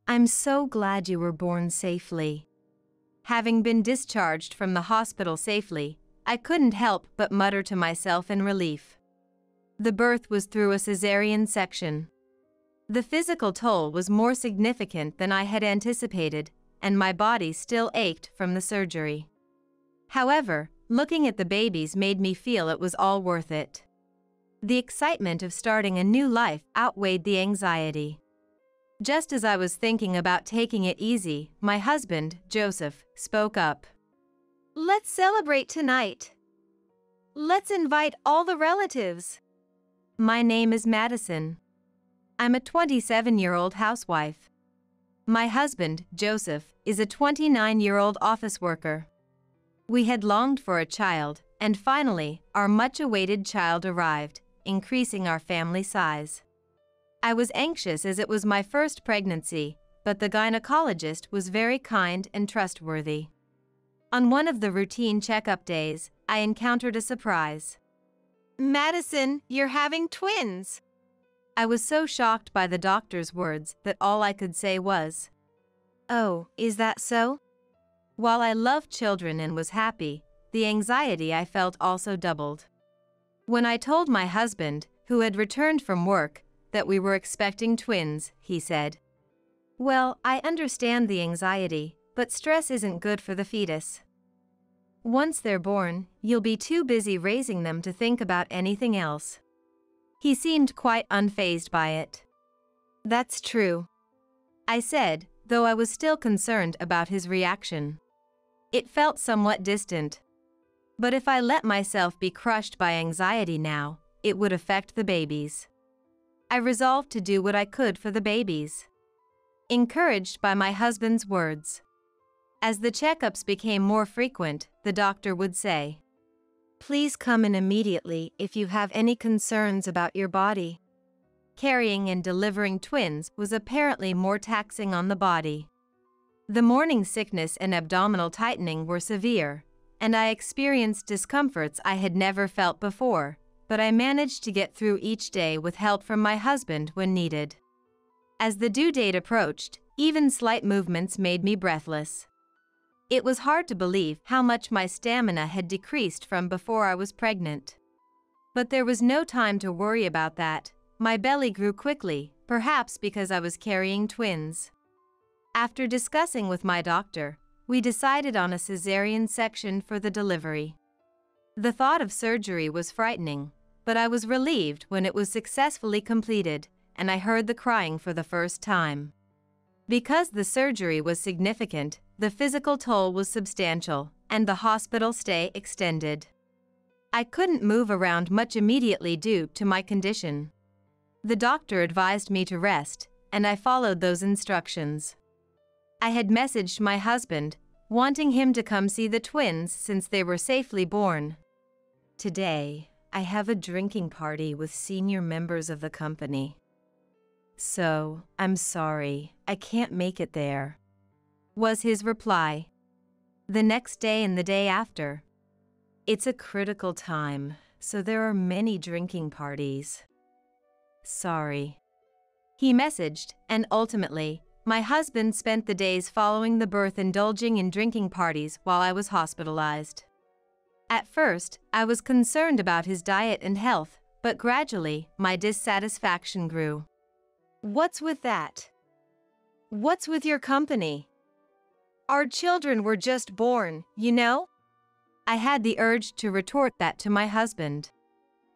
I'm so glad you were born safely. Having been discharged from the hospital safely, I couldn't help but mutter to myself in relief. The birth was through a cesarean section. The physical toll was more significant than I had anticipated, and my body still ached from the surgery. However, looking at the babies made me feel it was all worth it. The excitement of starting a new life outweighed the anxiety. Just as I was thinking about taking it easy, my husband, Joseph, spoke up. Let's celebrate tonight. Let's invite all the relatives. My name is Madison. I'm a 27-year-old housewife. My husband, Joseph, is a 29-year-old office worker. We had longed for a child, and finally, our much-awaited child arrived, increasing our family size. I was anxious as it was my first pregnancy, but the gynecologist was very kind and trustworthy. On one of the routine checkup days, I encountered a surprise. Madison, you're having twins. I was so shocked by the doctor's words that all I could say was, "Oh, is that so?" While I loved children and was happy, the anxiety I felt also doubled. When I told my husband, who had returned from work, that we were expecting twins, he said, "Well, I understand the anxiety, but stress isn't good for the fetus. Once they're born, you'll be too busy raising them to think about anything else." He seemed quite unfazed by it. "That's true," I said, though I was still concerned about his reaction. It felt somewhat distant. But if I let myself be crushed by anxiety now, it would affect the babies. I resolved to do what I could for the babies. Encouraged by my husband's words. As the checkups became more frequent, the doctor would say, "Please come in immediately if you have any concerns about your body." Carrying and delivering twins was apparently more taxing on the body. The morning sickness and abdominal tightening were severe, and I experienced discomforts I had never felt before, but I managed to get through each day with help from my husband when needed. As the due date approached, even slight movements made me breathless. It was hard to believe how much my stamina had decreased from before I was pregnant. But there was no time to worry about that. My belly grew quickly, perhaps because I was carrying twins. After discussing with my doctor, we decided on a cesarean section for the delivery. The thought of surgery was frightening, but I was relieved when it was successfully completed, and I heard the crying for the first time. Because the surgery was significant, the physical toll was substantial, and the hospital stay extended. I couldn't move around much immediately due to my condition. The doctor advised me to rest, and I followed those instructions. I had messaged my husband, wanting him to come see the twins since they were safely born. "Today, I have a drinking party with senior members of the company. So, I'm sorry, I can't make it there," was his reply. The next day and the day after. "It's a critical time, so there are many drinking parties. Sorry," he messaged, and ultimately, my husband spent the days following the birth indulging in drinking parties while I was hospitalized. At first, I was concerned about his diet and health, but gradually, my dissatisfaction grew. "What's with that? What's with your company? Our children were just born, you know?" I had the urge to retort that to my husband.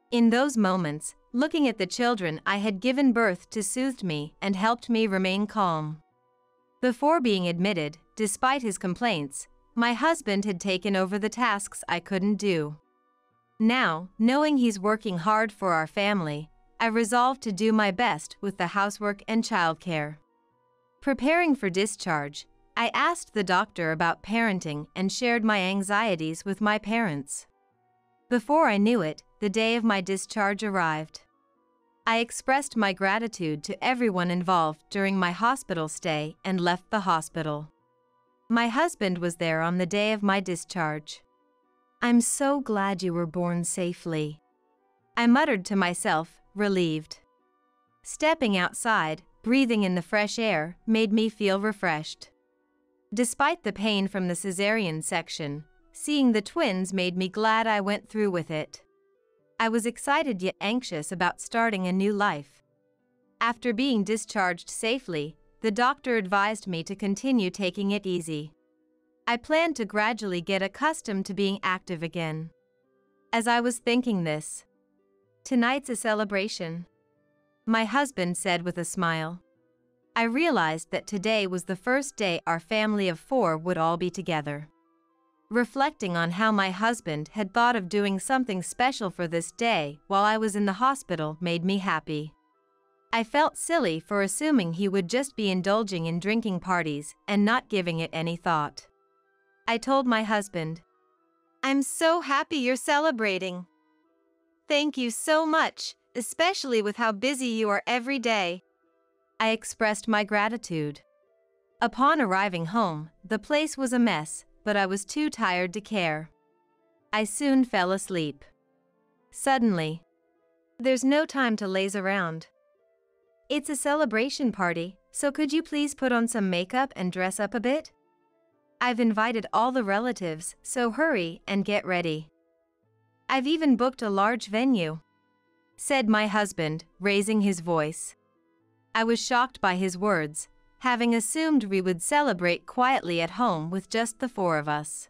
In those moments, looking at the children I had given birth to soothed me and helped me remain calm. Before being admitted, despite his complaints, my husband had taken over the tasks I couldn't do. Now, knowing he's working hard for our family, I resolved to do my best with the housework and childcare. Preparing for discharge, I asked the doctor about parenting and shared my anxieties with my parents. Before I knew it, the day of my discharge arrived. I expressed my gratitude to everyone involved during my hospital stay and left the hospital. My husband was there on the day of my discharge. "I'm so glad you were born safely," I muttered to myself, relieved. Stepping outside, Breathing in the fresh air made me feel refreshed. Despite the pain from the cesarean section, seeing the twins made me glad I went through with it. I was excited yet anxious about starting a new life. After being discharged safely, the doctor advised me to continue taking it easy. I planned to gradually get accustomed to being active again. As I was thinking this, "Tonight's a celebration," my husband said with a smile. I realized that today was the first day our family of 4 would all be together. Reflecting on how my husband had thought of doing something special for this day while I was in the hospital made me happy. I felt silly for assuming he would just be indulging in drinking parties and not giving it any thought. I told my husband, I'm so happy you're celebrating. Thank you so much, especially with how busy you are every day. I expressed my gratitude. Upon arriving home, the place was a mess, but I was too tired to care. I soon fell asleep. Suddenly, "There's no time to laze around. "It's a celebration party, so could you please put on some makeup and dress up a bit? I've invited all the relatives, so hurry and get ready. I've even booked a large venue," said my husband, raising his voice. I was shocked by his words, having assumed we would celebrate quietly at home with just the 4 of us.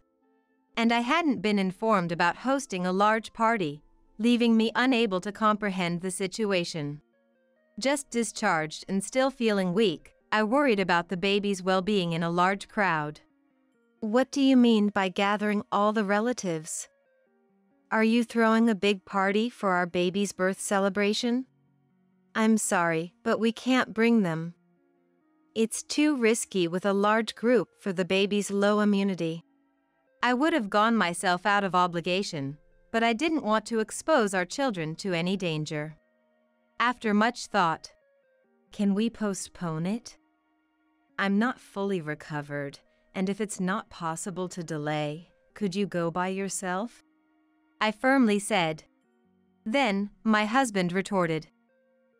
And I hadn't been informed about hosting a large party, leaving me unable to comprehend the situation. Just discharged and still feeling weak, I worried about the baby's well-being in a large crowd. What do you mean by gathering all the relatives? Are you throwing a big party for our baby's birth celebration? I'm sorry, but we can't bring them. It's too risky with a large group for the baby's low immunity. I would have gone myself out of obligation, but I didn't want to expose our children to any danger. After much thought, "Can we postpone it? I'm not fully recovered, and if it's not possible to delay, could you go by yourself?" I firmly said. Then, my husband retorted,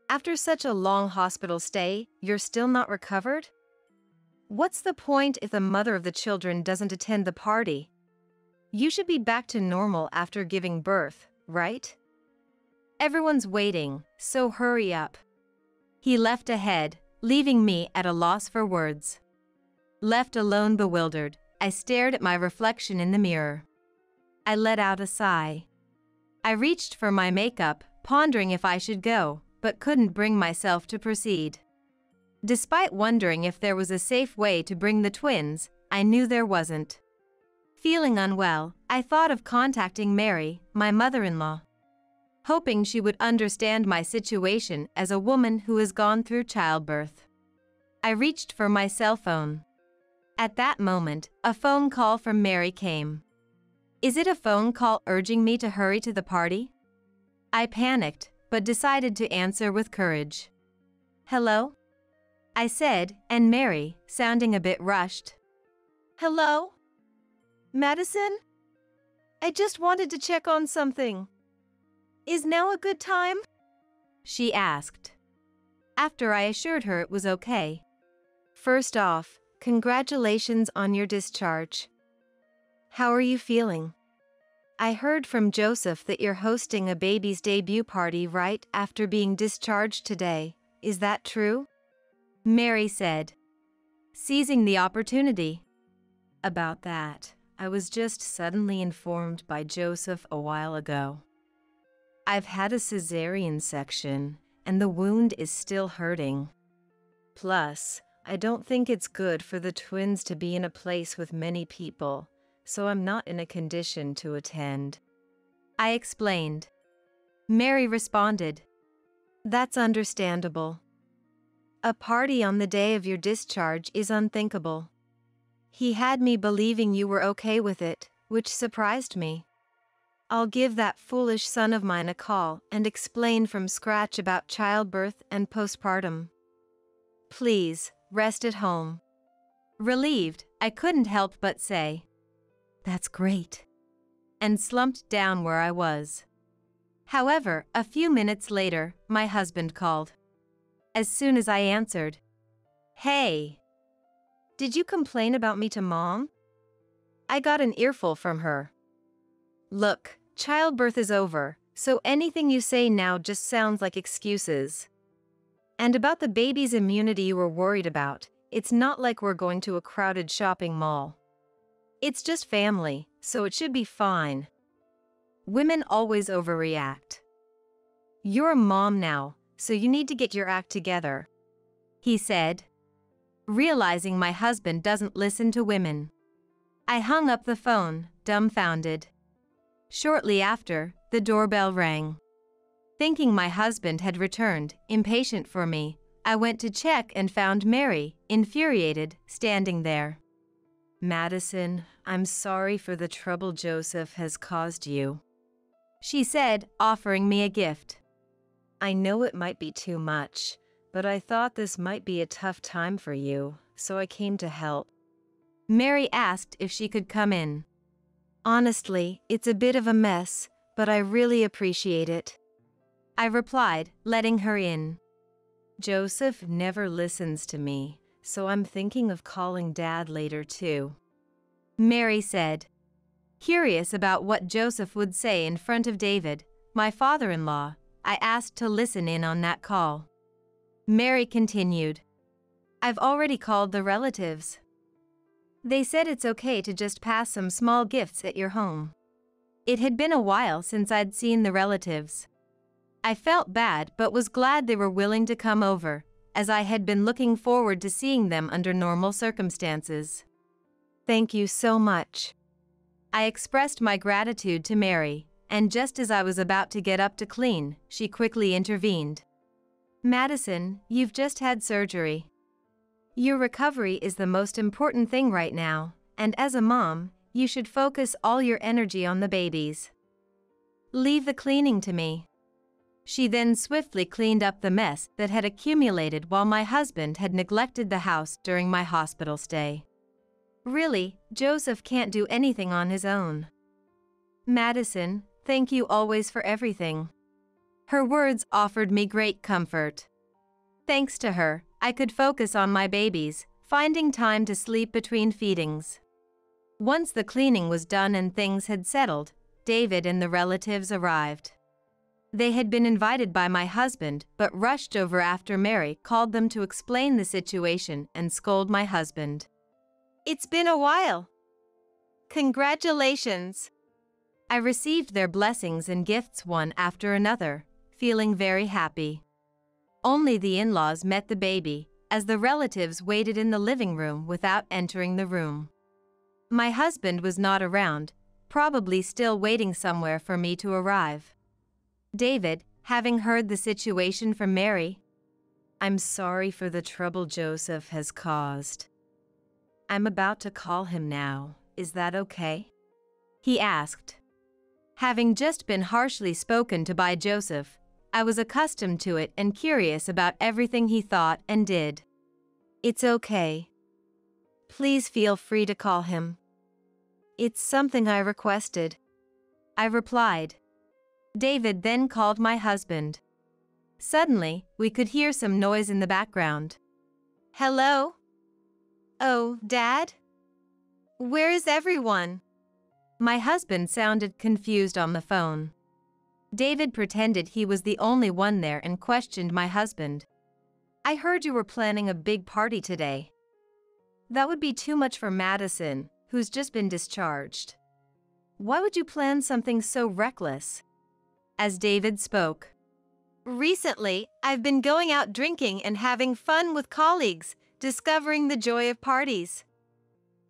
After such a long hospital stay, you're still not recovered? What's the point if the mother of the children doesn't attend the party? You should be back to normal after giving birth, right? "Everyone's waiting, so hurry up." He left ahead, leaving me at a loss for words. Left alone bewildered, I stared at my reflection in the mirror. I let out a sigh. I reached for my makeup, pondering if I should go, but couldn't bring myself to proceed. Despite wondering if there was a safe way to bring the twins, I knew there wasn't. Feeling unwell, I thought of contacting Mary, my mother-in-law, hoping she would understand my situation as a woman who has gone through childbirth. I reached for my cell phone. At that moment, a phone call from Mary came. Is it a phone call urging me to hurry to the party? I panicked, but decided to answer with courage. "Hello?" I said, and Mary, sounding a bit rushed, Hello? Madison? I just wanted to check on something. Is now a good time? she asked. After I assured her it was okay. First off, congratulations on your discharge. How are you feeling? I heard from Joseph that you're hosting a baby's debut party right after being discharged today. Is that true? Mary said, seizing the opportunity. About that, I was just suddenly informed by Joseph a while ago. I've had a cesarean section, and the wound is still hurting. Plus, I don't think it's good for the twins to be in a place with many people, so I'm not in a condition to attend. I explained. Mary responded, That's understandable. A party on the day of your discharge is unthinkable. He had me believing you were okay with it, which surprised me. I'll give that foolish son of mine a call and explain from scratch about childbirth and postpartum. Please, rest at home. Relieved, I couldn't help but say, That's great, and slumped down where I was. However, a few minutes later, my husband called. as soon as I answered. Hey. Did you complain about me to Mom? I got an earful from her. Look, childbirth is over, so anything you say now just sounds like excuses. And about the baby's immunity you were worried about, it's not like we're going to a crowded shopping mall. It's just family, so it should be fine. Women always overreact. You're a mom now, so you need to get your act together, he said, realizing my husband doesn't listen to women. I hung up the phone, dumbfounded. Shortly after, the doorbell rang. Thinking my husband had returned, impatient for me, I went to check and found Mary, infuriated, standing there. Madison, I'm sorry for the trouble Joseph has caused you, she said, offering me a gift. I know it might be too much, but I thought this might be a tough time for you, so I came to help. Mary asked if she could come in. Honestly, it's a bit of a mess, but I really appreciate it, I replied, letting her in. Joseph never listens to me, so I'm thinking of calling Dad later too, Mary said. Curious about what Joseph would say in front of David, my father-in-law, I asked to listen in on that call. Mary continued. I've already called the relatives. They said it's okay to just pass some small gifts at your home. It had been a while since I'd seen the relatives. I felt bad but was glad they were willing to come over, as I had been looking forward to seeing them under normal circumstances. Thank you so much. I expressed my gratitude to Mary, and just as I was about to get up to clean, she quickly intervened. Madison, you've just had surgery. Your recovery is the most important thing right now, and as a mom, you should focus all your energy on the babies. Leave the cleaning to me. She then swiftly cleaned up the mess that had accumulated while my husband had neglected the house during my hospital stay. Really, Joseph can't do anything on his own. Madison, thank you always for everything. Her words offered me great comfort. Thanks to her, I could focus on my babies, finding time to sleep between feedings. Once the cleaning was done and things had settled, David and the relatives arrived. They had been invited by my husband but rushed over after Mary called them to explain the situation and scold my husband. It's been a while. Congratulations. I received their blessings and gifts one after another, feeling very happy. Only the in-laws met the baby, as the relatives waited in the living room without entering the room. My husband was not around, probably still waiting somewhere for me to arrive. David, having heard the situation from Mary, I'm sorry for the trouble Joseph has caused. I'm about to call him now, is that okay? He asked. Having just been harshly spoken to by Joseph, I was accustomed to it and curious about everything he thought and did. It's okay. Please feel free to call him. It's something I requested, I replied. David then called my husband. Suddenly, we could hear some noise in the background. Hello? Oh, Dad? Where is everyone? My husband sounded confused on the phone. David pretended he was the only one there and questioned my husband. I heard you were planning a big party today. That would be too much for Madison, who's just been discharged. Why would you plan something so reckless? As David spoke. Recently, I've been going out drinking and having fun with colleagues, discovering the joy of parties.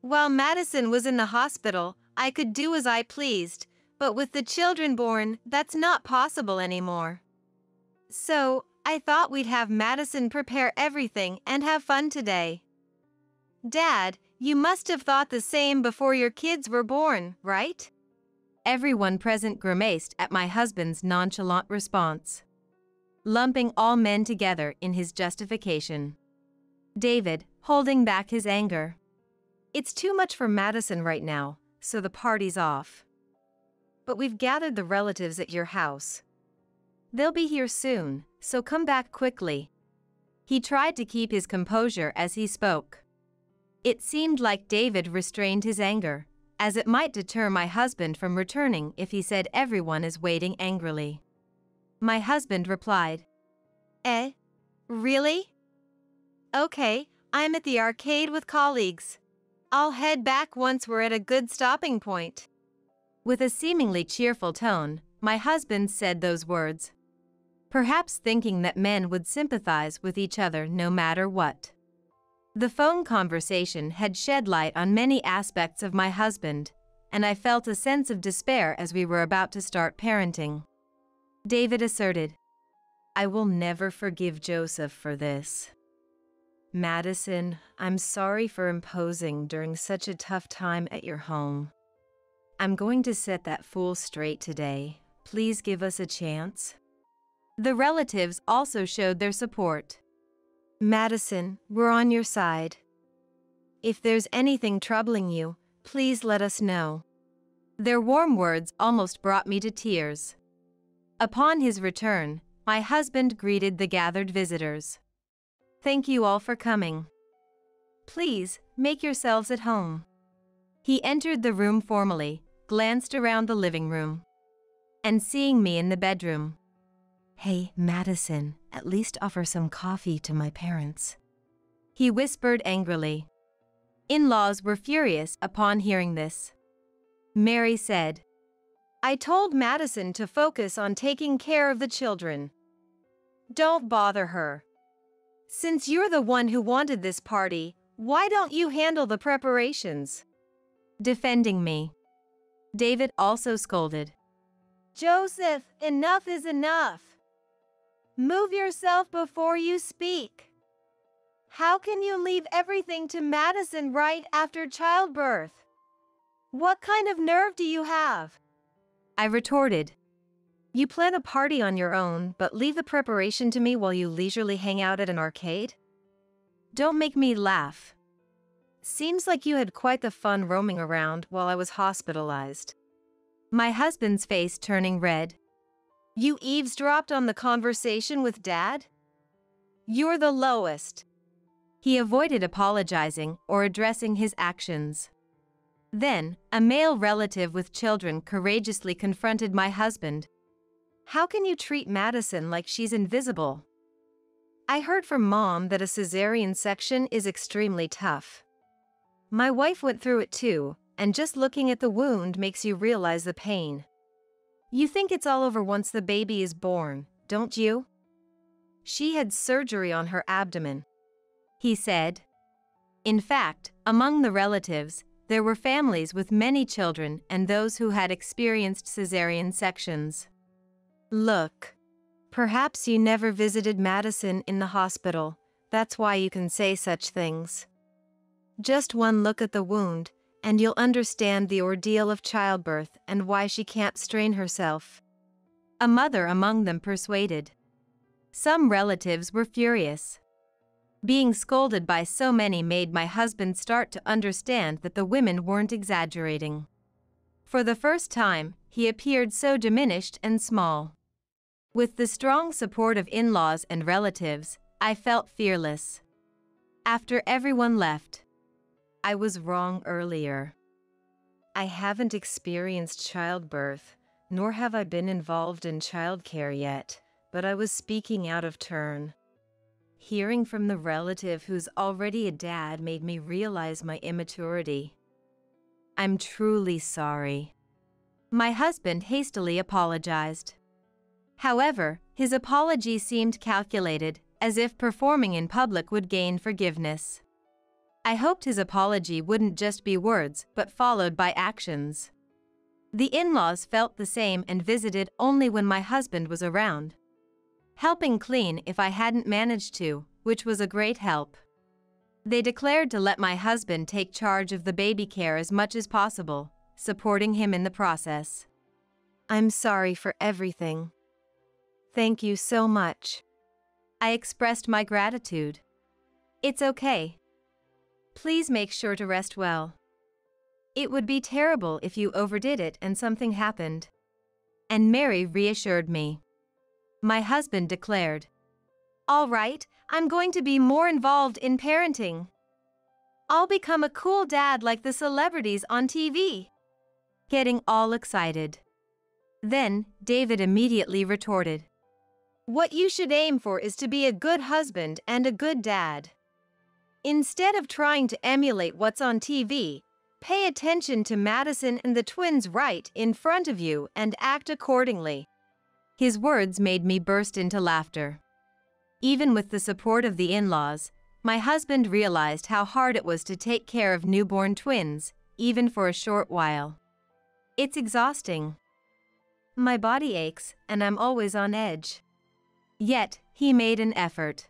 While Madison was in the hospital, I could do as I pleased, but with the children born, that's not possible anymore. So, I thought we'd have Madison prepare everything and have fun today. Dad, you must have thought the same before your kids were born, right? Everyone present grimaced at my husband's nonchalant response, lumping all men together in his justification. David, holding back his anger. It's too much for Madison right now, so the party's off. But we've gathered the relatives at your house. They'll be here soon, so come back quickly. He tried to keep his composure as he spoke. It seemed like David restrained his anger, as it might deter my husband from returning if he said everyone is waiting angrily. My husband replied, Eh? Really? Okay, I'm at the arcade with colleagues. I'll head back once we're at a good stopping point. With a seemingly cheerful tone, my husband said those words, perhaps thinking that men would sympathize with each other no matter what. The phone conversation had shed light on many aspects of my husband, and I felt a sense of despair as we were about to start parenting. David asserted, I will never forgive Joseph for this. Madison, I'm sorry for imposing during such a tough time at your home. I'm going to set that fool straight today. Please give us a chance. The relatives also showed their support. Madison, we're on your side. If there's anything troubling you, please let us know. Their warm words almost brought me to tears. Upon his return, my husband greeted the gathered visitors. Thank you all for coming. Please, make yourselves at home. He entered the room formally, glanced around the living room, and seeing me in the bedroom. Hey, Madison, at least offer some coffee to my parents. He whispered angrily. In-laws were furious upon hearing this. Mary said, I told Madison to focus on taking care of the children. Don't bother her. Since you're the one who wanted this party, why don't you handle the preparations? Defending me. David also scolded. Joseph, enough is enough. Move yourself before you speak. How can you leave everything to Madison right after childbirth? What kind of nerve do you have? I retorted. You plan a party on your own, but leave the preparation to me while you leisurely hang out at an arcade? Don't make me laugh. Seems like you had quite the fun roaming around while I was hospitalized. My husband's face turning red. You eavesdropped on the conversation with Dad? You're the lowest. He avoided apologizing or addressing his actions. Then, a male relative with children courageously confronted my husband. How can you treat Madison like she's invisible? I heard from Mom that a cesarean section is extremely tough. My wife went through it too, and just looking at the wound makes you realize the pain. You think it's all over once the baby is born, don't you? She had surgery on her abdomen, he said. In fact, among the relatives, there were families with many children and those who had experienced cesarean sections. Look, perhaps you never visited Madison in the hospital, that's why you can say such things. Just one look at the wound, and you'll understand the ordeal of childbirth and why she can't strain herself. A mother among them persuaded. Some relatives were furious. Being scolded by so many made my husband start to understand that the women weren't exaggerating. For the first time, he appeared so diminished and small. With the strong support of in-laws and relatives, I felt fearless. After everyone left, I was wrong earlier. I haven't experienced childbirth, nor have I been involved in childcare yet, but I was speaking out of turn. Hearing from the relative who's already a dad made me realize my immaturity. I'm truly sorry. My husband hastily apologized. However, his apology seemed calculated, as if performing in public would gain forgiveness. I hoped his apology wouldn't just be words, but followed by actions. The in-laws felt the same and visited only when my husband was around, helping clean if I hadn't managed to, which was a great help. They declared to let my husband take charge of the baby care as much as possible, supporting him in the process. I'm sorry for everything. Thank you so much. I expressed my gratitude. It's okay. Please make sure to rest well. It would be terrible if you overdid it and something happened. And Mary reassured me. My husband declared, All right, I'm going to be more involved in parenting. I'll become a cool dad like the celebrities on TV. Getting all excited. Then, David immediately retorted. What you should aim for is to be a good husband and a good dad. Instead of trying to emulate what's on TV, pay attention to Madison and the twins right in front of you and act accordingly. His words made me burst into laughter. Even with the support of the in-laws, my husband realized how hard it was to take care of newborn twins, even for a short while. It's exhausting. My body aches, and I'm always on edge. Yet, he made an effort.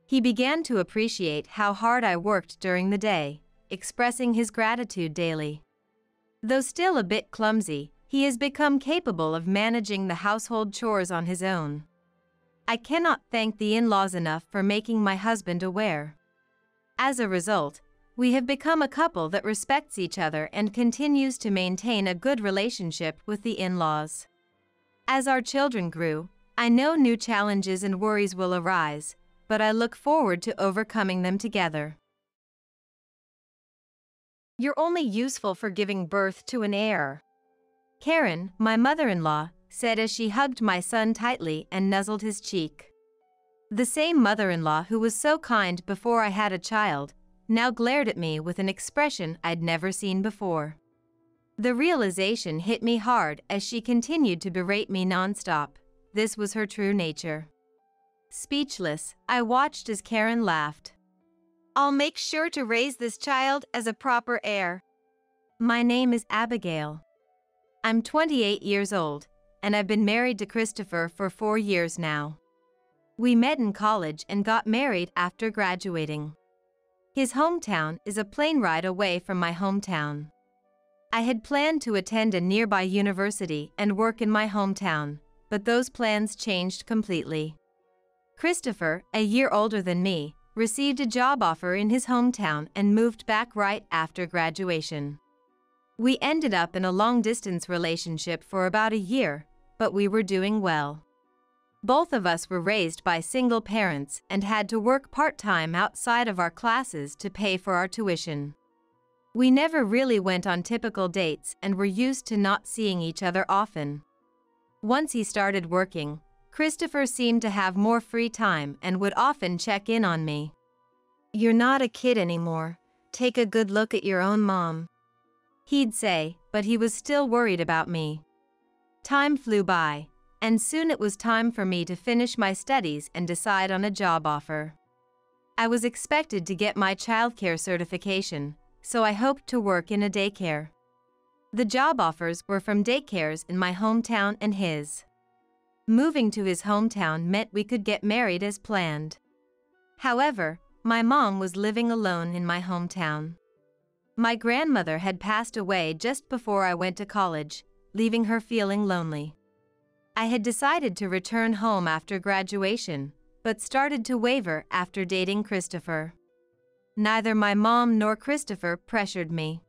He began to appreciate how hard I worked during the day, expressing his gratitude daily. Though still a bit clumsy, he has become capable of managing the household chores on his own. I cannot thank the in-laws enough for making my husband aware. As a result, we have become a couple that respects each other and continues to maintain a good relationship with the in-laws. As our children grew, I know new challenges and worries will arise, but I look forward to overcoming them together. You're only useful for giving birth to an heir. Karen, my mother-in-law, said as she hugged my son tightly and nuzzled his cheek. The same mother-in-law who was so kind before I had a child, now glared at me with an expression I'd never seen before. The realization hit me hard as she continued to berate me nonstop. This was her true nature. Speechless, I watched as Karen laughed. I'll make sure to raise this child as a proper heir. My name is Abigail. I'm 28 years old, and I've been married to Christopher for 4 years now. We met in college and got married after graduating. His hometown is a plane ride away from my hometown. I had planned to attend a nearby university and work in my hometown, but those plans changed completely. Christopher, a year older than me, received a job offer in his hometown and moved back right after graduation. We ended up in a long-distance relationship for about a year, but we were doing well. Both of us were raised by single parents and had to work part-time outside of our classes to pay for our tuition. We never really went on typical dates and were used to not seeing each other often. Once he started working, Christopher seemed to have more free time and would often check in on me. You're not a kid anymore. Take a good look at your own mom, he'd say, but he was still worried about me. Time flew by, and soon it was time for me to finish my studies and decide on a job offer. I was expected to get my childcare certification, so I hoped to work in a daycare. The job offers were from daycares in my hometown and his. Moving to his hometown meant we could get married as planned. However, my mom was living alone in my hometown. My grandmother had passed away just before I went to college, leaving her feeling lonely. I had decided to return home after graduation, but started to waver after dating Christopher. Neither my mom nor Christopher pressured me.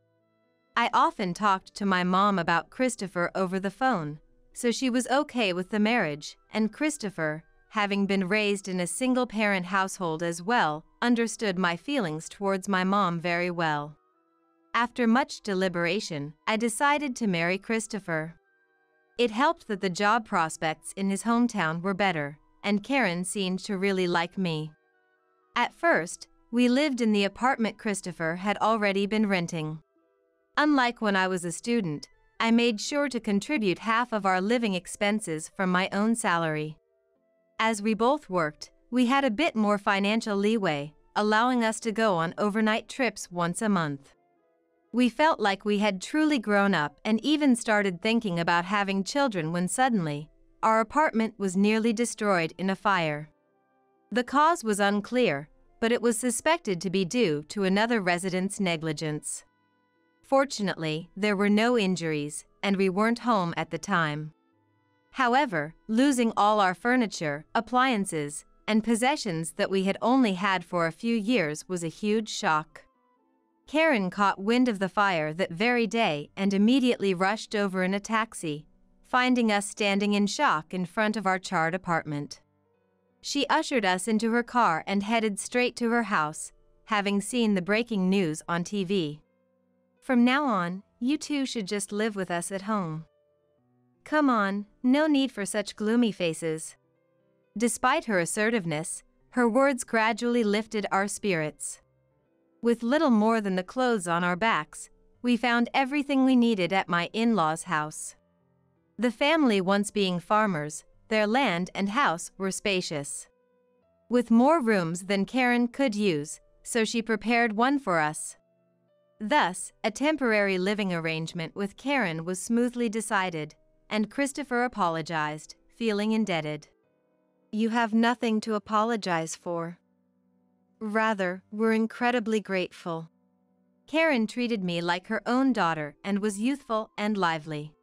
I often talked to my mom about Christopher over the phone, so she was okay with the marriage, and Christopher, having been raised in a single-parent household as well, understood my feelings towards my mom very well. After much deliberation, I decided to marry Christopher. It helped that the job prospects in his hometown were better, and Karen seemed to really like me. At first, we lived in the apartment Christopher had already been renting. Unlike when I was a student, I made sure to contribute half of our living expenses from my own salary. As we both worked, we had a bit more financial leeway, allowing us to go on overnight trips once a month. We felt like we had truly grown up and even started thinking about having children when suddenly, our apartment was nearly destroyed in a fire. The cause was unclear, but it was suspected to be due to another resident's negligence. Fortunately, there were no injuries, and we weren't home at the time. However, losing all our furniture, appliances, and possessions that we had only had for a few years was a huge shock. Karen caught wind of the fire that very day and immediately rushed over in a taxi, finding us standing in shock in front of our charred apartment. She ushered us into her car and headed straight to her house, having seen the breaking news on TV. From now on, you two should just live with us at home. Come on, no need for such gloomy faces. Despite her assertiveness, her words gradually lifted our spirits. With little more than the clothes on our backs, we found everything we needed at my in-laws' house. The family once being farmers, their land and house were spacious, with more rooms than Karen could use, so she prepared one for us. Thus, a temporary living arrangement with Karen was smoothly decided, and Christopher apologized, feeling indebted. You have nothing to apologize for. Rather, we're incredibly grateful. Karen treated me like her own daughter and was youthful and lively.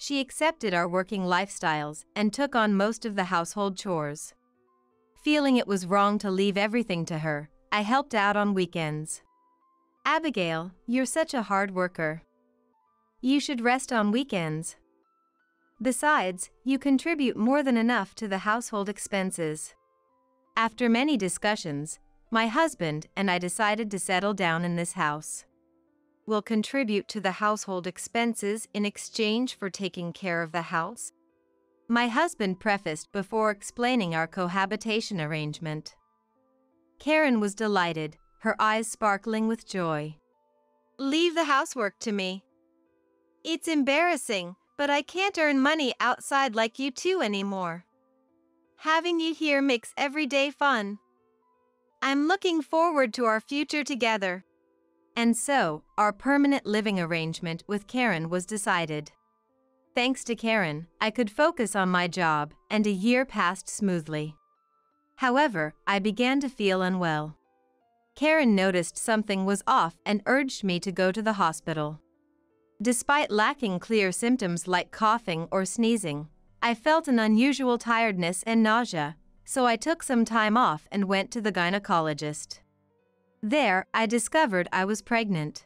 She accepted our working lifestyles and took on most of the household chores. Feeling it was wrong to leave everything to her, I helped out on weekends. Abigail, you're such a hard worker. You should rest on weekends. Besides, you contribute more than enough to the household expenses. After many discussions, my husband and I decided to settle down in this house. We'll contribute to the household expenses in exchange for taking care of the house, my husband prefaced before explaining our cohabitation arrangement. Karen was delighted, her eyes sparkling with joy. Leave the housework to me. It's embarrassing, but I can't earn money outside like you two anymore. Having you here makes every day fun. I'm looking forward to our future together. And so, our permanent living arrangement with Karen was decided. Thanks to Karen, I could focus on my job, and a year passed smoothly. However, I began to feel unwell. Karen noticed something was off and urged me to go to the hospital. Despite lacking clear symptoms like coughing or sneezing, I felt an unusual tiredness and nausea, so I took some time off and went to the gynecologist. There, I discovered I was pregnant.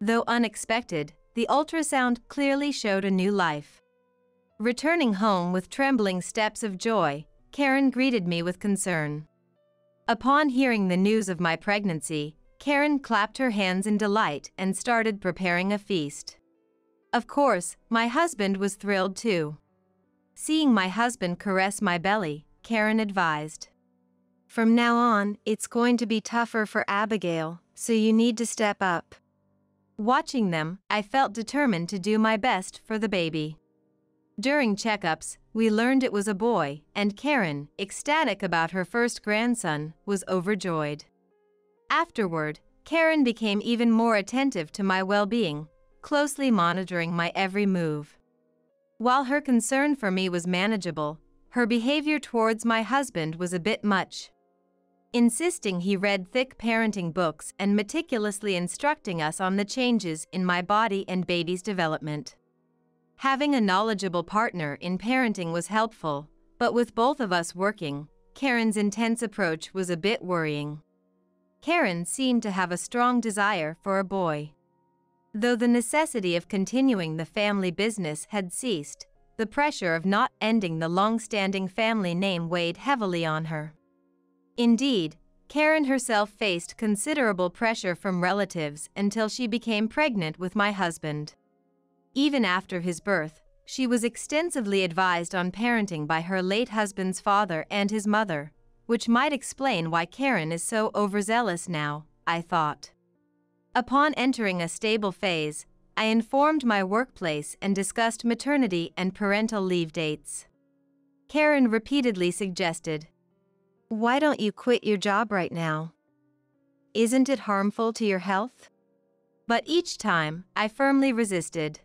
Though unexpected, the ultrasound clearly showed a new life. Returning home with trembling steps of joy, Karen greeted me with concern. Upon hearing the news of my pregnancy, Karen clapped her hands in delight and started preparing a feast. Of course, my husband was thrilled too. Seeing my husband caress my belly, Karen advised. From now on, it's going to be tougher for Abigail, so you need to step up. Watching them, I felt determined to do my best for the baby. During checkups, we learned it was a boy, and Karen, ecstatic about her first grandson, was overjoyed. Afterward, Karen became even more attentive to my well-being, closely monitoring my every move. While her concern for me was manageable, her behavior towards my husband was a bit much. Insisting he read thick parenting books and meticulously instructing us on the changes in my body and baby's development. Having a knowledgeable partner in parenting was helpful, but with both of us working, Karen's intense approach was a bit worrying. Karen seemed to have a strong desire for a boy. Though the necessity of continuing the family business had ceased, the pressure of not ending the long-standing family name weighed heavily on her. Indeed, Karen herself faced considerable pressure from relatives until she became pregnant with my husband. Even after his birth, she was extensively advised on parenting by her late husband's father and his mother, which might explain why Karen is so overzealous now, I thought. Upon entering a stable phase, I informed my workplace and discussed maternity and parental leave dates. Karen repeatedly suggested, "Why don't you quit your job right now? Isn't it harmful to your health?" But each time, I firmly resisted.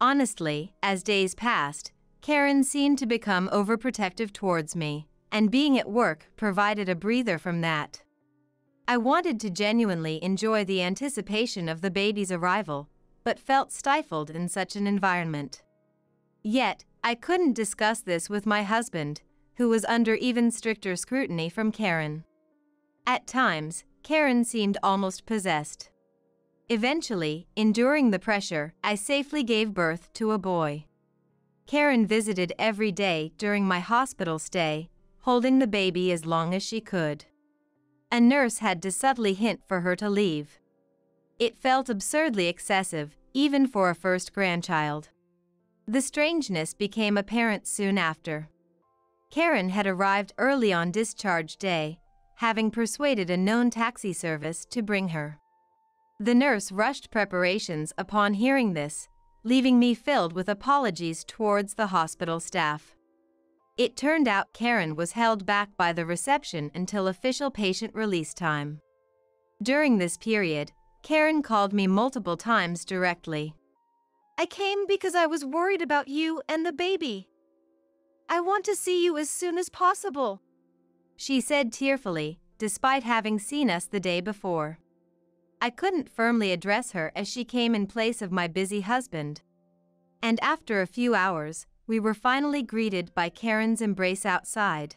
Honestly, as days passed, Karen seemed to become overprotective towards me, and being at work provided a breather from that. I wanted to genuinely enjoy the anticipation of the baby's arrival, but felt stifled in such an environment. Yet, I couldn't discuss this with my husband, who was under even stricter scrutiny from Karen. At times, Karen seemed almost possessed. Eventually, enduring the pressure, I safely gave birth to a boy. Karen visited every day during my hospital stay, holding the baby as long as she could. A nurse had to subtly hint for her to leave. It felt absurdly excessive, even for a first grandchild. The strangeness became apparent soon after. Karen had arrived early on discharge day, having persuaded a known taxi service to bring her. The nurse rushed preparations upon hearing this, leaving me filled with apologies towards the hospital staff. It turned out Karen was held back by the reception until official patient release time. During this period, Karen called me multiple times directly. I came because I was worried about you and the baby. I want to see you as soon as possible, she said tearfully, despite having seen us the day before. I couldn't firmly address her as she came in place of my busy husband. And after a few hours, we were finally greeted by Karen's embrace outside.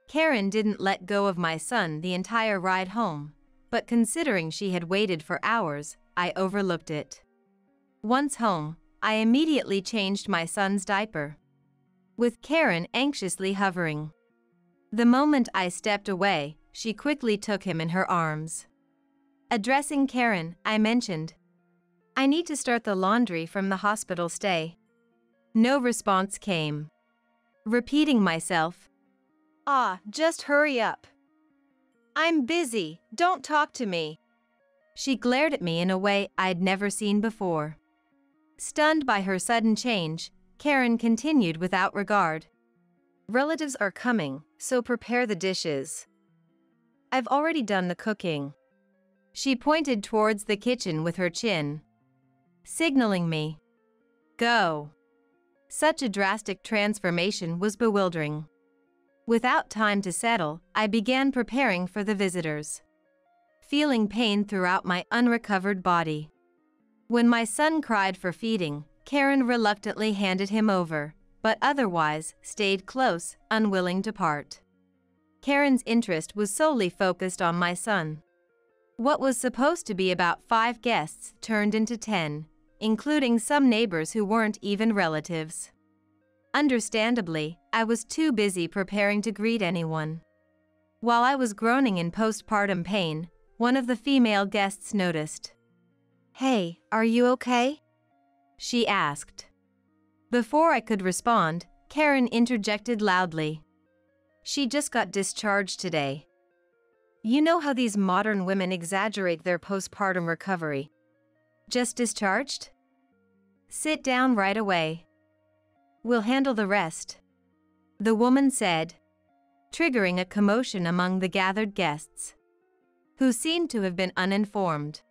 Karen didn't let go of my son the entire ride home, but considering she had waited for hours, I overlooked it. Once home, I immediately changed my son's diaper, with Karen anxiously hovering. The moment I stepped away, she quickly took him in her arms. Addressing Karen, I mentioned, "I need to start the laundry from the hospital stay." No response came. Repeating myself, Just hurry up. I'm busy, don't talk to me. She glared at me in a way I'd never seen before. Stunned by her sudden change, Karen continued without regard. Relatives are coming, so prepare the dishes. I've already done the cooking. She pointed towards the kitchen with her chin, signaling me, "Go." Such a drastic transformation was bewildering. Without time to settle, I began preparing for the visitors, feeling pain throughout my unrecovered body. When my son cried for feeding, Karen reluctantly handed him over, but otherwise stayed close, unwilling to part. Karen's interest was solely focused on my son. What was supposed to be about 5 guests turned into 10, including some neighbors who weren't even relatives. Understandably, I was too busy preparing to greet anyone. While I was groaning in postpartum pain, one of the female guests noticed. "Hey, are you okay?" she asked. Before I could respond, Karen interjected loudly. "She just got discharged today." You know how these modern women exaggerate their postpartum recovery. "Just discharged? Sit down right away. We'll handle the rest," the woman said, triggering a commotion among the gathered guests, who seemed to have been uninformed.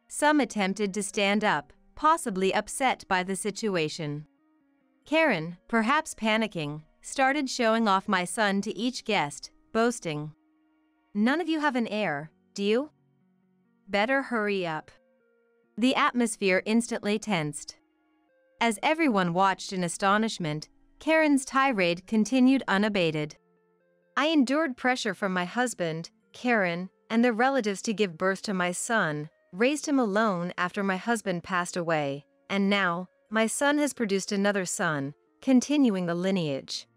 Some attempted to stand up, possibly upset by the situation. Karen, perhaps panicking, started showing off my son to each guest, boasting, "None of you have an heir, do you? Better hurry up." The atmosphere instantly tensed. As everyone watched in astonishment, Karen's tirade continued unabated. I endured pressure from my husband, Karen, and their relatives to give birth to my son, raised him alone after my husband passed away, and now, my son has produced another son, continuing the lineage.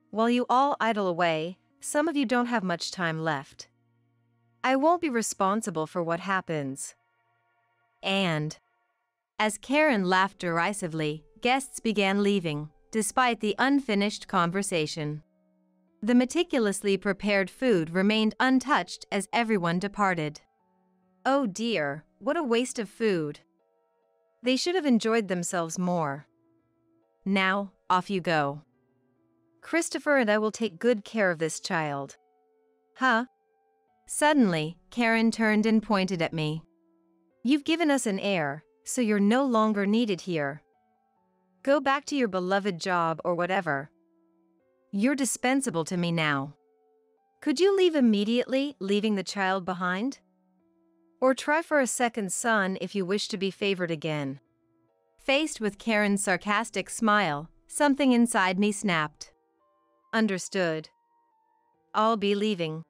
While you all idle away, some of you don't have much time left. I won't be responsible for what happens. And, as Karen laughed derisively, guests began leaving, despite the unfinished conversation. The meticulously prepared food remained untouched as everyone departed. Oh dear, what a waste of food. They should have enjoyed themselves more. Now, off you go. Christopher and I will take good care of this child. Huh? Suddenly, Karen turned and pointed at me. You've given us an heir, so you're no longer needed here. Go back to your beloved job or whatever. You're dispensable to me now. Could you leave immediately, leaving the child behind? Or try for a second son if you wish to be favored again. Faced with Karen's sarcastic smile, something inside me snapped. Understood. I'll be leaving.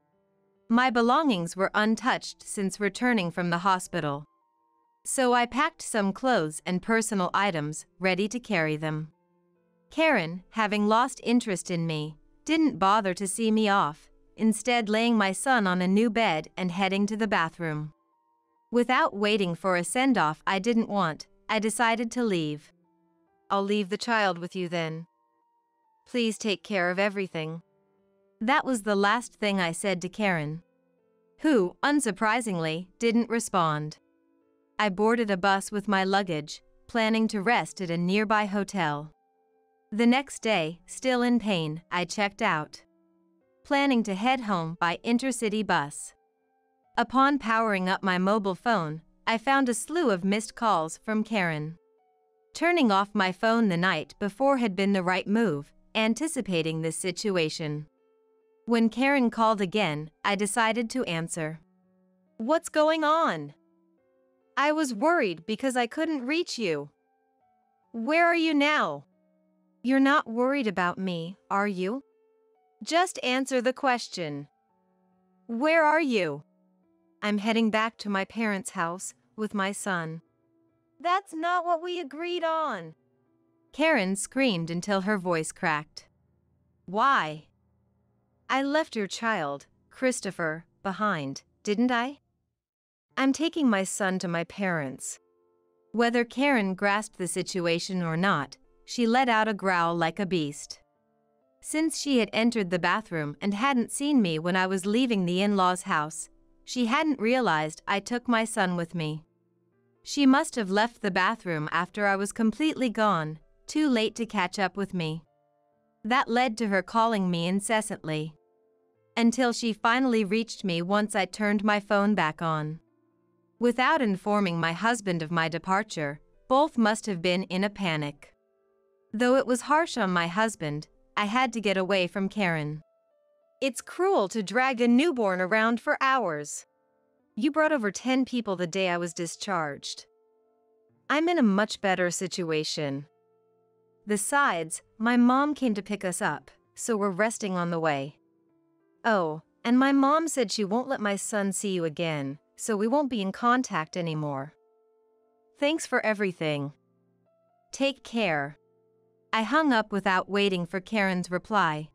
My belongings were untouched since returning from the hospital, so I packed some clothes and personal items, ready to carry them. Karen, having lost interest in me, didn't bother to see me off, instead laying my son on a new bed and heading to the bathroom. Without waiting for a send-off I didn't want, I decided to leave. I'll leave the child with you then. Please take care of everything. That was the last thing I said to Karen, who, unsurprisingly, didn't respond. I boarded a bus with my luggage, planning to rest at a nearby hotel. The next day, still in pain, I checked out, planning to head home by intercity bus. Upon powering up my mobile phone, I found a slew of missed calls from Karen. Turning off my phone the night before had been the right move, anticipating this situation. When Karen called again, I decided to answer. What's going on? I was worried because I couldn't reach you. Where are you now? You're not worried about me, are you? Just answer the question. Where are you? I'm heading back to my parents' house with my son. That's not what we agreed on. Karen screamed until her voice cracked. Why? I left your child, Christopher, behind, didn't I? I'm taking my son to my parents. Whether Karen grasped the situation or not, she let out a growl like a beast. Since she had entered the bathroom and hadn't seen me when I was leaving the in-laws' house, she hadn't realized I took my son with me. She must have left the bathroom after I was completely gone, too late to catch up with me. That led to her calling me incessantly, until she finally reached me once I turned my phone back on. Without informing my husband of my departure, both must have been in a panic. Though it was harsh on my husband, I had to get away from Karen. It's cruel to drag a newborn around for hours. You brought over 10 people the day I was discharged. I'm in a much better situation. Besides, my mom came to pick us up, so we're resting on the way. Oh, and my mom said she won't let my son see you again, so we won't be in contact anymore. Thanks for everything. Take care. I hung up without waiting for Karen's reply,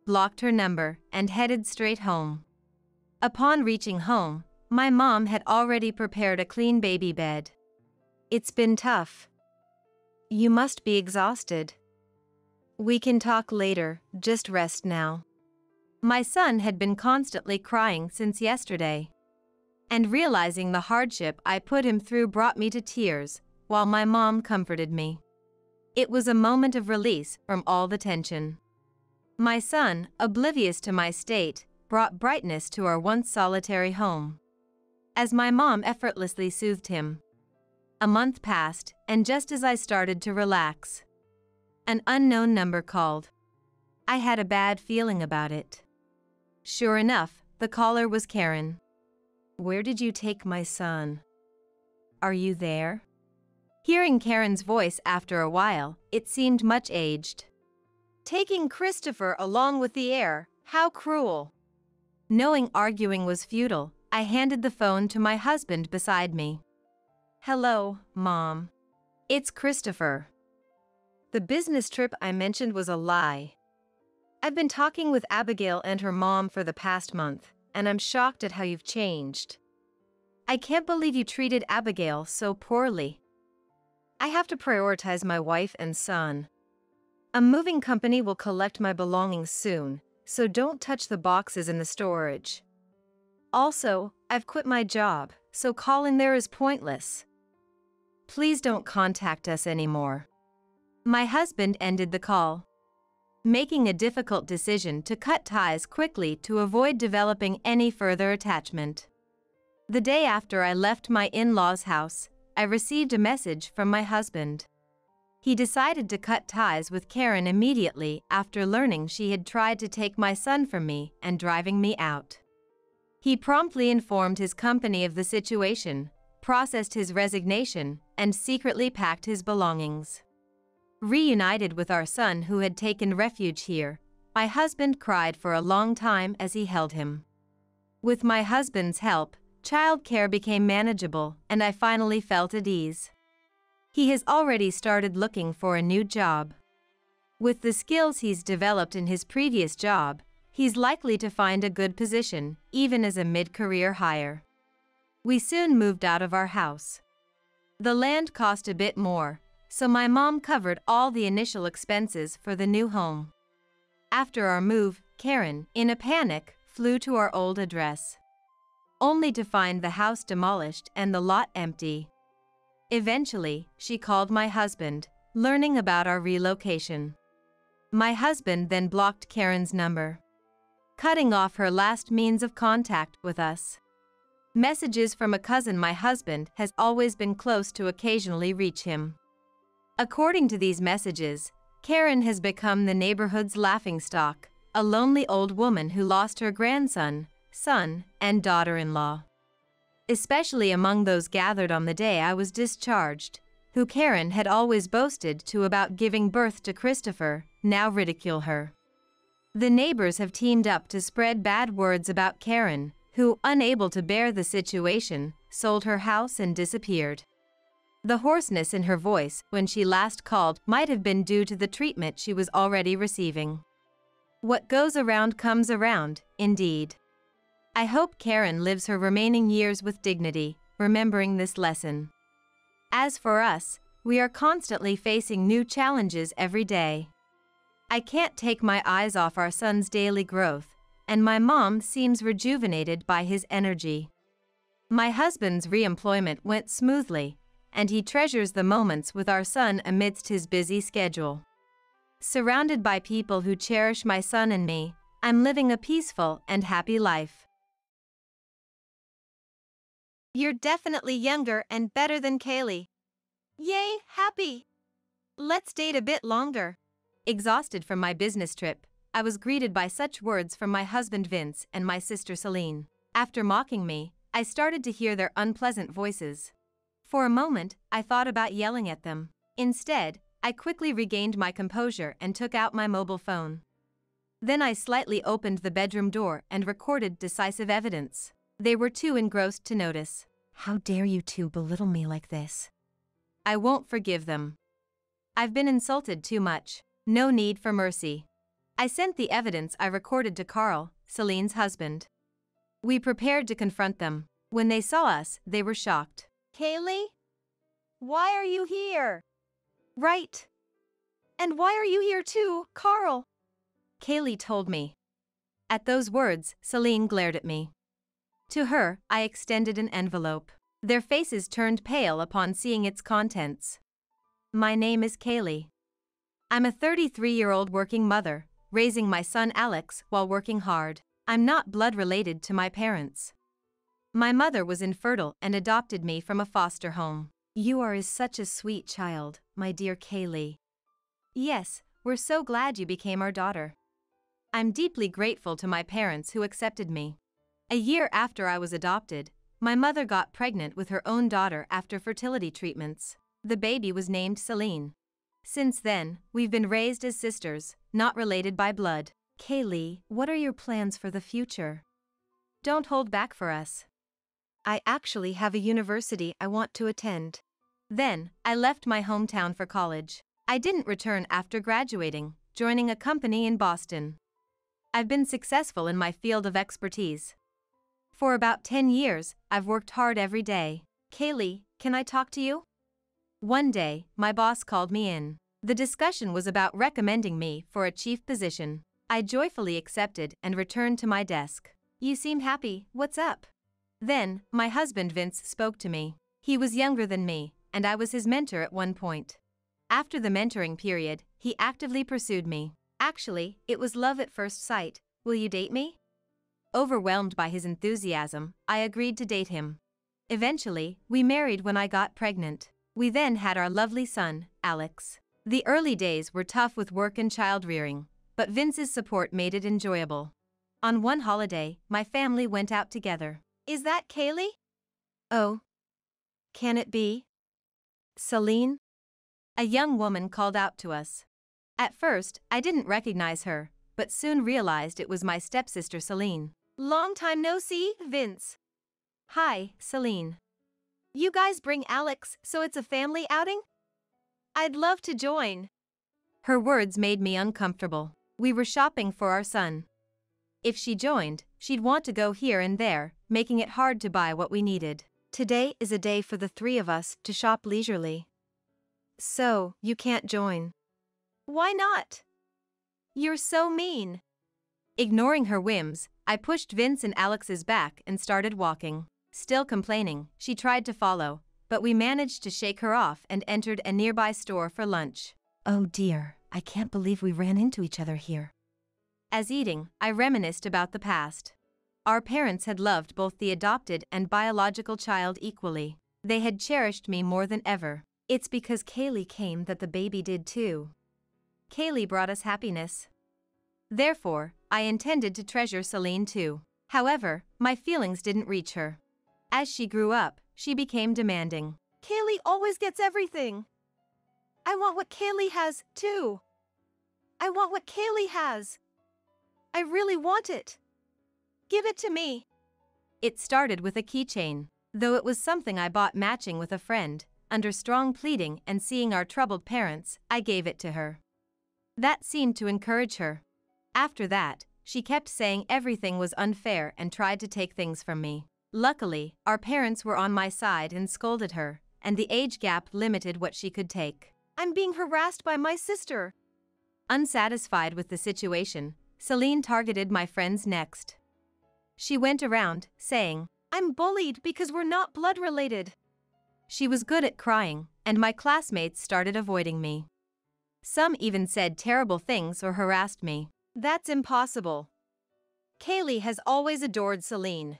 blocked her number, and headed straight home. Upon reaching home, my mom had already prepared a clean baby bed. It's been tough. You must be exhausted. We can talk later, just rest now. My son had been constantly crying since yesterday, and realizing the hardship I put him through brought me to tears, while my mom comforted me. It was a moment of release from all the tension. My son, oblivious to my state, brought brightness to our once solitary home, as my mom effortlessly soothed him. A month passed, and just as I started to relax, an unknown number called. I had a bad feeling about it. Sure enough, the caller was Karen. Where did you take my son? Are you there? Hearing Karen's voice after a while, it seemed much aged. Taking Christopher along with the heir, how cruel. Knowing arguing was futile, I handed the phone to my husband beside me. Hello, Mom. It's Christopher. The business trip I mentioned was a lie. I've been talking with Abigail and her mom for the past month, and I'm shocked at how you've changed. I can't believe you treated Abigail so poorly. I have to prioritize my wife and son. A moving company will collect my belongings soon, so don't touch the boxes in the storage. Also, I've quit my job, so calling there is pointless. Please don't contact us anymore. My husband ended the call, making a difficult decision to cut ties quickly to avoid developing any further attachment. The day after I left my in-laws' house, I received a message from my husband. He decided to cut ties with Karen immediately after learning she had tried to take my son from me and driving me out. He promptly informed his company of the situation, processed his resignation, and secretly packed his belongings. Reunited with our son who had taken refuge here, my husband cried for a long time as he held him. With my husband's help, childcare became manageable and I finally felt at ease. He has already started looking for a new job. With the skills he's developed in his previous job, he's likely to find a good position, even as a mid-career hire. We soon moved out of our house. The land cost a bit more, so my mom covered all the initial expenses for the new home. After our move, Karen, in a panic, flew to our old address, only to find the house demolished and the lot empty. Eventually, she called my husband, learning about our relocation. My husband then blocked Karen's number, cutting off her last means of contact with us. Messages from a cousin my husband has always been close to occasionally reach him. According to these messages, Karen has become the neighborhood's laughingstock, a lonely old woman who lost her grandson, son, and daughter-in-law. Especially among those gathered on the day I was discharged, who Karen had always boasted to about giving birth to Christopher, now ridicule her. The neighbors have teamed up to spread bad words about Karen, who, unable to bear the situation, sold her house and disappeared. The hoarseness in her voice when she last called might have been due to the treatment she was already receiving. What goes around comes around, indeed. I hope Karen lives her remaining years with dignity, remembering this lesson. As for us, we are constantly facing new challenges every day. I can't take my eyes off our son's daily growth, and my mom seems rejuvenated by his energy. My husband's re-employment went smoothly, and he treasures the moments with our son amidst his busy schedule. Surrounded by people who cherish my son and me, I'm living a peaceful and happy life. You're definitely younger and better than Kaylee. Yay, happy! Let's date a bit longer. Exhausted from my business trip, I was greeted by such words from my husband Vince and my sister Celine. After mocking me, I started to hear their unpleasant voices. For a moment, I thought about yelling at them. Instead, I quickly regained my composure and took out my mobile phone. Then I slightly opened the bedroom door and recorded decisive evidence. They were too engrossed to notice. How dare you two belittle me like this? I won't forgive them. I've been insulted too much. No need for mercy. I sent the evidence I recorded to Carl, Celine's husband. We prepared to confront them. When they saw us, they were shocked. Kaylee? Why are you here? Right. And why are you here too, Carl? Kaylee told me. At those words, Celine glared at me. To her, I extended an envelope. Their faces turned pale upon seeing its contents. My name is Kaylee. I'm a 33-year-old working mother, raising my son Alex while working hard. I'm not blood related to my parents. My mother was infertile and adopted me from a foster home. You are such a sweet child, my dear Kaylee. Yes, we're so glad you became our daughter. I'm deeply grateful to my parents who accepted me. A year after I was adopted, my mother got pregnant with her own daughter after fertility treatments. The baby was named Celine. Since then, we've been raised as sisters, not related by blood. Kaylee, what are your plans for the future? Don't hold back for us. I actually have a university I want to attend. Then, I left my hometown for college. I didn't return after graduating, joining a company in Boston. I've been successful in my field of expertise. For about 10 years, I've worked hard every day. Kaylee, can I talk to you? One day, my boss called me in. The discussion was about recommending me for a chief position. I joyfully accepted and returned to my desk. You seem happy, what's up? Then, my husband Vince spoke to me. He was younger than me, and I was his mentor at one point. After the mentoring period, he actively pursued me. Actually, it was love at first sight. Will you date me? Overwhelmed by his enthusiasm, I agreed to date him. Eventually, we married when I got pregnant. We then had our lovely son, Alex. The early days were tough with work and child rearing, but Vince's support made it enjoyable. On one holiday, my family went out together. Is that Kaylee? Oh. Can it be? Celine? A young woman called out to us. At first, I didn't recognize her, but soon realized it was my stepsister Celine. Long time no see, Vince. Hi, Celine. You guys bring Alex, so it's a family outing? I'd love to join. Her words made me uncomfortable. We were shopping for our son. If she joined, she'd want to go here and there, making it hard to buy what we needed. Today is a day for the three of us to shop leisurely. So, you can't join. Why not? You're so mean. Ignoring her whims, I pushed Vince and Alex's back and started walking. Still complaining, she tried to follow, but we managed to shake her off and entered a nearby store for lunch. Oh dear, I can't believe we ran into each other here. As eating, I reminisced about the past. Our parents had loved both the adopted and biological child equally. They had cherished me more than ever. It's because Kaylee came that the baby did too. Kaylee brought us happiness. Therefore, I intended to treasure Celine too. However, my feelings didn't reach her. As she grew up, she became demanding. Kaylee always gets everything. I want what Kaylee has, too. I want what Kaylee has. I really want it. Give it to me. It started with a keychain, though it was something I bought matching with a friend. Under strong pleading and seeing our troubled parents, I gave it to her. That seemed to encourage her. After that, she kept saying everything was unfair and tried to take things from me. Luckily, our parents were on my side and scolded her, and the age gap limited what she could take. I'm being harassed by my sister. Unsatisfied with the situation, Celine targeted my friends next. She went around, saying, I'm bullied because we're not blood related. She was good at crying, and my classmates started avoiding me. Some even said terrible things or harassed me. That's impossible. Kaylee has always adored Celine.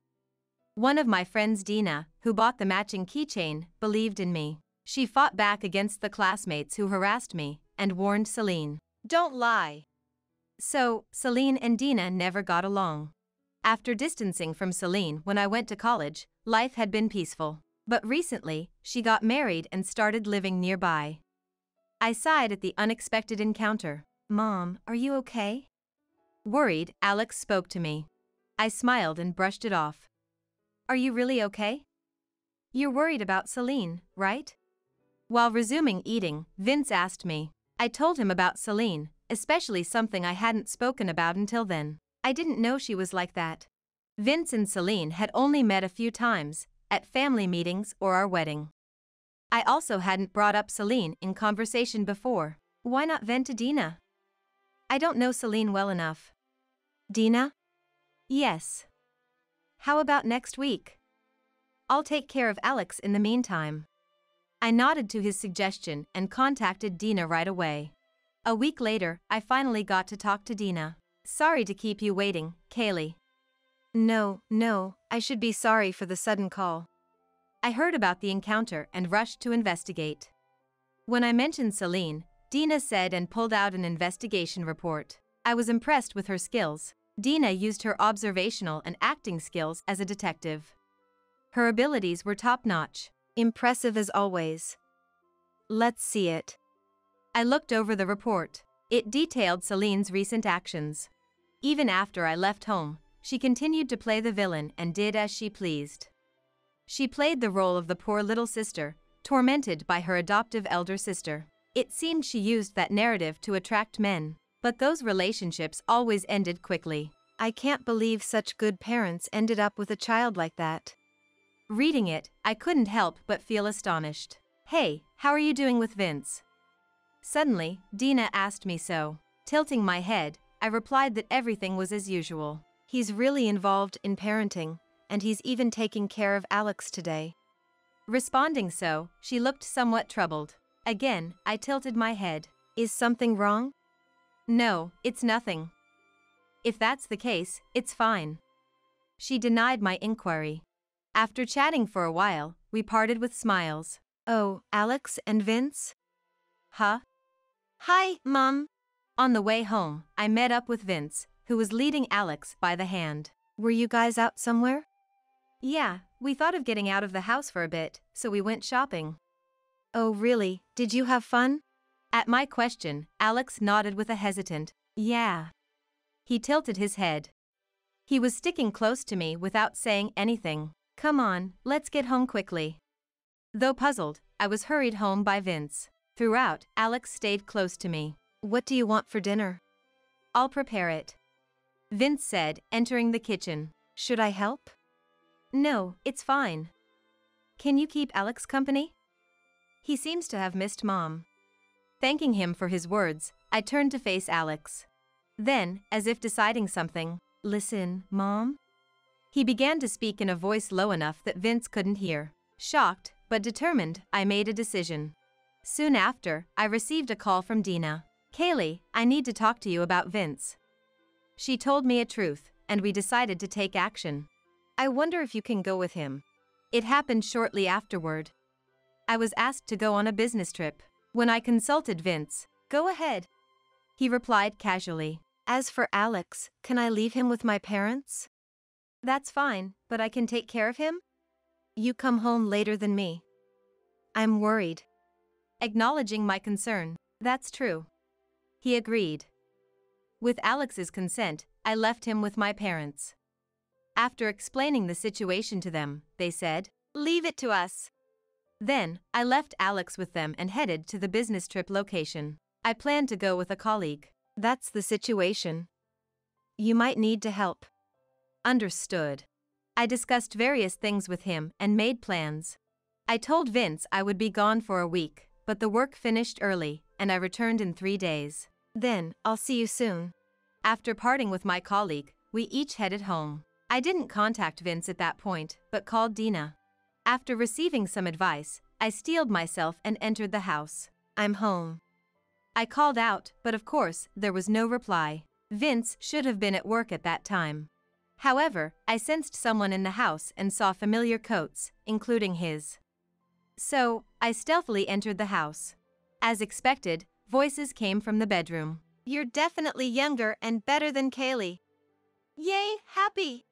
One of my friends, Dina, who bought the matching keychain, believed in me. She fought back against the classmates who harassed me and warned Celine. Don't lie. So, Celine and Dina never got along. After distancing from Celine when I went to college, life had been peaceful. But recently, she got married and started living nearby. I sighed at the unexpected encounter. Mom, are you okay? Worried, Alex spoke to me. I smiled and brushed it off. Are you really okay? You're worried about Celine, right? While resuming eating, Vince asked me. I told him about Celine, especially something I hadn't spoken about until then. I didn't know she was like that. Vince and Celine had only met a few times, at family meetings or our wedding. I also hadn't brought up Celine in conversation before. Why not vent to Dina? I don't know Celine well enough. Dina? Yes. How about next week? I'll take care of Alex in the meantime. I nodded to his suggestion and contacted Dina right away. A week later, I finally got to talk to Dina. Sorry to keep you waiting, Kaylee. No, I should be sorry for the sudden call. I heard about the encounter and rushed to investigate. When I mentioned Celine, Dina said and pulled out an investigation report. I was impressed with her skills. Dina used her observational and acting skills as a detective. Her abilities were top-notch. Impressive as always. Let's see it. I looked over the report. It detailed Celine's recent actions. Even after I left home, she continued to play the villain and did as she pleased. She played the role of the poor little sister, tormented by her adoptive elder sister. It seemed she used that narrative to attract men, but those relationships always ended quickly. I can't believe such good parents ended up with a child like that. Reading it, I couldn't help but feel astonished. Hey, how are you doing with Vince? Suddenly, Dina asked me so. Tilting my head, I replied that everything was as usual. He's really involved in parenting, and he's even taking care of Alex today. Responding so, she looked somewhat troubled. Again, I tilted my head. Is something wrong? No, it's nothing. If that's the case, it's fine. She denied my inquiry. After chatting for a while, we parted with smiles. Oh, Alex and Vince? Huh? Hi, Mom. On the way home, I met up with Vince, who was leading Alex by the hand. Were you guys out somewhere? Yeah, we thought of getting out of the house for a bit, so we went shopping. Oh really? Did you have fun? At my question, Alex nodded with a hesitant, yeah. He tilted his head. He was sticking close to me without saying anything. Come on, let's get home quickly. Though puzzled, I was hurried home by Vince. Throughout, Alex stayed close to me. What do you want for dinner? I'll prepare it, Vince said, entering the kitchen. Should I help? No, it's fine. Can you keep Alex company? He seems to have missed Mom. Thanking him for his words, I turned to face Alex. Then, as if deciding something, listen, Mom? He began to speak in a voice low enough that Vince couldn't hear. Shocked, but determined, I made a decision. Soon after, I received a call from Dina. Kaylee, I need to talk to you about Vince. She told me a truth, and we decided to take action. I wonder if you can go with him. It happened shortly afterward. I was asked to go on a business trip. When I consulted Vince, go ahead, he replied casually. As for Alex, can I leave him with my parents? That's fine, but I can take care of him? You come home later than me. I'm worried. Acknowledging my concern, that's true. He agreed. With Alex's consent, I left him with my parents. After explaining the situation to them, they said, leave it to us. Then, I left Alex with them and headed to the business trip location. I planned to go with a colleague. That's the situation. You might need to help. Understood. I discussed various things with him and made plans. I told Vince I would be gone for a week, but the work finished early, and I returned in 3 days. Then, I'll see you soon. After parting with my colleague, we each headed home. I didn't contact Vince at that point, but called Dina. After receiving some advice, I steeled myself and entered the house. I'm home. I called out, but of course, there was no reply. Vince should have been at work at that time. However, I sensed someone in the house and saw familiar coats, including his. So, I stealthily entered the house. As expected, voices came from the bedroom. You're definitely younger and better than Kaylee. Yay, happy!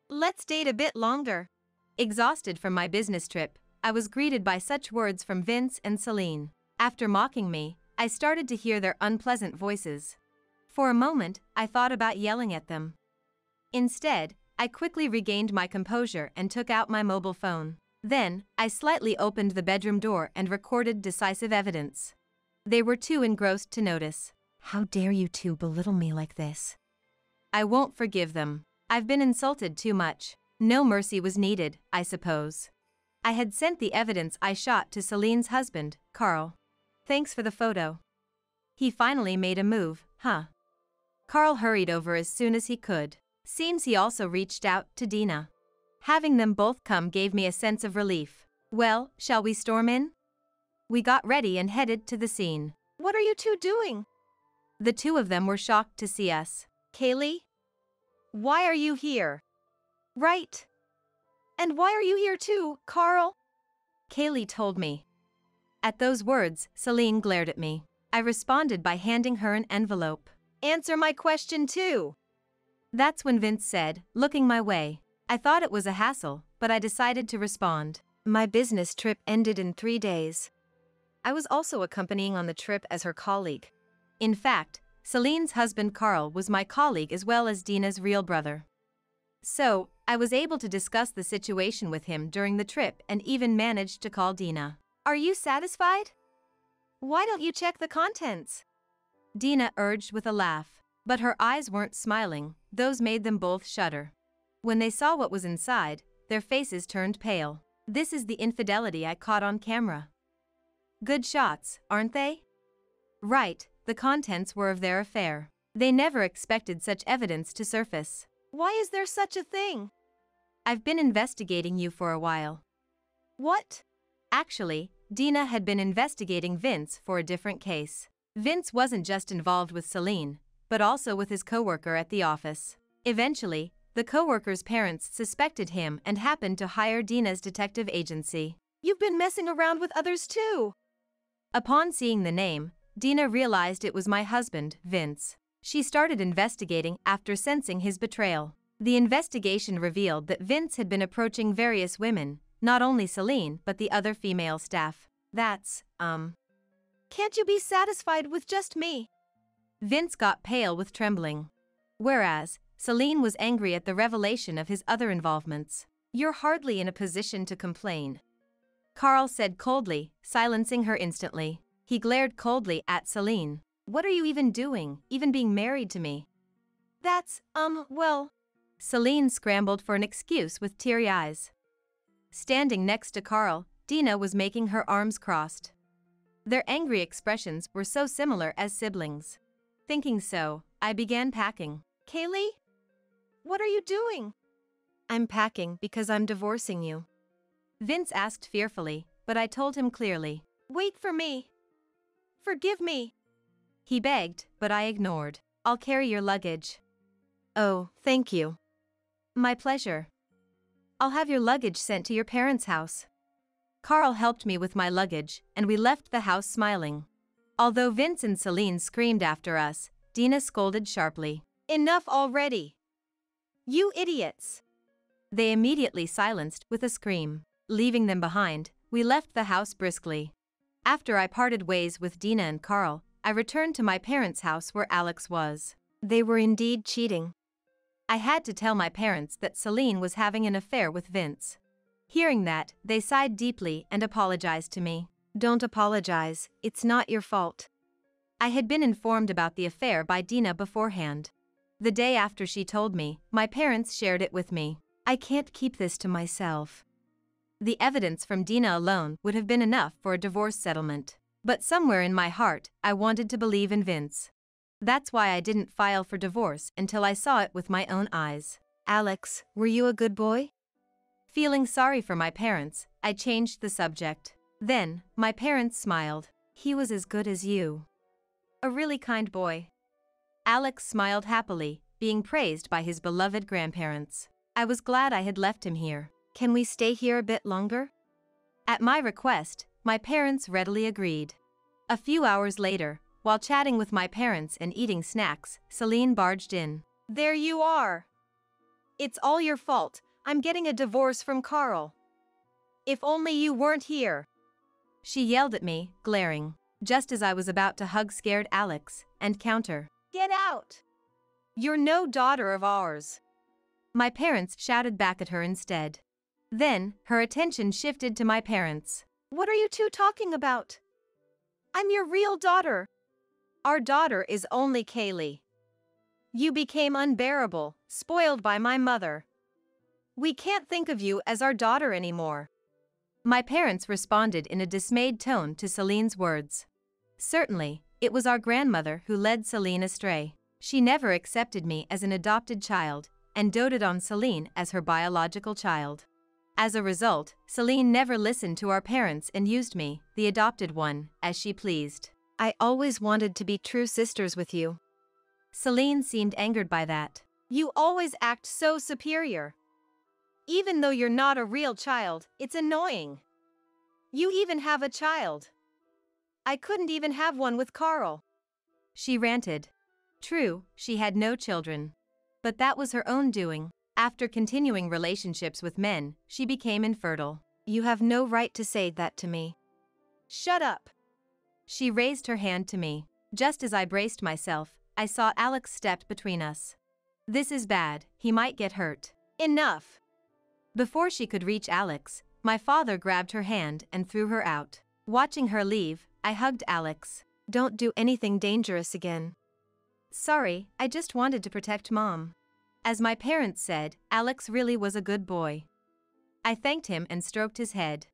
Let's date a bit longer. Exhausted from my business trip, I was greeted by such words from Vince and Celine. After mocking me, I started to hear their unpleasant voices. For a moment, I thought about yelling at them. Instead, I quickly regained my composure and took out my mobile phone. Then, I slightly opened the bedroom door and recorded decisive evidence. They were too engrossed to notice. How dare you two belittle me like this? I won't forgive them. I've been insulted too much. No mercy was needed, I suppose. I had sent the evidence I shot to Celine's husband, Carl. Thanks for the photo. He finally made a move, huh? Carl hurried over as soon as he could. Seems he also reached out to Dina. Having them both come gave me a sense of relief. Well, shall we storm in? We got ready and headed to the scene. What are you two doing? The two of them were shocked to see us. Kaylee? Why are you here? Right. And why are you here too, Carl? Kaylee told me. At those words, Celine glared at me. I responded by handing her an envelope. Answer my question too. That's when Vince said, looking my way. I thought it was a hassle, but I decided to respond. My business trip ended in 3 days. I was also accompanying on the trip as her colleague. In fact, Celine's husband Carl was my colleague as well as Dina's real brother. So, I was able to discuss the situation with him during the trip and even managed to call Dina. Are you satisfied? Why don't you check the contents? Dina urged with a laugh, but her eyes weren't smiling, those made them both shudder. When they saw what was inside, their faces turned pale. This is the infidelity I caught on camera. Good shots, aren't they? Right, the contents were of their affair. They never expected such evidence to surface. Why is there such a thing? I've been investigating you for a while. What? Actually, Dina had been investigating Vince for a different case. Vince wasn't just involved with Celine, but also with his coworker at the office. Eventually, the coworker's parents suspected him and happened to hire Dina's detective agency. You've been messing around with others too. Upon seeing the name, Dina realized it was my husband, Vince. She started investigating after sensing his betrayal. The investigation revealed that Vince had been approaching various women, not only Celine but the other female staff. That's, Can't you be satisfied with just me? Vince got pale with trembling. Whereas, Celine was angry at the revelation of his other involvements. You're hardly in a position to complain, Carl said coldly, silencing her instantly. He glared coldly at Celine. What are you even doing, even being married to me? That's, well. Celine scrambled for an excuse with teary eyes. Standing next to Carl, Dina was making her arms crossed. Their angry expressions were so similar as siblings. Thinking so, I began packing. Kaylee? What are you doing? I'm packing because I'm divorcing you. Vince asked fearfully, but I told him clearly. Wait for me. Forgive me. He begged, but I ignored. I'll carry your luggage. Oh, thank you. My pleasure. I'll have your luggage sent to your parents' house. Carl helped me with my luggage, and we left the house smiling. Although Vince and Celine screamed after us, Dina scolded sharply. Enough already. You idiots. They immediately silenced with a scream. Leaving them behind, we left the house briskly. After I parted ways with Dina and Carl, I returned to my parents' house where Alex was. They were indeed cheating. I had to tell my parents that Celine was having an affair with Vince. Hearing that, they sighed deeply and apologized to me. Don't apologize, it's not your fault. I had been informed about the affair by Dina beforehand. The day after she told me, my parents shared it with me. I can't keep this to myself. The evidence from Dina alone would have been enough for a divorce settlement. But somewhere in my heart, I wanted to believe in Vince. That's why I didn't file for divorce until I saw it with my own eyes. Alex, were you a good boy? Feeling sorry for my parents, I changed the subject. Then, my parents smiled. He was as good as you. A really kind boy. Alex smiled happily, being praised by his beloved grandparents. I was glad I had left him here. Can we stay here a bit longer? At my request, my parents readily agreed. A few hours later, while chatting with my parents and eating snacks, Celine barged in. There you are. It's all your fault. I'm getting a divorce from Carl. If only you weren't here. She yelled at me, glaring, just as I was about to hug scared Alex and counter. Get out! You're no daughter of ours. My parents shouted back at her instead. Then, her attention shifted to my parents. What are you two talking about? I'm your real daughter. Our daughter is only Kaylee. You became unbearable, spoiled by my mother. We can't think of you as our daughter anymore. My parents responded in a dismayed tone to Celine's words. Certainly, it was our grandmother who led Celine astray. She never accepted me as an adopted child, and doted on Celine as her biological child. As a result, Celine never listened to our parents and used me, the adopted one, as she pleased. I always wanted to be true sisters with you. Celine seemed angered by that. You always act so superior. Even though you're not a real child, it's annoying. You even have a child. I couldn't even have one with Carl. She ranted. True, she had no children. But that was her own doing. After continuing relationships with men, she became infertile. You have no right to say that to me. Shut up. She raised her hand to me. Just as I braced myself, I saw Alex stepped between us. This is bad, he might get hurt. Enough. Before she could reach Alex, my father grabbed her hand and threw her out. Watching her leave, I hugged Alex. Don't do anything dangerous again. Sorry, I just wanted to protect Mom. As my parents said, Alex really was a good boy. I thanked him and stroked his head.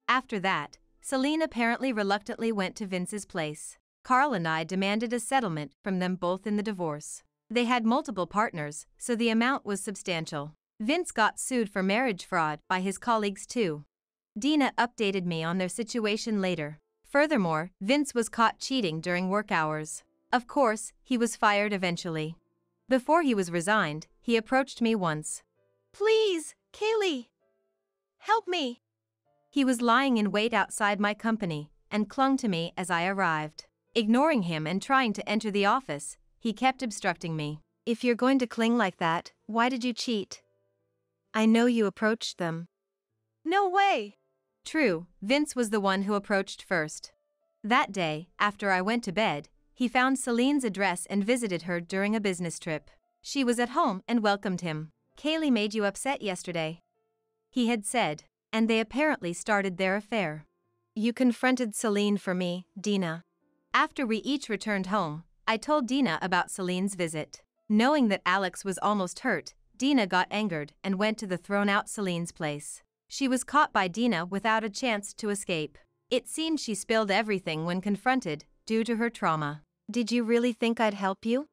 After that, Celine apparently reluctantly went to Vince's place. Carl and I demanded a settlement from them both in the divorce. They had multiple partners, so the amount was substantial. Vince got sued for marriage fraud by his colleagues too. Dina updated me on their situation later. Furthermore, Vince was caught cheating during work hours. Of course, he was fired eventually. Before he was resigned, he approached me once. Please, Kaylee. Help me. He was lying in wait outside my company and clung to me as I arrived. Ignoring him and trying to enter the office, he kept obstructing me. If you're going to cling like that, why did you cheat? I know you approached them. No way. True, Vince was the one who approached first. That day, after I went to bed, he found Celine's address and visited her during a business trip. She was at home and welcomed him. Kaylee made you upset yesterday, he had said, and they apparently started their affair. You confronted Celine for me, Dina. After we each returned home, I told Dina about Celine's visit. Knowing that Alex was almost hurt, Dina got angered and went to the thrown-out Celine's place. She was caught by Dina without a chance to escape. It seemed she spilled everything when confronted, due to her trauma. Did you really think I'd help you?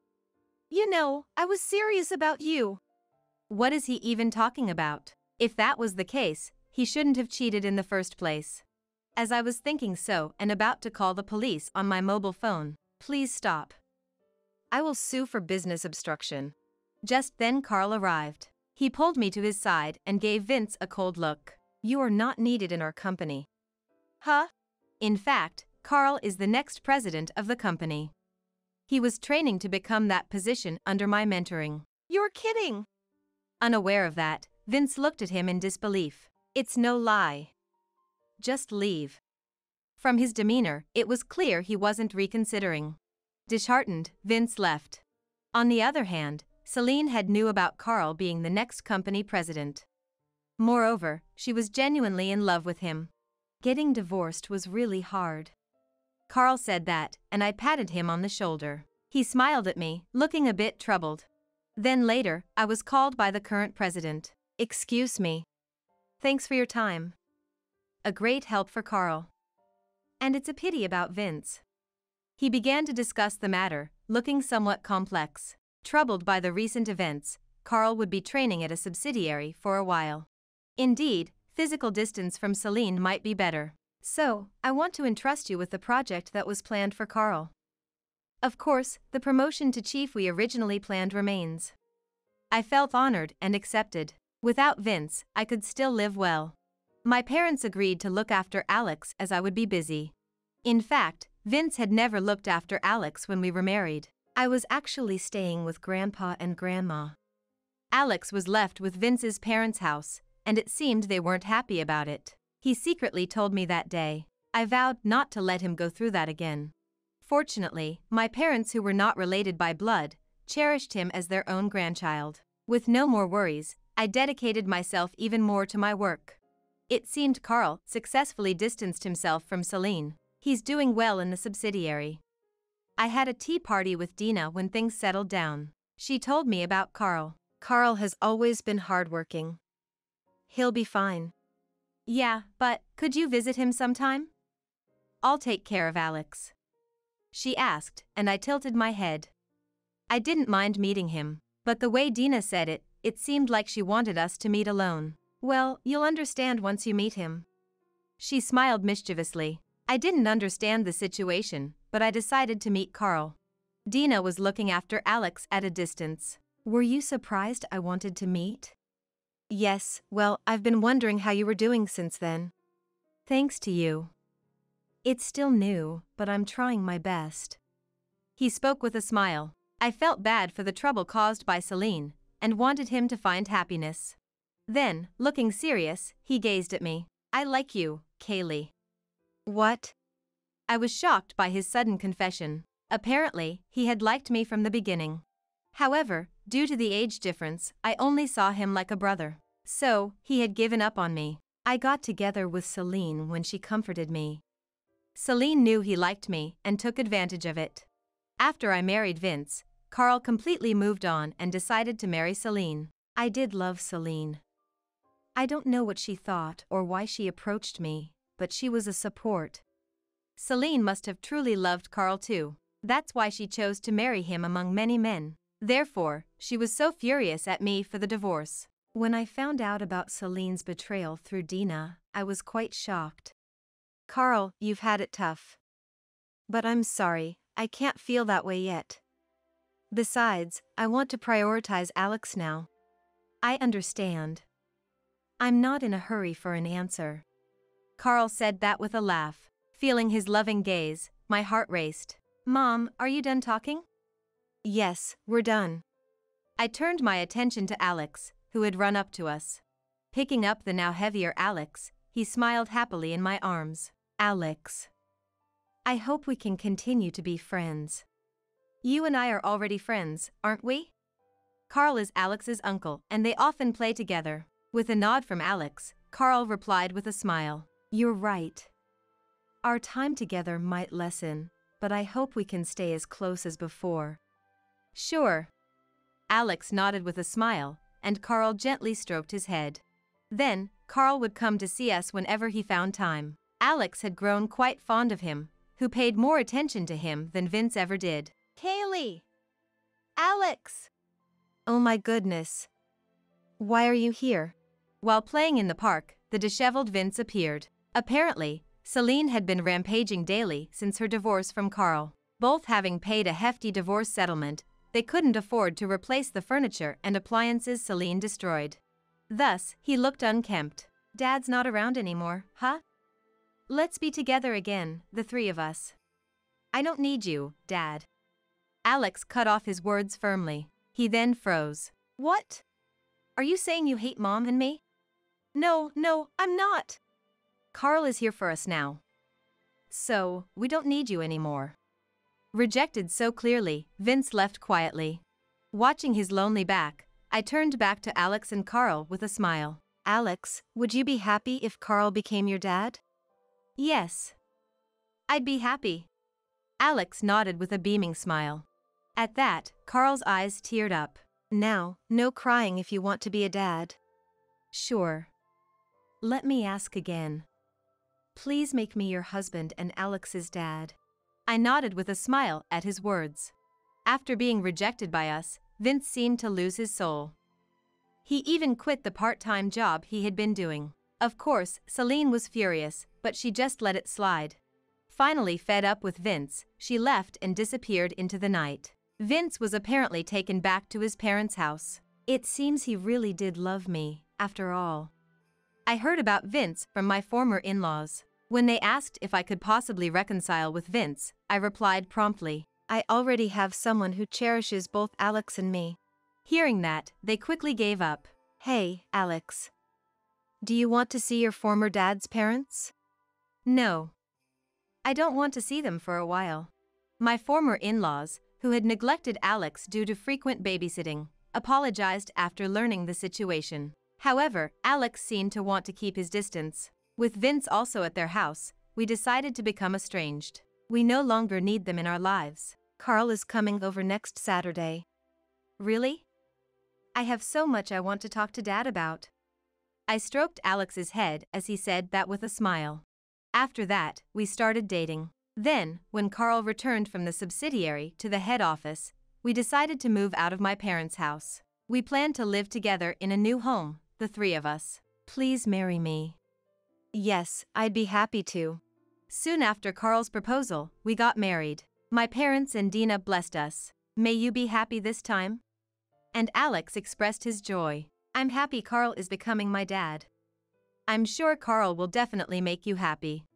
You know, I was serious about you. What is he even talking about? If that was the case, he shouldn't have cheated in the first place. As I was thinking so and about to call the police on my mobile phone, please stop. I will sue for business obstruction. Just then Carl arrived. He pulled me to his side and gave Vince a cold look. You are not needed in our company. Huh? In fact, Carl is the next president of the company. He was training to become that position under my mentoring. You're kidding! Unaware of that, Vince looked at him in disbelief. It's no lie. Just leave. From his demeanor, it was clear he wasn't reconsidering. Disheartened, Vince left. On the other hand, Celine had knew about Carl being the next company president. Moreover, she was genuinely in love with him. Getting divorced was really hard. Carl said that, and I patted him on the shoulder. He smiled at me, looking a bit troubled. Then later, I was called by the current president. Excuse me. Thanks for your time. A great help for Carl. And it's a pity about Vince. He began to discuss the matter, looking somewhat complex. Troubled by the recent events, Carl would be training at a subsidiary for a while. Indeed, physical distance from Celine might be better. So, I want to entrust you with the project that was planned for Carl. Of course, the promotion to chief we originally planned remains. I felt honored and accepted. Without Vince, I could still live well. My parents agreed to look after Alex as I would be busy. In fact, Vince had never looked after Alex when we were married. I was actually staying with Grandpa and Grandma. Alex was left with Vince's parents' house, and it seemed they weren't happy about it. He secretly told me that day. I vowed not to let him go through that again. Fortunately, my parents, who were not related by blood, cherished him as their own grandchild. With no more worries, I dedicated myself even more to my work. It seemed Carl successfully distanced himself from Celine. He's doing well in the subsidiary. I had a tea party with Dina when things settled down. She told me about Carl. Carl has always been hardworking. He'll be fine. Yeah, but could you visit him sometime? I'll take care of Alex. She asked, and I tilted my head. I didn't mind meeting him, but the way Dina said it, it seemed like she wanted us to meet alone. Well, you'll understand once you meet him. She smiled mischievously. I didn't understand the situation, but I decided to meet Carl. Dina was looking after Alex at a distance. Were you surprised I wanted to meet? Yes, well, I've been wondering how you were doing since then. Thanks to you. It's still new, but I'm trying my best. He spoke with a smile. I felt bad for the trouble caused by Celine, and wanted him to find happiness. Then, looking serious, he gazed at me. I like you, Kaylee. What? I was shocked by his sudden confession. Apparently, he had liked me from the beginning. However, due to the age difference, I only saw him like a brother. So, he had given up on me. I got together with Celine when she comforted me. Celine knew he liked me and took advantage of it. After I married Vince, Carl completely moved on and decided to marry Celine. I did love Celine. I don't know what she thought or why she approached me, but she was a support. Celine must have truly loved Carl too. That's why she chose to marry him among many men. Therefore, she was so furious at me for the divorce. When I found out about Celine's betrayal through Dina, I was quite shocked. Carl, you've had it tough. But I'm sorry, I can't feel that way yet. Besides, I want to prioritize Alex now. I understand. I'm not in a hurry for an answer. Carl said that with a laugh. Feeling his loving gaze, my heart raced. Mom, are you done talking? Yes, we're done. I turned my attention to Alex, who had run up to us. Picking up the now heavier Alex, he smiled happily in my arms. Alex. I hope we can continue to be friends. You and I are already friends, aren't we? Carl is Alex's uncle, and they often play together. With a nod from Alex, Carl replied with a smile. You're right. Our time together might lessen, but but I hope we can stay as close as before. Sure. Alex nodded with a smile, and Carl gently stroked his head. Then, Carl would come to see us whenever he found time. Alex had grown quite fond of him, who paid more attention to him than Vince ever did. Kaylee! Alex! Oh my goodness. Why are you here? While playing in the park, the disheveled Vince appeared. Apparently, Celine had been rampaging daily since her divorce from Carl. Both having paid a hefty divorce settlement, they couldn't afford to replace the furniture and appliances Celine destroyed. Thus, he looked unkempt. Dad's not around anymore, huh? Let's be together again, the three of us. I don't need you, Dad. Alex cut off his words firmly. He then froze. What? Are you saying you hate Mom and me? No, I'm not. Carl is here for us now. So, we don't need you anymore. Rejected so clearly, Vince left quietly. Watching his lonely back, I turned back to Alex and Carl with a smile. Alex, would you be happy if Carl became your dad? Yes. I'd be happy. Alex nodded with a beaming smile. At that, Carl's eyes teared up. Now, no crying if you want to be a dad. Sure. Let me ask again. Please make me your husband and Alex's dad. I nodded with a smile at his words. After being rejected by us, Vince seemed to lose his soul. He even quit the part-time job he had been doing. Of course, Celine was furious, but she just let it slide. Finally fed up with Vince, she left and disappeared into the night. Vince was apparently taken back to his parents' house. It seems he really did love me, after all. I heard about Vince from my former in-laws. When they asked if I could possibly reconcile with Vince, I replied promptly, I already have someone who cherishes both Alex and me. Hearing that, they quickly gave up. Hey, Alex. Do you want to see your former dad's parents? No. I don't want to see them for a while. My former in-laws, who had neglected Alex due to frequent babysitting, apologized after learning the situation. However, Alex seemed to want to keep his distance. With Vince also at their house, we decided to become estranged. We no longer need them in our lives. Carl is coming over next Saturday. Really? I have so much I want to talk to Dad about. I stroked Alex's head as he said that with a smile. After that, we started dating. Then, when Carl returned from the subsidiary to the head office, we decided to move out of my parents' house. We planned to live together in a new home, the three of us. Please marry me. Yes, I'd be happy to. Soon after Carl's proposal, we got married. My parents and Dina blessed us. May you be happy this time? And Alex expressed his joy. I'm happy Carl is becoming my dad. I'm sure Carl will definitely make you happy.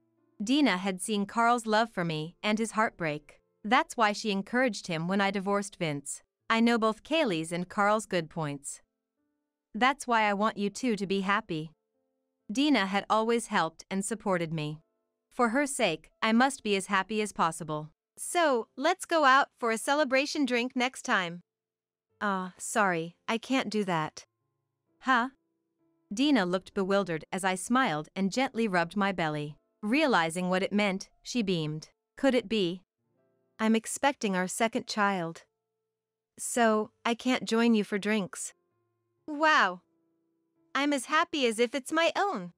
Dina had seen Carl's love for me and his heartbreak. That's why she encouraged him when I divorced Vince. I know both Kaylee's and Carl's good points. That's why I want you two to be happy. Dina had always helped and supported me. For her sake, I must be as happy as possible. So, let's go out for a celebration drink next time. Sorry, I can't do that. Huh? Dina looked bewildered as I smiled and gently rubbed my belly. Realizing what it meant, she beamed. Could it be? I'm expecting our second child. So, I can't join you for drinks. Wow. I'm as happy as if it's my own.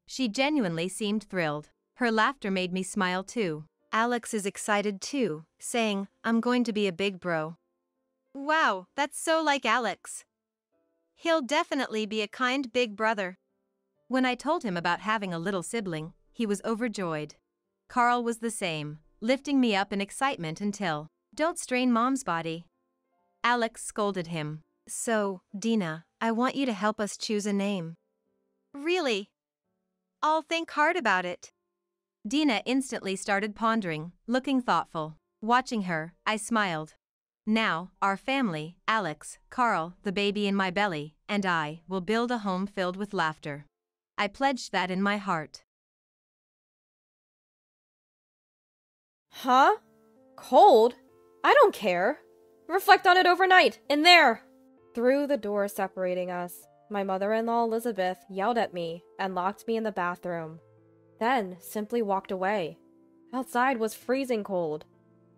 She genuinely seemed thrilled. Her laughter made me smile too. Alex is excited too, saying, I'm going to be a big bro. Wow, that's so like Alex. He'll definitely be a kind big brother. When I told him about having a little sibling, he was overjoyed. Carl was the same, lifting me up in excitement until, don't strain Mom's body. Alex scolded him. So, Dina, I want you to help us choose a name. Really? I'll think hard about it. Dina instantly started pondering, looking thoughtful. Watching her, I smiled. Now, our family, Alex, Carl, the baby in my belly, and I, will build a home filled with laughter. I pledged that in my heart. Huh? Cold? I don't care. Reflect on it overnight, in there! Through the door separating us, my mother-in-law Elizabeth yelled at me and locked me in the bathroom. Then simply walked away. Outside was freezing cold,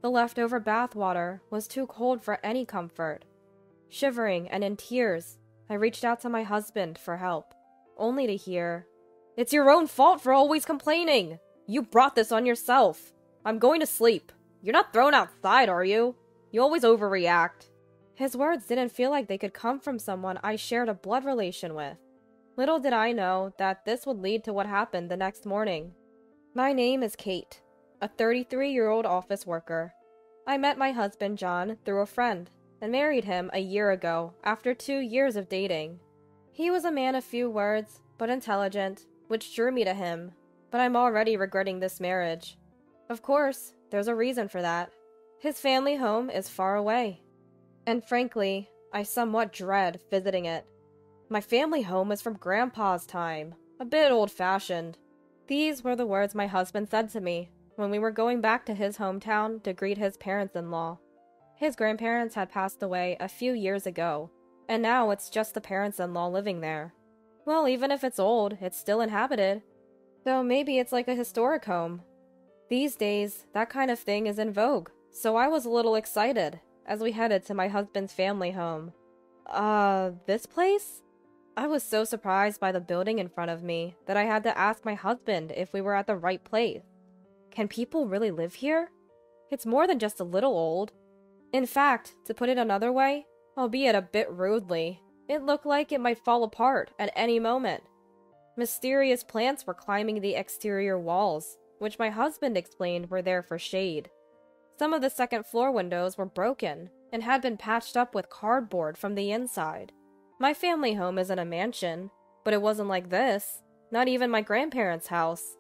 The leftover bath water was too cold for any comfort. Shivering and in tears, I reached out to my husband for help, only to hear, "It's your own fault for always complaining! You brought this on yourself! I'm going to sleep. You're not thrown outside, are you? You always overreact." His words didn't feel like they could come from someone I shared a blood relation with. Little did I know that this would lead to what happened the next morning. My name is Kate, a 33-year-old office worker. I met my husband John through a friend and married him a year ago after 2 years of dating. He was a man of few words, but intelligent, which drew me to him, but I'm already regretting this marriage. Of course, there's a reason for that. His family home is far away, and frankly, I somewhat dread visiting it. My family home is from Grandpa's time, a bit old-fashioned. These were the words my husband said to me when we were going back to his hometown to greet his parents-in-law. His grandparents had passed away a few years ago, and now it's just the parents-in-law living there. Well, even if it's old, it's still inhabited. Though maybe it's like a historic home. These days, that kind of thing is in vogue, so I was a little excited as we headed to my husband's family home. This place? I was so surprised by the building in front of me that I had to ask my husband if we were at the right place. Can people really live here? It's more than just a little old. In fact, to put it another way, albeit a bit rudely, it looked like it might fall apart at any moment. Mysterious plants were climbing the exterior walls, which my husband explained were there for shade. Some of the second-floor windows were broken and had been patched up with cardboard from the inside. My family home isn't a mansion, but it wasn't like this, not even my grandparents' house.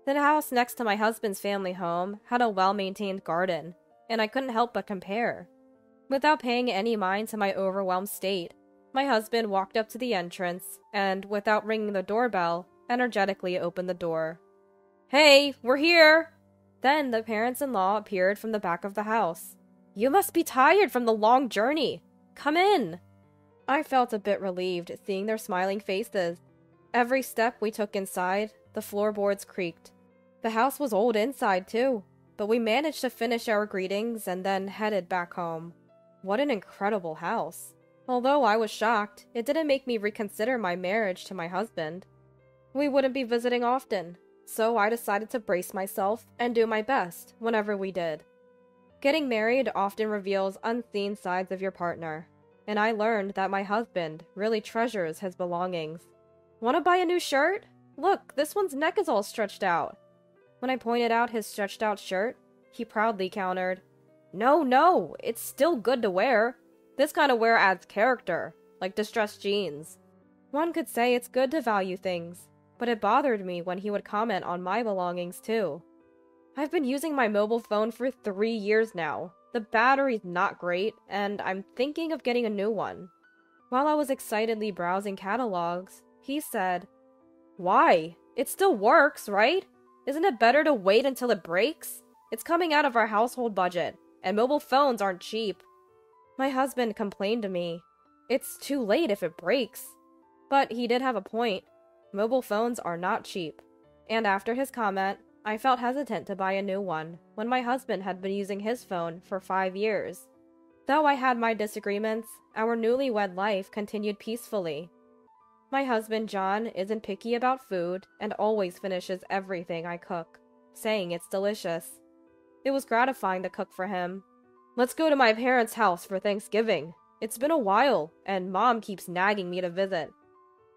The house next to my husband's family home had a well-maintained garden, and I couldn't help but compare. Without paying any mind to my overwhelmed state, my husband walked up to the entrance and, without ringing the doorbell, energetically opened the door. "Hey, we're here!" Then the parents-in-law appeared from the back of the house. "You must be tired from the long journey. Come in." I felt a bit relieved seeing their smiling faces. Every step we took inside, the floorboards creaked. The house was old inside, too, but we managed to finish our greetings and then headed back home. What an incredible house. Although I was shocked, it didn't make me reconsider my marriage to my husband. We wouldn't be visiting often, so I decided to brace myself and do my best whenever we did. Getting married often reveals unseen sides of your partner, and I learned that my husband really treasures his belongings. "Want to buy a new shirt? Look, this one's neck is all stretched out." When I pointed out his stretched out shirt, he proudly countered, No, it's still good to wear. This kind of wear adds character, like distressed jeans." One could say it's good to value things, but it bothered me when he would comment on my belongings too. I've been using my mobile phone for 3 years now. The battery's not great, and I'm thinking of getting a new one. While I was excitedly browsing catalogs, he said, "Why? It still works, right? Isn't it better to wait until it breaks? It's coming out of our household budget, and mobile phones aren't cheap." My husband complained to me, "It's too late if it breaks." But he did have a point. Mobile phones are not cheap. And after his comment, I felt hesitant to buy a new one when my husband had been using his phone for 5 years. Though I had my disagreements, our newlywed life continued peacefully. My husband John isn't picky about food and always finishes everything I cook, saying it's delicious. It was gratifying to cook for him. "Let's go to my parents' house for Thanksgiving. It's been a while, and Mom keeps nagging me to visit."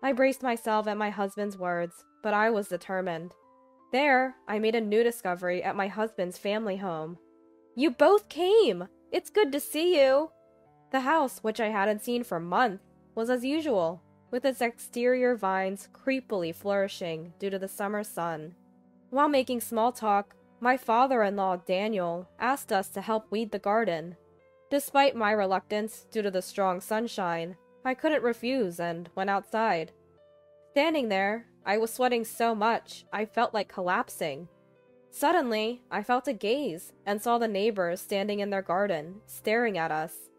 I braced myself at my husband's words, but I was determined. There, I made a new discovery at my husband's family home. "You both came! It's good to see you!" The house, which I hadn't seen for months, was as usual, with its exterior vines creepily flourishing due to the summer sun. While making small talk, my father-in-law, Daniel, asked us to help weed the garden. Despite my reluctance due to the strong sunshine, I couldn't refuse and went outside. Standing there, I was sweating so much I felt like collapsing. Suddenly, I felt a gaze and saw the neighbors standing in their garden, staring at us.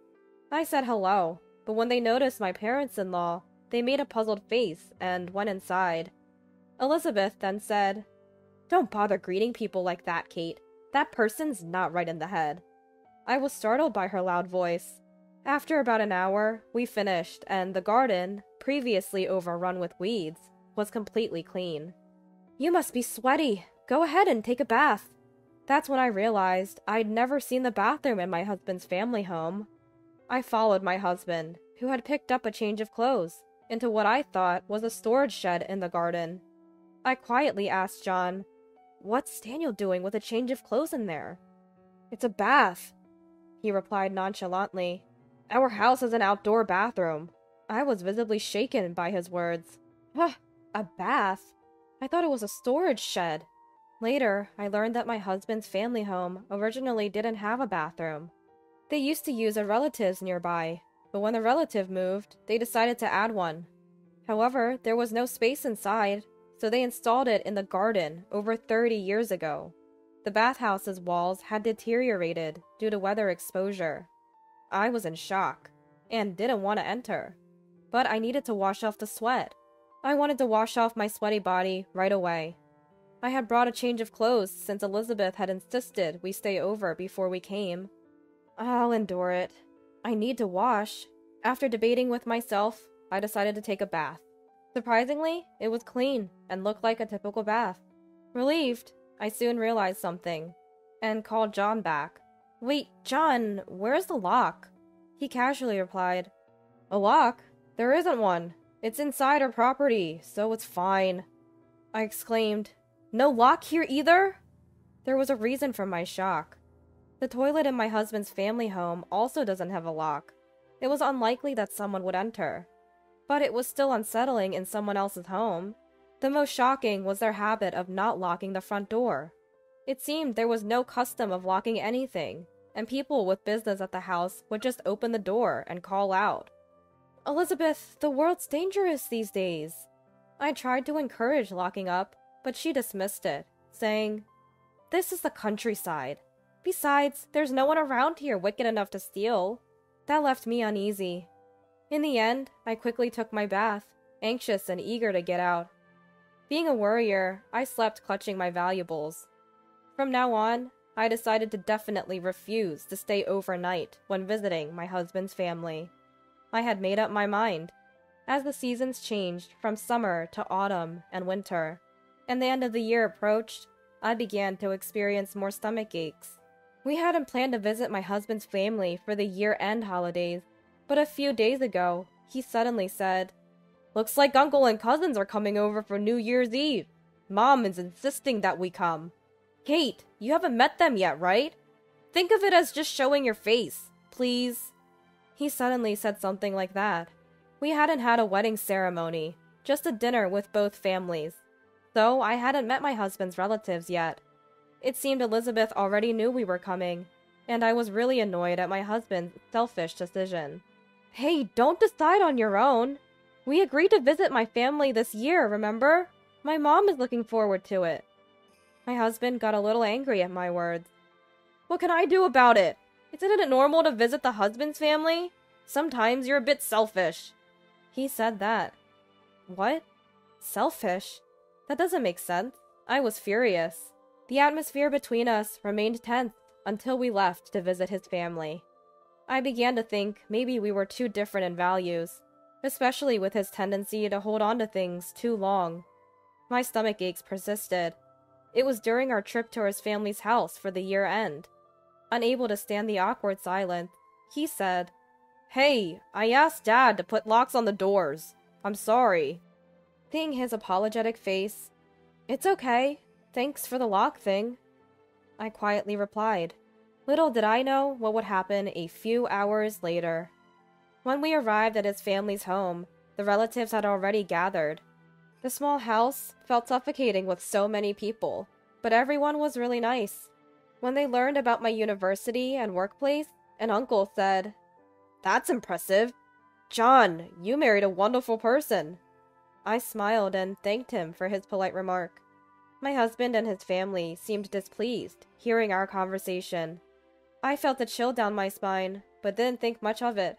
I said hello, but when they noticed my parents-in-law, they made a puzzled face and went inside. Elizabeth then said, "Don't bother greeting people like that, Kate. That person's not right in the head. I was startled by her loud voice. After about an hour, we finished, and the garden, previously overrun with weeds, was completely clean. You must be sweaty. Go ahead and take a bath. That's when I realized I'd never seen the bathroom in my husband's family home. I followed my husband, who had picked up a change of clothes, into what I thought was a storage shed in the garden. I quietly asked John, "What's Daniel doing with a change of clothes in there?" "It's a bath," he replied nonchalantly. "Our house has an outdoor bathroom." I was visibly shaken by his words. "Huh, a bath? I thought it was a storage shed." Later, I learned that my husband's family home originally didn't have a bathroom. They used to use a relative's nearby, but when the relative moved, they decided to add one. However, there was no space inside, so they installed it in the garden over 30 years ago. The bathhouse's walls had deteriorated due to weather exposure. I was in shock, and didn't want to enter. But I needed to wash off the sweat. I wanted to wash off my sweaty body right away. I had brought a change of clothes since Elizabeth had insisted we stay over before we came. I'll endure it. I need to wash. After debating with myself, I decided to take a bath. Surprisingly, it was clean and looked like a typical bath. Relieved, I soon realized something, and called John back. "Wait, John, where's the lock?" He casually replied, "A lock? There isn't one. It's inside our property, so it's fine." I exclaimed, "No lock here either?" There was a reason for my shock. The toilet in my husband's family home also doesn't have a lock. It was unlikely that someone would enter. But it was still unsettling in someone else's home. The most shocking was their habit of not locking the front door. It seemed there was no custom of locking anything, and people with business at the house would just open the door and call out. "Elizabeth, the world's dangerous these days." I tried to encourage locking up, but she dismissed it, saying, "This is the countryside. Besides, there's no one around here wicked enough to steal." That left me uneasy. In the end, I quickly took my bath, anxious and eager to get out. Being a worrier, I slept clutching my valuables. From now on, I decided to definitely refuse to stay overnight when visiting my husband's family. I had made up my mind. As the seasons changed from summer to autumn and winter, and the end of the year approached, I began to experience more stomach aches. We hadn't planned to visit my husband's family for the year-end holidays, but a few days ago, he suddenly said, "Looks like Uncle and cousins are coming over for New Year's Eve. Mom is insisting that we come. Kate, you haven't met them yet, right? Think of it as just showing your face, please." He suddenly said something like that. We hadn't had a wedding ceremony, just a dinner with both families. So I hadn't met my husband's relatives yet. It seemed Elizabeth already knew we were coming, and I was really annoyed at my husband's selfish decision. "Hey, don't decide on your own. We agreed to visit my family this year, remember? My mom is looking forward to it." My husband got a little angry at my words. "What can I do about it? Isn't it normal to visit the husband's family? Sometimes you're a bit selfish." He said that. What? Selfish? That doesn't make sense. I was furious. The atmosphere between us remained tense until we left to visit his family. I began to think maybe we were too different in values, especially with his tendency to hold on to things too long. My stomach aches persisted. It was during our trip to his family's house for the year-end. Unable to stand the awkward silence, he said, "Hey, I asked Dad to put locks on the doors. I'm sorry." Seeing his apologetic face, "It's okay. Thanks for the lock thing," I quietly replied. Little did I know what would happen a few hours later. When we arrived at his family's home, the relatives had already gathered. The small house felt suffocating with so many people, but everyone was really nice. When they learned about my university and workplace, an uncle said, "That's impressive. John, you married a wonderful person." I smiled and thanked him for his polite remark. My husband and his family seemed displeased, hearing our conversation. I felt a chill down my spine, but didn't think much of it.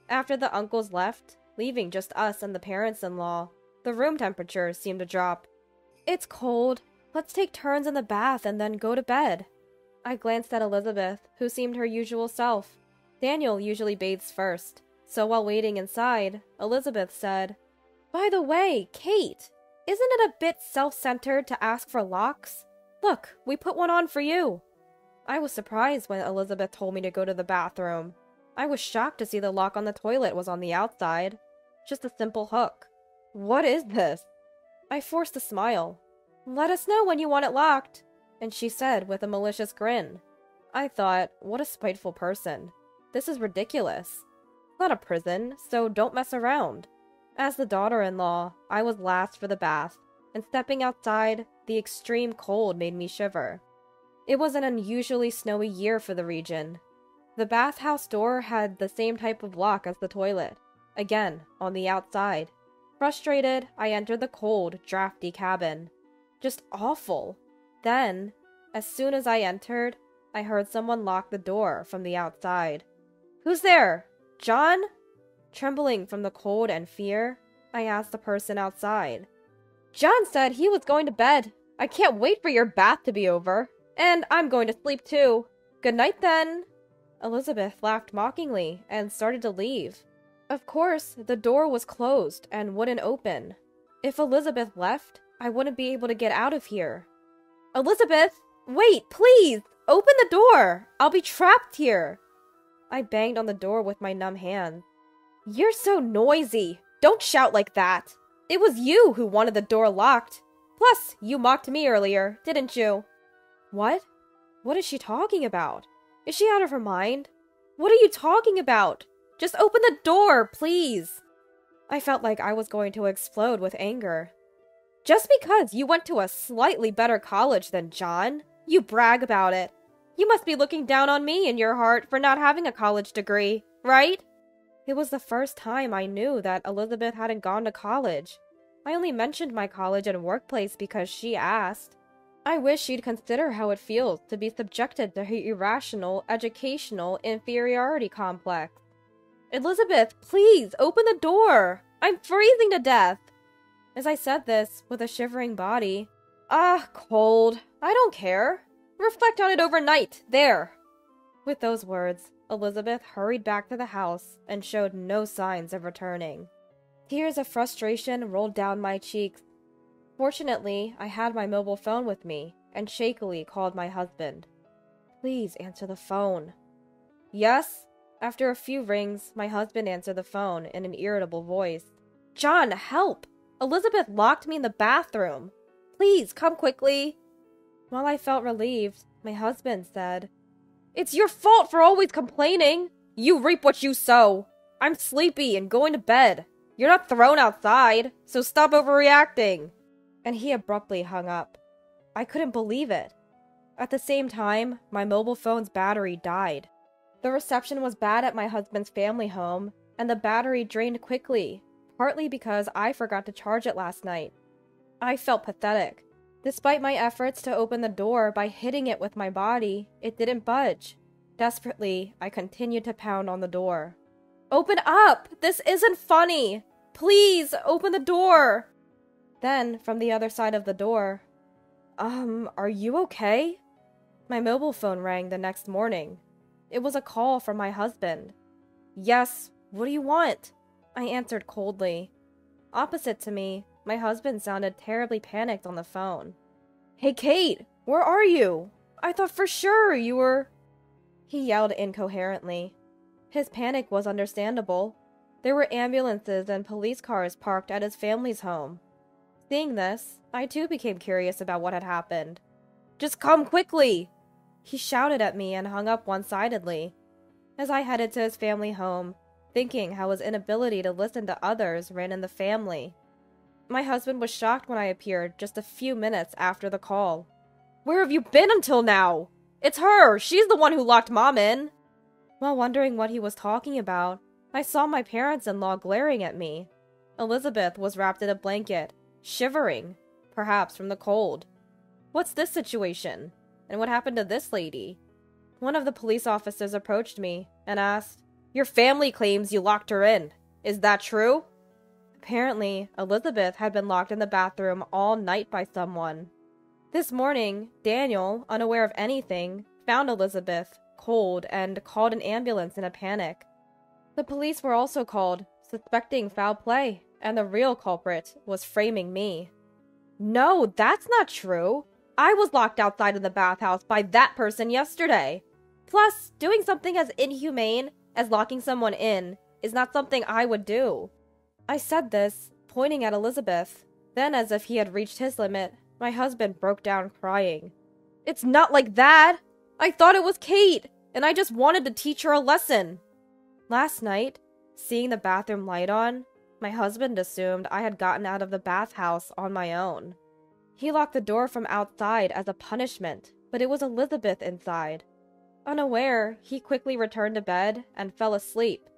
After the uncles left, leaving just us and the parents-in-law, the room temperature seemed to drop. "It's cold. Let's take turns in the bath and then go to bed," I glanced at Elizabeth, who seemed her usual self. Daniel usually bathes first, so while waiting inside, Elizabeth said, "By the way, Kate, isn't it a bit self-centered to ask for locks? Look, we put one on for you." I was surprised when Elizabeth told me to go to the bathroom. I was shocked to see the lock on the toilet was on the outside. Just a simple hook. What is this? I forced a smile. "Let us know when you want it locked," and she said with a malicious grin. I thought, what a spiteful person. This is ridiculous. It's not a prison, so don't mess around. As the daughter-in-law, I was last for the bath, and stepping outside, the extreme cold made me shiver. It was an unusually snowy year for the region. The bathhouse door had the same type of lock as the toilet, again, on the outside. Frustrated, I entered the cold, drafty cabin. Just awful. Then, as soon as I entered, I heard someone lock the door from the outside. "Who's there? John?" Trembling from the cold and fear, I asked the person outside. "John said he was going to bed. I can't wait for your bath to be over. And I'm going to sleep too. Good night then." Elizabeth laughed mockingly and started to leave. Of course, the door was closed and wouldn't open. If Elizabeth left, I wouldn't be able to get out of here. "Elizabeth! Wait, please! Open the door! I'll be trapped here!" I banged on the door with my numb hands. "You're so noisy! Don't shout like that! It was you who wanted the door locked. Plus, you mocked me earlier, didn't you?" "What? What is she talking about? Is she out of her mind? What are you talking about? Just open the door, please!" I felt like I was going to explode with anger. "Just because you went to a slightly better college than John, you brag about it. You must be looking down on me in your heart for not having a college degree, right?" It was the first time I knew that Elizabeth hadn't gone to college. I only mentioned my college and workplace because she asked. I wish she'd consider how it feels to be subjected to her irrational, educational inferiority complex. "Elizabeth, please, open the door! I'm freezing to death!" As I said this, with a shivering body, cold. I don't care. Reflect on it overnight. There." With those words, Elizabeth hurried back to the house and showed no signs of returning. Tears of frustration rolled down my cheeks. Fortunately, I had my mobile phone with me and shakily called my husband. "Please answer the phone." "Yes?" After a few rings, my husband answered the phone in an irritable voice. "John, help! Elizabeth locked me in the bathroom. Please, come quickly." While I felt relieved, my husband said, "It's your fault for always complaining. You reap what you sow. I'm sleepy and going to bed. You're not thrown outside, so stop overreacting." And he abruptly hung up. I couldn't believe it. At the same time, my mobile phone's battery died. The reception was bad at my husband's family home, and the battery drained quickly, partly because I forgot to charge it last night. I felt pathetic. Despite my efforts to open the door by hitting it with my body, it didn't budge. Desperately, I continued to pound on the door. "Open up! This isn't funny! Please, open the door!" Then, from the other side of the door, "Are you okay?" My mobile phone rang the next morning. It was a call from my husband. "Yes, what do you want?" I answered coldly. Opposite to me, my husband sounded terribly panicked on the phone. "Hey, Kate, where are you? I thought for sure you were—" He yelled incoherently. His panic was understandable. There were ambulances and police cars parked at his family's home. Seeing this, I too became curious about what had happened. "Just come quickly!" He shouted at me and hung up one-sidedly. As I headed to his family home, thinking how his inability to listen to others ran in the family. My husband was shocked when I appeared just a few minutes after the call. "Where have you been until now? It's her! She's the one who locked Mom in!" While wondering what he was talking about, I saw my parents-in-law glaring at me. Elizabeth was wrapped in a blanket, shivering, perhaps from the cold. What's this situation? And what happened to this lady? One of the police officers approached me and asked, "Your family claims you locked her in. Is that true?" Apparently, Elizabeth had been locked in the bathroom all night by someone. This morning, Daniel, unaware of anything, found Elizabeth, cold, and called an ambulance in a panic. The police were also called, suspecting foul play, and the real culprit was framing me. No, that's not true. I was locked outside of the bathhouse by that person yesterday. Plus, doing something as inhumane as locking someone in is not something I would do. I said this, pointing at Elizabeth. Then, as if he had reached his limit, my husband broke down crying. It's not like that! I thought it was Kate, and I just wanted to teach her a lesson. Last night, seeing the bathroom light on, my husband assumed I had gotten out of the bathhouse on my own. He locked the door from outside as a punishment, but it was Elizabeth inside. Unaware, he quickly returned to bed and fell asleep.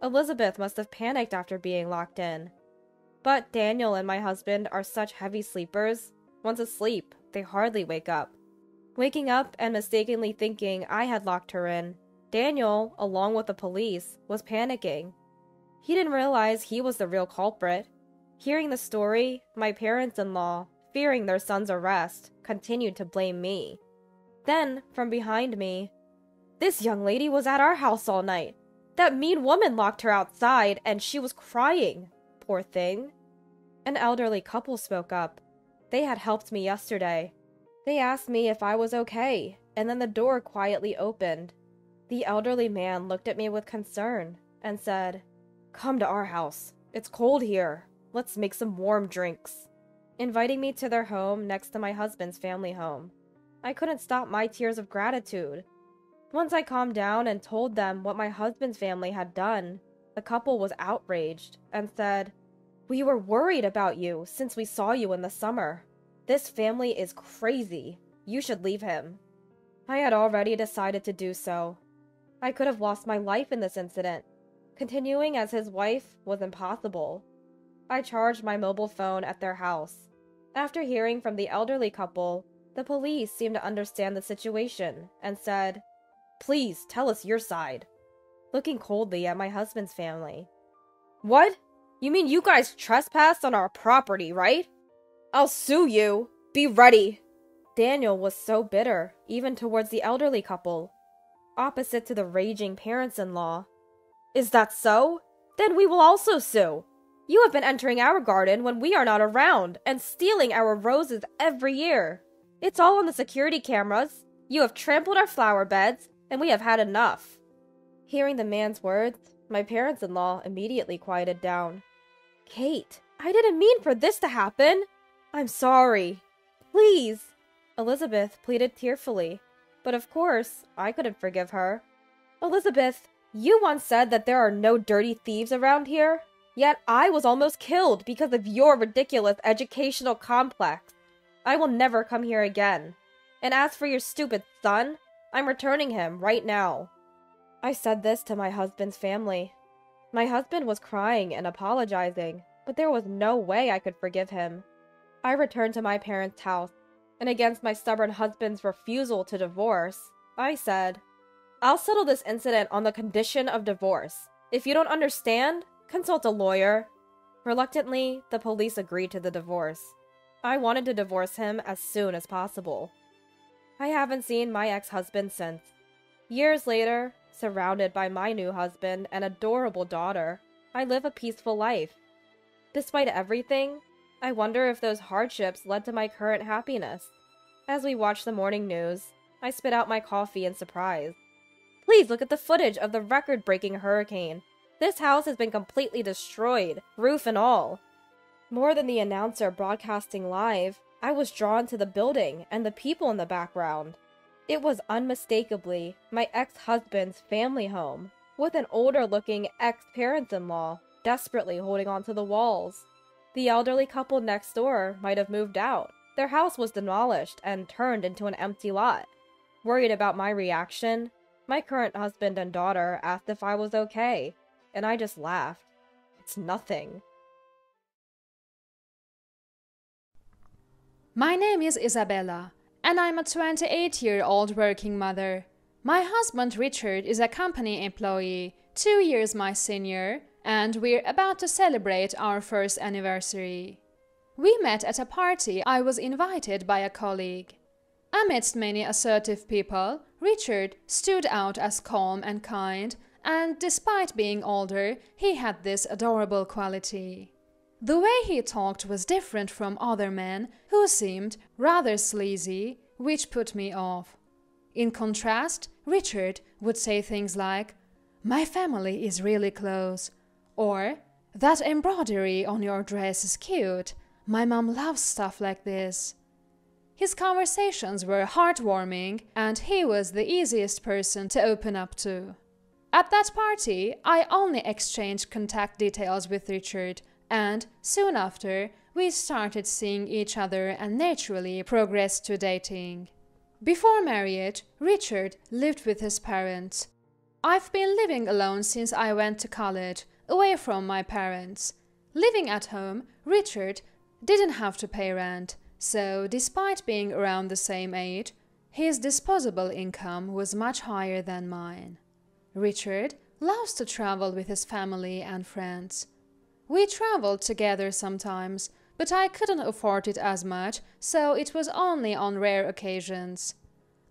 Elizabeth must have panicked after being locked in. But Daniel and my husband are such heavy sleepers. Once asleep, they hardly wake up. Waking up and mistakenly thinking I had locked her in, Daniel, along with the police, was panicking. He didn't realize he was the real culprit. Hearing the story, my parents-in-law, fearing their son's arrest, continued to blame me. Then, from behind me, "This young lady was at our house all night. That mean woman locked her outside and she was crying. Poor thing." An elderly couple spoke up. They had helped me yesterday. They asked me if I was okay, and then the door quietly opened. The elderly man looked at me with concern and said, "Come to our house. It's cold here. Let's make some warm drinks," inviting me to their home next to my husband's family home. I couldn't stop my tears of gratitude. Once I calmed down and told them what my husband's family had done, the couple was outraged and said, "We were worried about you since we saw you in the summer. This family is crazy. You should leave him." I had already decided to do so. I could have lost my life in this incident. Continuing as his wife was impossible. I charged my mobile phone at their house. After hearing from the elderly couple, the police seemed to understand the situation and said, "Please tell us your side," looking coldly at my husband's family. "What? You mean you guys trespassed on our property, right? I'll sue you. Be ready." Daniel was so bitter, even towards the elderly couple, opposite to the raging parents-in-law. "Is that so? Then we will also sue. You have been entering our garden when we are not around and stealing our roses every year. It's all on the security cameras. You have trampled our flower beds, and we have had enough." Hearing the man's words, my parents-in-law immediately quieted down. "Kate, I didn't mean for this to happen. I'm sorry. Please." Elizabeth pleaded tearfully, but of course, I couldn't forgive her. "Elizabeth, you once said that there are no dirty thieves around here, yet I was almost killed because of your ridiculous educational complex. I will never come here again. And as for your stupid son, I'm returning him right now." I said this to my husband's family. My husband was crying and apologizing, but there was no way I could forgive him. I returned to my parents' house, and against my stubborn husband's refusal to divorce, I said, "I'll settle this incident on the condition of divorce. If you don't understand, consult a lawyer." Reluctantly, the police agreed to the divorce. I wanted to divorce him as soon as possible. I haven't seen my ex-husband since. Years later, surrounded by my new husband and adorable daughter, I live a peaceful life. Despite everything, I wonder if those hardships led to my current happiness. As we watch the morning news, I spit out my coffee in surprise. Please look at the footage of the record-breaking hurricane. This house has been completely destroyed, roof and all. More than the announcer broadcasting live, I was drawn to the building and the people in the background. It was unmistakably my ex-husband's family home, with an older-looking ex-parents-in-law desperately holding onto the walls. The elderly couple next door might have moved out. Their house was demolished and turned into an empty lot. Worried about my reaction, my current husband and daughter asked if I was okay, and I just laughed. It's nothing. My name is Isabella, and I'm a 28-year-old working mother. My husband Richard is a company employee, 2 years my senior, and we're about to celebrate our first anniversary. We met at a party I was invited by a colleague. Amidst many assertive people, Richard stood out as calm and kind, and despite being older, he had this adorable quality. The way he talked was different from other men who seemed rather sleazy, which put me off. In contrast, Richard would say things like, "My family is really close," or "That embroidery on your dress is cute. My mom loves stuff like this." His conversations were heartwarming, and he was the easiest person to open up to. At that party, I only exchanged contact details with Richard, and soon after, we started seeing each other and naturally progressed to dating. Before marriage, Richard lived with his parents. I've been living alone since I went to college, away from my parents. Living at home, Richard didn't have to pay rent, so despite being around the same age, his disposable income was much higher than mine. Richard loves to travel with his family and friends. We traveled together sometimes, but I couldn't afford it as much, so it was only on rare occasions.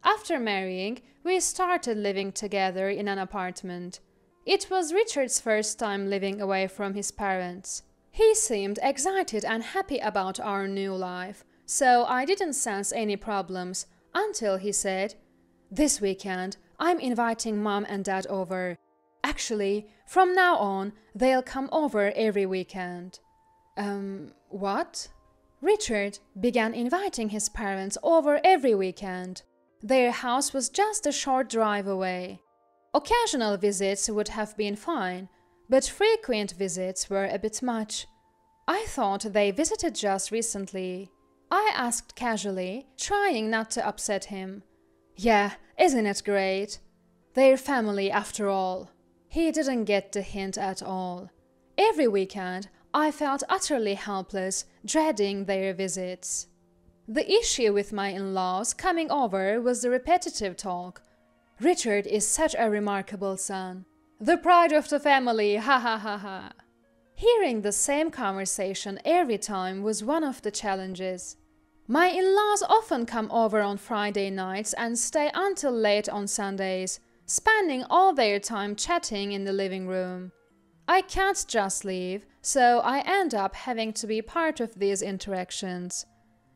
After marrying, we started living together in an apartment. It was Richard's first time living away from his parents. He seemed excited and happy about our new life, so I didn't sense any problems until he said, "This weekend, I'm inviting Mom and Dad over. Actually, from now on, they'll come over every weekend." What? Richard began inviting his parents over every weekend. Their house was just a short drive away. Occasional visits would have been fine, but frequent visits were a bit much. I thought they visited just recently. I asked casually, trying not to upset him. "Yeah, isn't it great? Their family after all." He didn't get the hint at all. Every weekend, I felt utterly helpless, dreading their visits. The issue with my in-laws coming over was the repetitive talk. "Richard is such a remarkable son. The pride of the family, ha ha ha ha." Hearing the same conversation every time was one of the challenges. My in-laws often come over on Friday nights and stay until late on Sundays, spending all their time chatting in the living room. I can't just leave, so I end up having to be part of these interactions.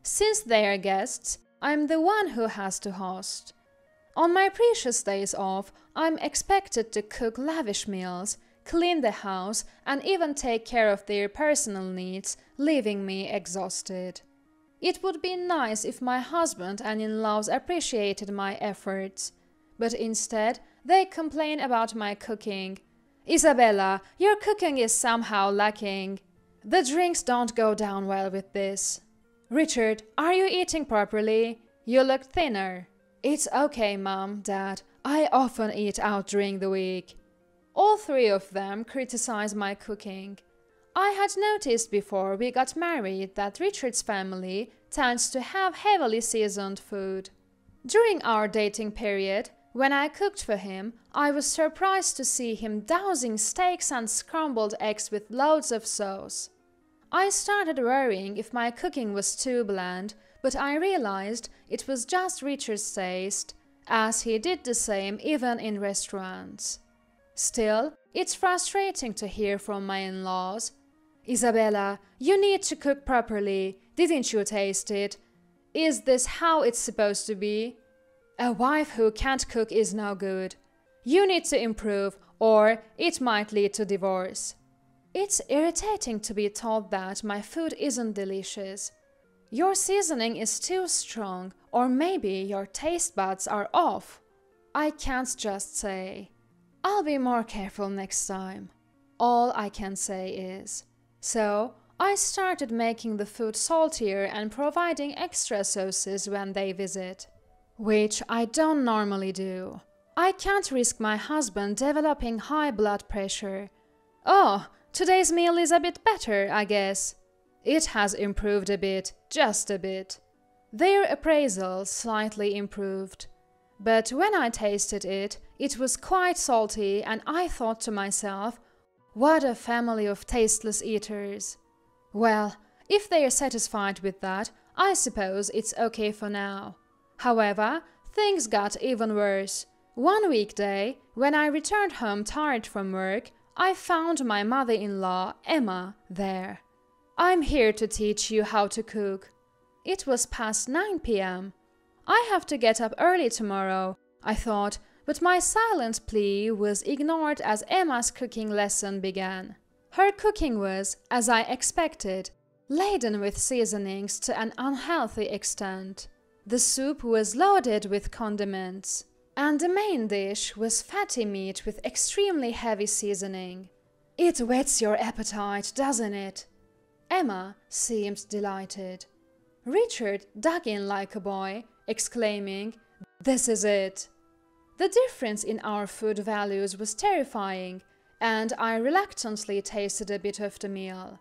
Since they are guests, I'm the one who has to host. On my precious days off, I'm expected to cook lavish meals, clean the house, and even take care of their personal needs, leaving me exhausted. It would be nice if my husband and in-laws appreciated my efforts, but instead they complain about my cooking. "Isabella, your cooking is somehow lacking. The drinks don't go down well with this." "Richard, are you eating properly? You look thinner." "It's okay, Mom, Dad. I often eat out during the week." All three of them criticize my cooking. I had noticed before we got married that Richard's family tends to have heavily seasoned food. During our dating period, when I cooked for him, I was surprised to see him dousing steaks and scrambled eggs with loads of sauce. I started worrying if my cooking was too bland, but I realized it was just Richard's taste, as he did the same even in restaurants. Still, it's frustrating to hear from my in-laws, "Isabella, you need to cook properly. Didn't you taste it? Is this how it's supposed to be? A wife who can't cook is no good. You need to improve, or it might lead to divorce." It's irritating to be told that my food isn't delicious. Your seasoning is too strong, or maybe your taste buds are off. I can't just say, "I'll be more careful next time." All I can say is, so I started making the food saltier and providing extra sauces when they visit, which I don't normally do. I can't risk my husband developing high blood pressure. "Oh, today's meal is a bit better, I guess." It has improved a bit, just a bit. Their appraisal slightly improved. But when I tasted it, it was quite salty, and I thought to myself, what a family of tasteless eaters. Well, if they are satisfied with that, I suppose it's okay for now. However, things got even worse. One weekday, when I returned home tired from work, I found my mother-in-law, Emma, there. "I'm here to teach you how to cook." It was past 9 p.m. "I have to get up early tomorrow," I thought, but my silent plea was ignored as Emma's cooking lesson began. Her cooking was, as I expected, laden with seasonings to an unhealthy extent. The soup was loaded with condiments, and the main dish was fatty meat with extremely heavy seasoning. "It whets your appetite, doesn't it?" Emma seemed delighted. Richard dug in like a boy, exclaiming, "This is it!" The difference in our food values was terrifying, and I reluctantly tasted a bit of the meal.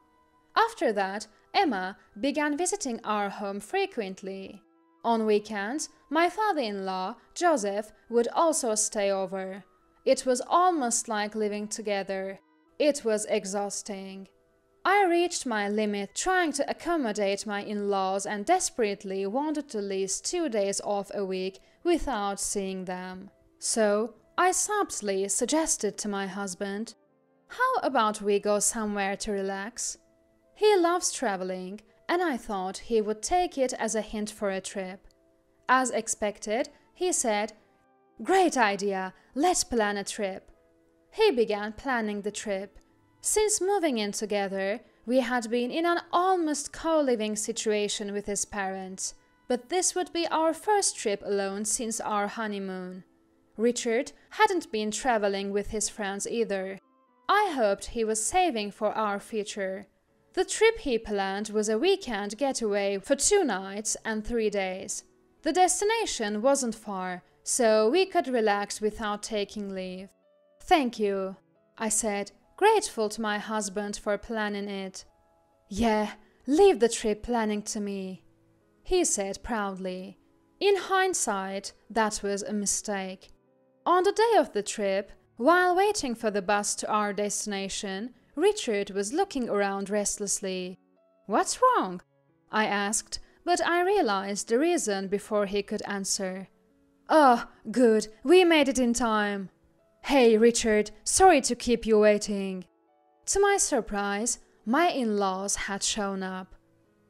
After that, Emma began visiting our home frequently. On weekends, my father-in-law, Joseph, would also stay over. It was almost like living together. It was exhausting. I reached my limit trying to accommodate my in-laws and desperately wanted to lose 2 days off a week without seeing them. So I subtly suggested to my husband, "How about we go somewhere to relax?" He loves traveling, and I thought he would take it as a hint for a trip. As expected, he said, "Great idea, let's plan a trip." He began planning the trip. Since moving in together, we had been in an almost co-living situation with his parents, but this would be our first trip alone since our honeymoon. Richard hadn't been traveling with his friends either. I hoped he was saving for our future. The trip he planned was a weekend getaway for 2 nights and 3 days. The destination wasn't far, so we could relax without taking leave. "Thank you," I said, grateful to my husband for planning it. "Yeah, leave the trip planning to me," he said proudly. In hindsight, that was a mistake. On the day of the trip, while waiting for the bus to our destination, Richard was looking around restlessly. "What's wrong?" I asked, but I realized the reason before he could answer. "Oh, good, we made it in time." "Hey, Richard, sorry to keep you waiting." To my surprise, my in-laws had shown up.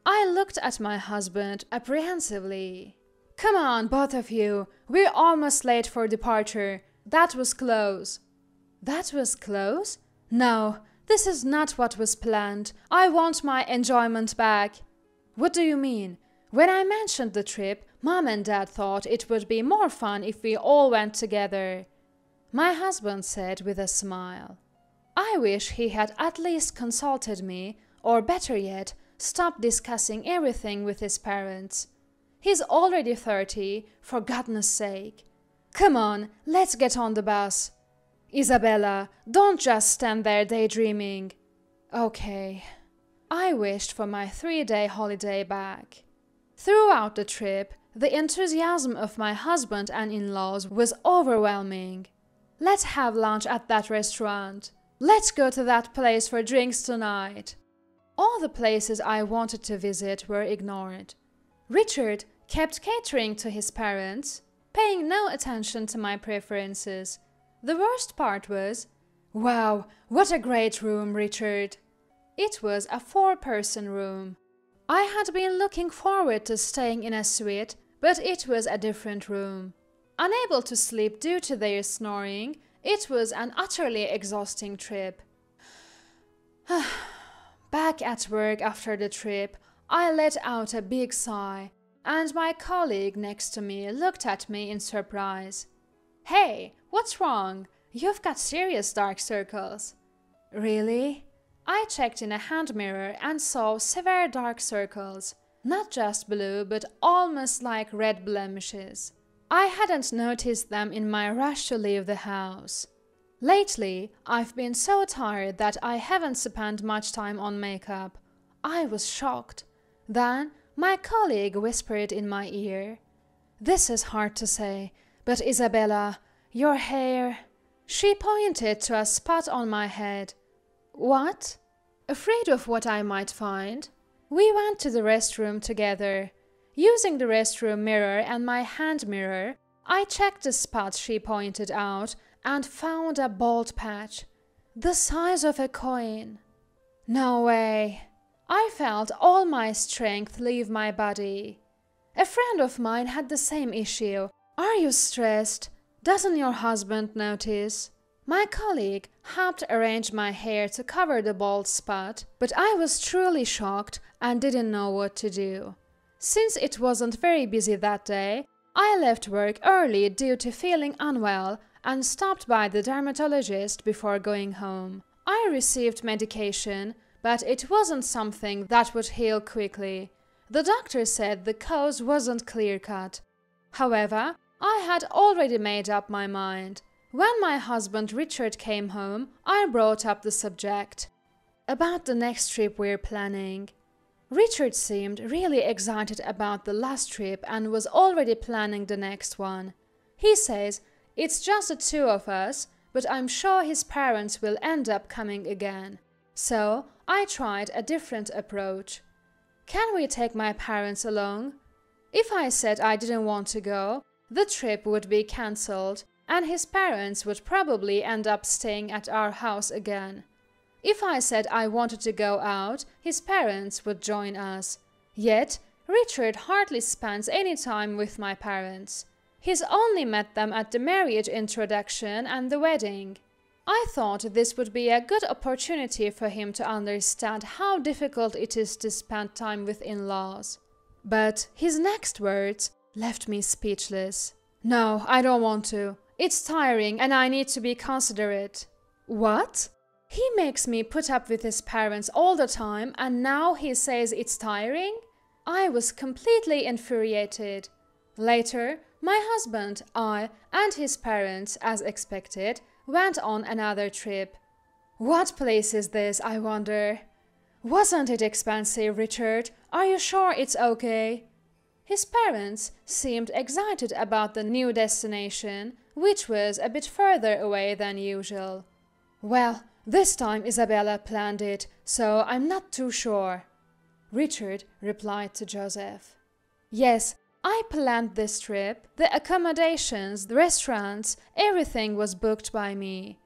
I looked at my husband apprehensively. "Come on, both of you, we're almost late for departure. That was close." "That was close? No, this is not what was planned. I want my enjoyment back." "What do you mean?" "When I mentioned the trip, Mom and Dad thought it would be more fun if we all went together," my husband said with a smile. I wish he had at least consulted me, or better yet, stopped discussing everything with his parents. He's already 30, for goodness sake. "Come on, let's get on the bus." "Isabella, don't just stand there daydreaming." "Okay." I wished for my 3-day holiday back. Throughout the trip, the enthusiasm of my husband and in-laws was overwhelming. "Let's have lunch at that restaurant." "Let's go to that place for drinks tonight." All the places I wanted to visit were ignored. Richard kept catering to his parents, paying no attention to my preferences. The worst part was, "Wow, what a great room, Richard." It was a 4-person room. I had been looking forward to staying in a suite, but it was a different room. Unable to sleep due to their snoring, it was an utterly exhausting trip. Back at work after the trip, I let out a big sigh, and my colleague next to me looked at me in surprise. "Hey, what's wrong? You've got serious dark circles." "Really?" I checked in a hand mirror and saw severe dark circles, not just blue but almost like red blemishes. I hadn't noticed them in my rush to leave the house. Lately, I've been so tired that I haven't spent much time on makeup. I was shocked. Then my colleague whispered in my ear, "This is hard to say, but Isabella, your hair..." She pointed to a spot on my head. "What?" Afraid of what I might find, we went to the restroom together. Using the restroom mirror and my hand mirror, I checked the spot she pointed out and found a bald patch, the size of a coin. No way. I felt all my strength leave my body. A friend of mine had the same issue. Are you stressed? Doesn't your husband notice? My colleague helped arrange my hair to cover the bald spot, but I was truly shocked and didn't know what to do. Since it wasn't very busy that day, I left work early due to feeling unwell and stopped by the dermatologist before going home. I received medication, but it wasn't something that would heal quickly. The doctor said the cause wasn't clear-cut. However, I had already made up my mind. When my husband Richard came home, I brought up the subject. About the next trip we're planning. Richard seemed really excited about the last trip and was already planning the next one. He says it's just the two of us, but I'm sure his parents will end up coming again. So I tried a different approach. Can we take my parents along? If I said I didn't want to go, the trip would be cancelled, and his parents would probably end up staying at our house again. If I said I wanted to go out, his parents would join us. Yet, Richard hardly spends any time with my parents. He's only met them at the marriage introduction and the wedding. I thought this would be a good opportunity for him to understand how difficult it is to spend time with in-laws. But his next words left me speechless. No, I don't want to. It's tiring and I need to be considerate. What? He makes me put up with his parents all the time and now he says it's tiring? I was completely infuriated. Later, my husband, I, and his parents, as expected, went on another trip. What place is this, I wonder? Wasn't it expensive, Richard? Are you sure it's okay? His parents seemed excited about the new destination, which was a bit further away than usual. Well, this time Isabella planned it, so I'm not too sure. Richard replied to Joseph. Yes, I planned this trip. The accommodations, the restaurants, everything was booked by me.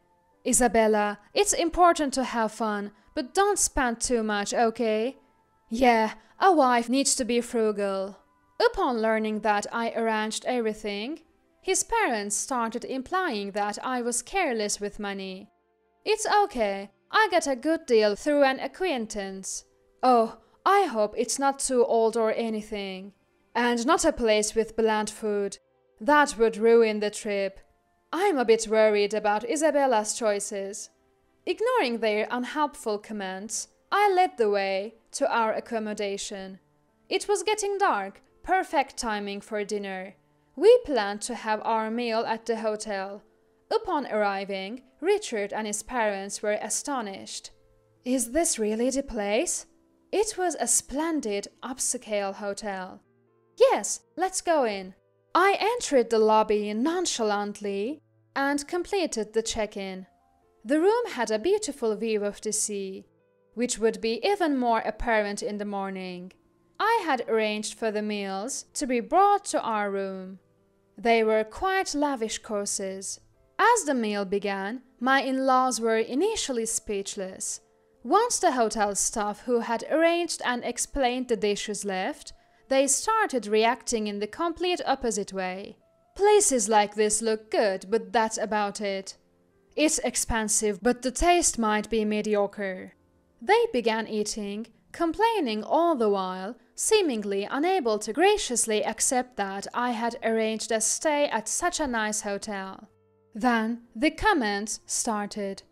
Isabella, it's important to have fun, but don't spend too much, okay? Yeah, a wife needs to be frugal. Upon learning that I arranged everything, his parents started implying that I was careless with money. It's okay, I got a good deal through an acquaintance. Oh, I hope it's not too old or anything. And not a place with bland food. That would ruin the trip. I'm a bit worried about Isabella's choices. Ignoring their unhelpful comments, I led the way to our accommodation. It was getting dark, perfect timing for dinner. We planned to have our meal at the hotel. Upon arriving, Richard and his parents were astonished. Is this really the place? It was a splendid upscale hotel. Yes, let's go in. I entered the lobby nonchalantly and completed the check-in. The room had a beautiful view of the sea, which would be even more apparent in the morning. I had arranged for the meals to be brought to our room. They were quite lavish courses. As the meal began, my in-laws were initially speechless. Once the hotel staff who had arranged and explained the dishes left, they started reacting in the complete opposite way. Places like this look good, but that's about it. It's expensive, but the taste might be mediocre. They began eating, complaining all the while, seemingly unable to graciously accept that I had arranged a stay at such a nice hotel. Then the comments started.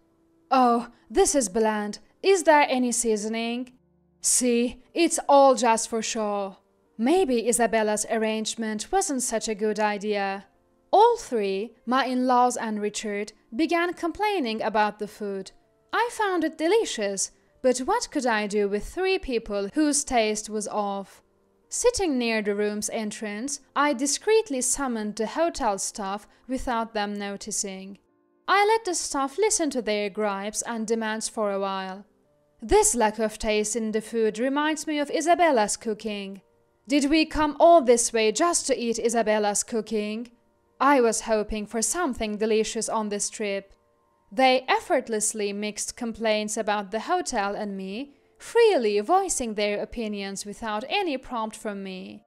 Oh, this is bland. Is there any seasoning? See, it's all just for show. Maybe Isabella's arrangement wasn't such a good idea. All three, my in-laws and Richard, began complaining about the food. I found it delicious, but what could I do with three people whose taste was off? Sitting near the room's entrance, I discreetly summoned the hotel staff without them noticing. I let the staff listen to their gripes and demands for a while. This lack of taste in the food reminds me of Isabella's cooking. Did we come all this way just to eat Isabella's cooking? I was hoping for something delicious on this trip. They effortlessly mixed complaints about the hotel and me, freely voicing their opinions without any prompt from me.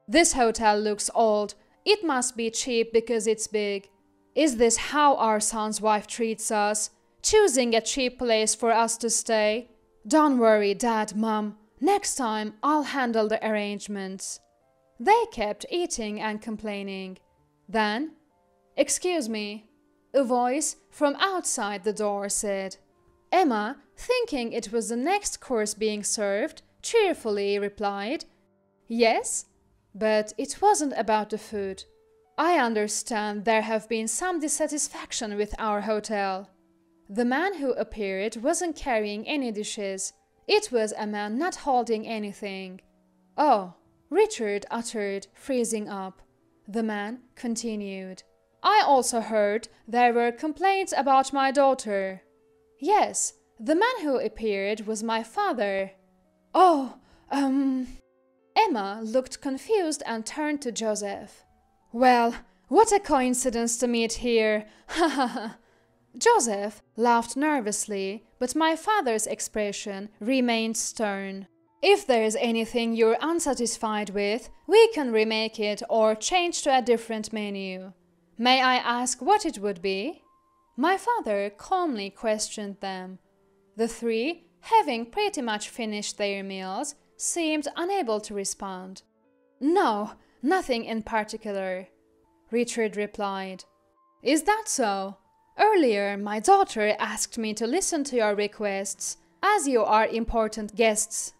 This hotel looks old. It must be cheap because it's big. Is this how our son's wife treats us? Choosing a cheap place for us to stay? Don't worry, Dad, Mom. Next time I'll handle the arrangements. They kept eating and complaining. Then, "Excuse me," a voice from outside the door said. Emma, thinking it was the next course being served, cheerfully replied, "Yes?" But it wasn't about the food. "I understand there have been some dissatisfaction with our hotel." The man who appeared wasn't carrying any dishes. It was a man not holding anything. "Oh," Richard uttered, freezing up. The man continued, "I also heard there were complaints about my daughter." "Yes, the man who appeared was my father." "Oh, Emma looked confused and turned to Joseph. "Well, what a coincidence to meet here! Ha ha ha!" Joseph laughed nervously, but my father's expression remained stern. "If there's anything you're unsatisfied with, we can remake it or change to a different menu. May I ask what it would be?" My father calmly questioned them. The three, having pretty much finished their meals, seemed unable to respond. "No, nothing in particular," Richard replied. "Is that so? Earlier, my daughter asked me to listen to your requests, as you are important guests.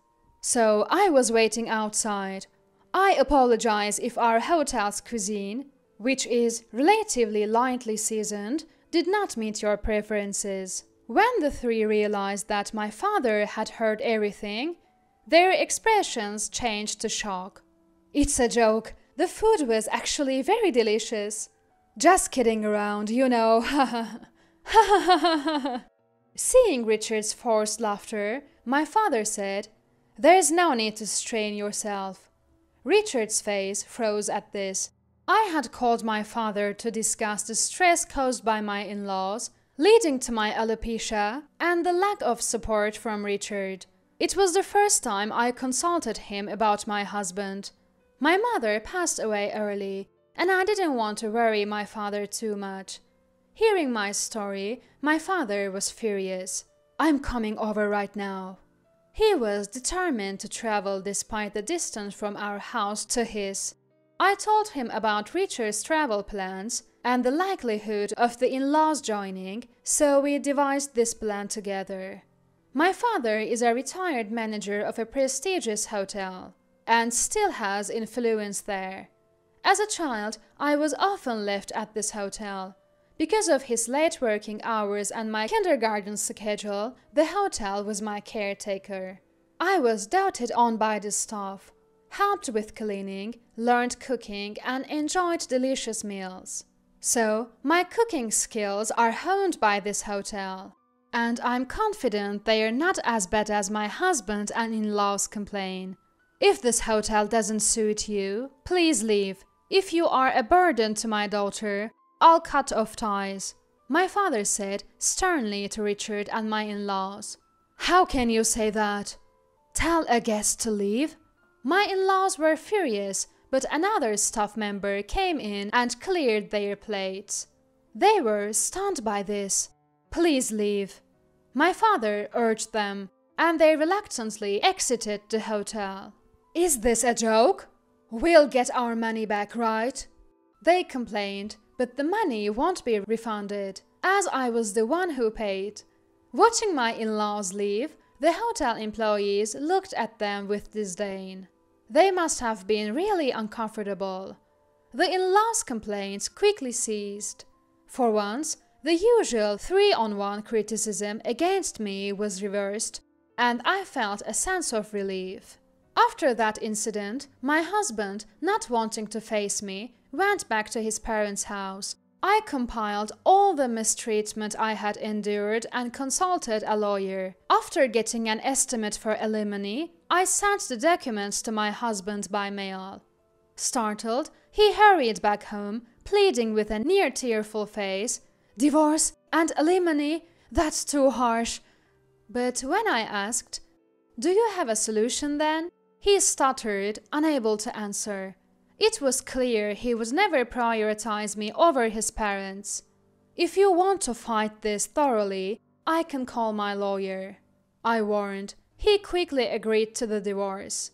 So I was waiting outside. I apologize if our hotel's cuisine, which is relatively lightly seasoned, did not meet your preferences." When the three realized that my father had heard everything, their expressions changed to shock. "It's a joke. The food was actually very delicious. Just kidding around, you know. Ha ha ha." Seeing Richard's forced laughter, my father said, "There's no need to strain yourself." Richard's face froze at this. I had called my father to discuss the stress caused by my in-laws, leading to my alopecia, and the lack of support from Richard. It was the first time I consulted him about my husband. My mother passed away early, and I didn't want to worry my father too much. Hearing my story, my father was furious. "I'm coming over right now." He was determined to travel despite the distance from our house to his. I told him about Richard's travel plans and the likelihood of the in-laws joining, so we devised this plan together. My father is a retired manager of a prestigious hotel and still has influence there. As a child, I was often left at this hotel. Because of his late working hours and my kindergarten schedule, the hotel was my caretaker. I was doted on by the staff, helped with cleaning, learned cooking, and enjoyed delicious meals. So, my cooking skills are honed by this hotel. And I'm confident they are not as bad as my husband and in-laws complain. If this hotel doesn't suit you, please leave. If you are a burden to my daughter, I'll cut off ties," my father said sternly to Richard and my in-laws. "How can you say that? Tell a guest to leave?" My in-laws were furious, but another staff member came in and cleared their plates. They were stunned by this. "Please leave," my father urged them, and they reluctantly exited the hotel. "Is this a joke? We'll get our money back, right?" They complained, but the money won't be refunded, as I was the one who paid. Watching my in-laws leave, the hotel employees looked at them with disdain. They must have been really uncomfortable. The in-laws' complaints quickly ceased. For once, the usual 3-on-1 criticism against me was reversed, and I felt a sense of relief. After that incident, my husband, not wanting to face me, went back to his parents' house. I compiled all the mistreatment I had endured and consulted a lawyer. After getting an estimate for alimony, I sent the documents to my husband by mail. Startled, he hurried back home, pleading with a near tearful face, "Divorce and alimony? That's too harsh." But when I asked, "Do you have a solution then?" he stuttered, unable to answer. It was clear he would never prioritize me over his parents. "If you want to fight this thoroughly, I can call my lawyer," I warned. He quickly agreed to the divorce.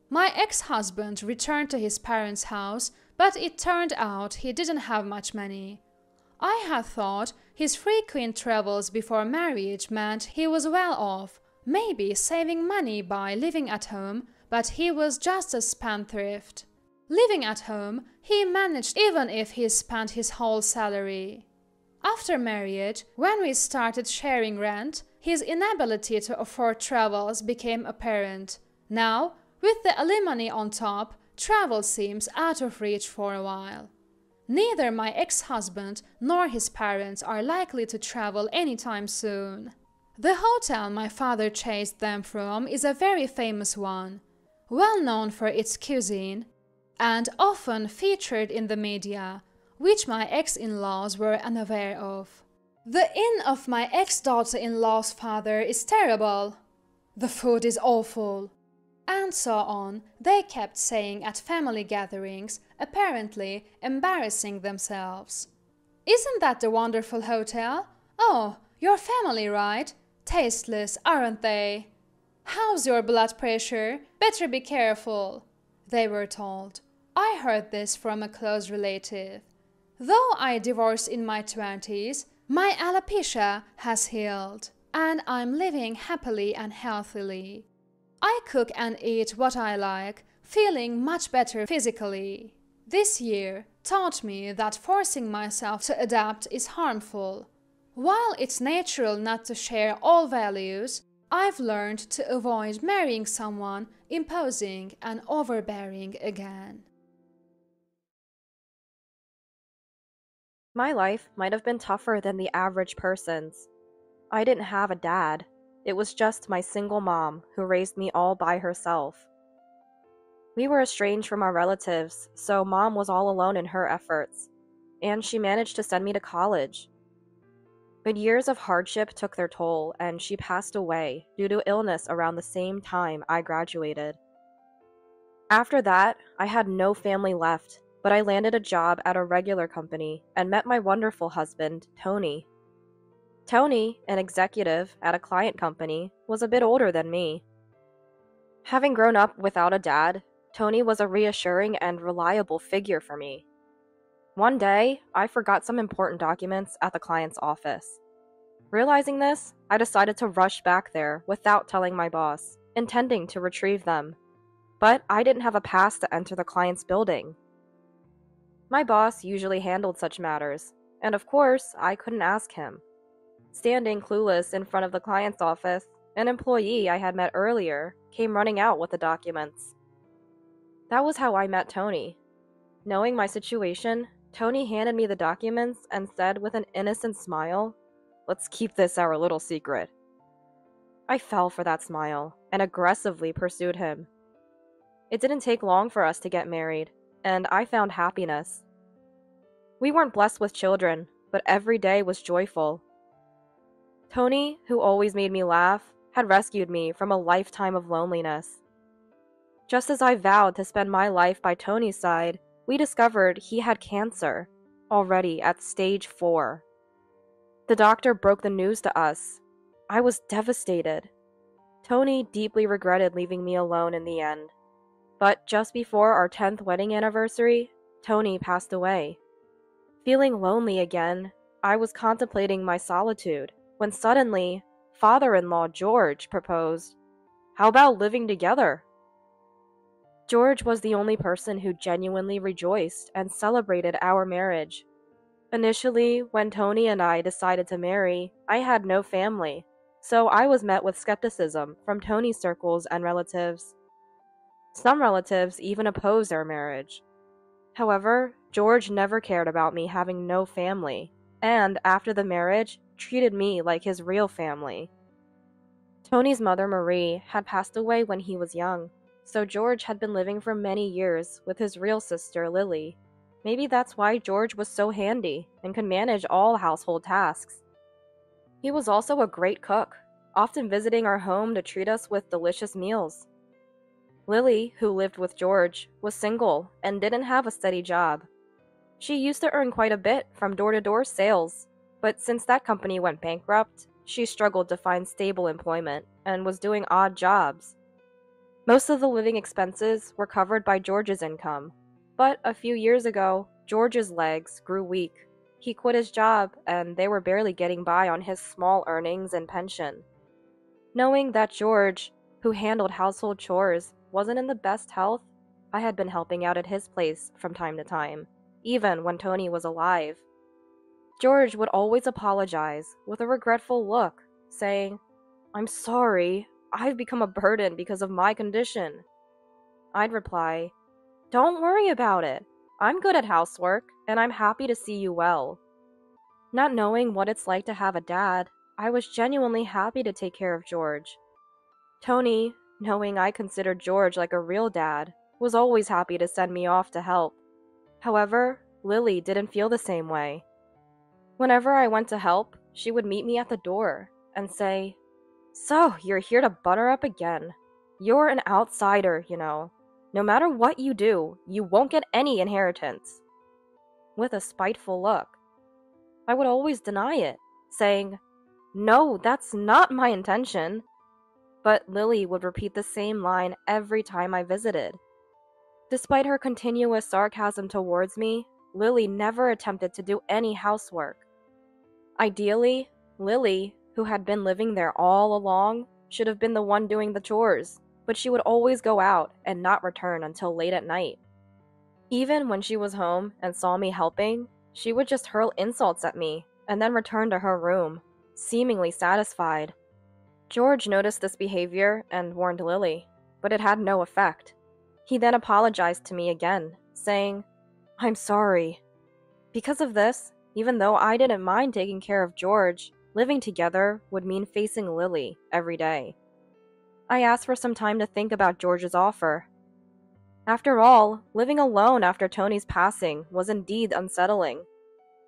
My ex-husband returned to his parents' house, but it turned out he didn't have much money. I had thought his frequent travels before marriage meant he was well off, maybe saving money by living at home, but he was just a spendthrift. Living at home, he managed even if he spent his whole salary. After marriage, when we started sharing rent, his inability to afford travels became apparent. Now, with the alimony on top, travel seems out of reach for a while. Neither my ex-husband nor his parents are likely to travel anytime soon. The hotel my father chased them from is a very famous one, well known for its cuisine, and often featured in the media, which my ex-in-laws were unaware of. The inn of my ex-daughter-in-law's father is terrible. The food is awful. And so on, they kept saying at family gatherings, apparently embarrassing themselves. "Isn't that the wonderful hotel? Oh, your family, right? Tasteless, aren't they? How's your blood pressure? Better be careful," they were told. I heard this from a close relative. Though I divorced in my 20s, my alopecia has healed, and I'm living happily and healthily. I cook and eat what I like, feeling much better physically. This year taught me that forcing myself to adapt is harmful. While it's natural not to share all values, I've learned to avoid marrying someone imposing and overbearing again. My life might have been tougher than the average person's. I didn't have a dad. It was just my single mom who raised me all by herself. We were estranged from our relatives, so Mom was all alone in her efforts, and she managed to send me to college. But years of hardship took their toll, and she passed away due to illness around the same time I graduated. After that, I had no family left, but I landed a job at a regular company and met my wonderful husband, Tony. Tony, an executive at a client company, was a bit older than me. Having grown up without a dad, Tony was a reassuring and reliable figure for me. One day, I forgot some important documents at the client's office. Realizing this, I decided to rush back there without telling my boss, intending to retrieve them. But I didn't have a pass to enter the client's building. My boss usually handled such matters, and of course, I couldn't ask him. Standing clueless in front of the client's office, an employee I had met earlier came running out with the documents. That was how I met Tony. Knowing my situation, Tony handed me the documents and said with an innocent smile, "Let's keep this our little secret." I fell for that smile and aggressively pursued him. It didn't take long for us to get married, and I found happiness. We weren't blessed with children, but every day was joyful. Tony, who always made me laugh, had rescued me from a lifetime of loneliness. Just as I vowed to spend my life by Tony's side, we discovered he had cancer, already at stage 4. The doctor broke the news to us. I was devastated. Tony deeply regretted leaving me alone in the end. But just before our 10th wedding anniversary, Tony passed away. Feeling lonely again, I was contemplating my solitude when suddenly, father-in-law George proposed, "How about living together?" George was the only person who genuinely rejoiced and celebrated our marriage. Initially, when Tony and I decided to marry, I had no family, so I was met with skepticism from Tony's circles and relatives. Some relatives even opposed our marriage. However, George never cared about me having no family, and after the marriage, treated me like his real family. Tony's mother, Marie, had passed away when he was young, so George had been living for many years with his real sister, Lily, Maybe that's why George was so handy and could manage all household tasks. He was also a great cook, often visiting our home to treat us with delicious meals. Lily, who lived with George, was single and didn't have a steady job. She used to earn quite a bit from door-to-door sales, but since that company went bankrupt, she struggled to find stable employment and was doing odd jobs. Most of the living expenses were covered by George's income, but a few years ago, George's legs grew weak. He quit his job, and they were barely getting by on his small earnings and pension. Knowing that George, who handled household chores, wasn't in the best health, I had been helping out at his place from time to time, even when Tony was alive. George would always apologize with a regretful look, saying, "I'm sorry, I've become a burden because of my condition." I'd reply, "Don't worry about it. I'm good at housework, and I'm happy to see you well." Not knowing what it's like to have a dad, I was genuinely happy to take care of George. Tony, knowing I considered George like a real dad, was always happy to send me off to help. However, Lily didn't feel the same way. Whenever I went to help, she would meet me at the door and say, "So, you're here to butter up again. You're an outsider, you know. No matter what you do, you won't get any inheritance." With a spiteful look. I would always deny it, saying, "No, that's not my intention." But Lily would repeat the same line every time I visited. Despite her continuous sarcasm towards me, Lily never attempted to do any housework. Ideally, Lily, who had been living there all along, should have been the one doing the chores, but she would always go out and not return until late at night. Even when she was home and saw me helping, she would just hurl insults at me and then return to her room, seemingly satisfied. George noticed this behavior and warned Lily, but it had no effect. He then apologized to me again, saying, "I'm sorry." Because of this, even though I didn't mind taking care of George, living together would mean facing Lily every day. I asked for some time to think about George's offer. After all, living alone after Tony's passing was indeed unsettling.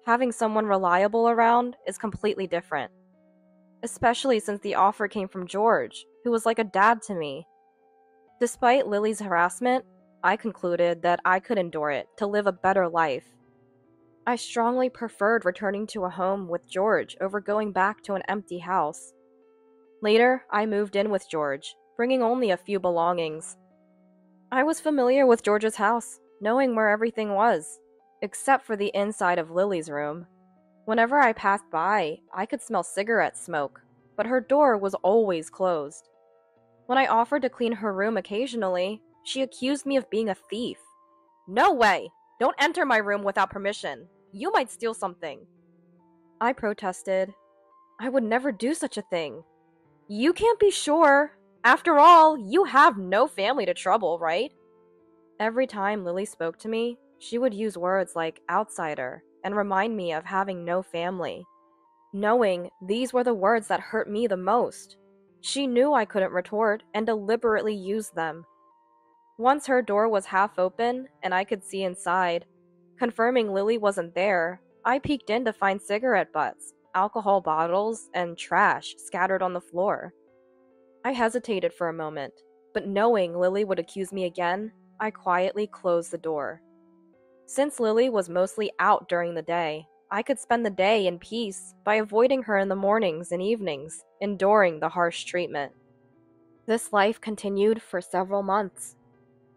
Having someone reliable around is completely different. Especially since the offer came from George, who was like a dad to me. Despite Lily's harassment, I concluded that I could endure it to live a better life. I strongly preferred returning to a home with George over going back to an empty house. Later, I moved in with George, bringing only a few belongings. I was familiar with George's house, knowing where everything was, except for the inside of Lily's room. Whenever I passed by, I could smell cigarette smoke, but her door was always closed. When I offered to clean her room occasionally, she accused me of being a thief. "No way! Don't enter my room without permission. You might steal something." I protested. "I would never do such a thing." "You can't be sure. After all, you have no family to trouble, right?" Every time Lily spoke to me, she would use words like outsider and remind me of having no family. Knowing these were the words that hurt me the most, she knew I couldn't retort and deliberately used them. Once her door was half open and I could see inside, confirming Lily wasn't there, I peeked in to find cigarette butts, alcohol bottles, and trash scattered on the floor. I hesitated for a moment, but knowing Lily would accuse me again, I quietly closed the door. Since Lily was mostly out during the day, I could spend the day in peace by avoiding her in the mornings and evenings, enduring the harsh treatment. This life continued for several months.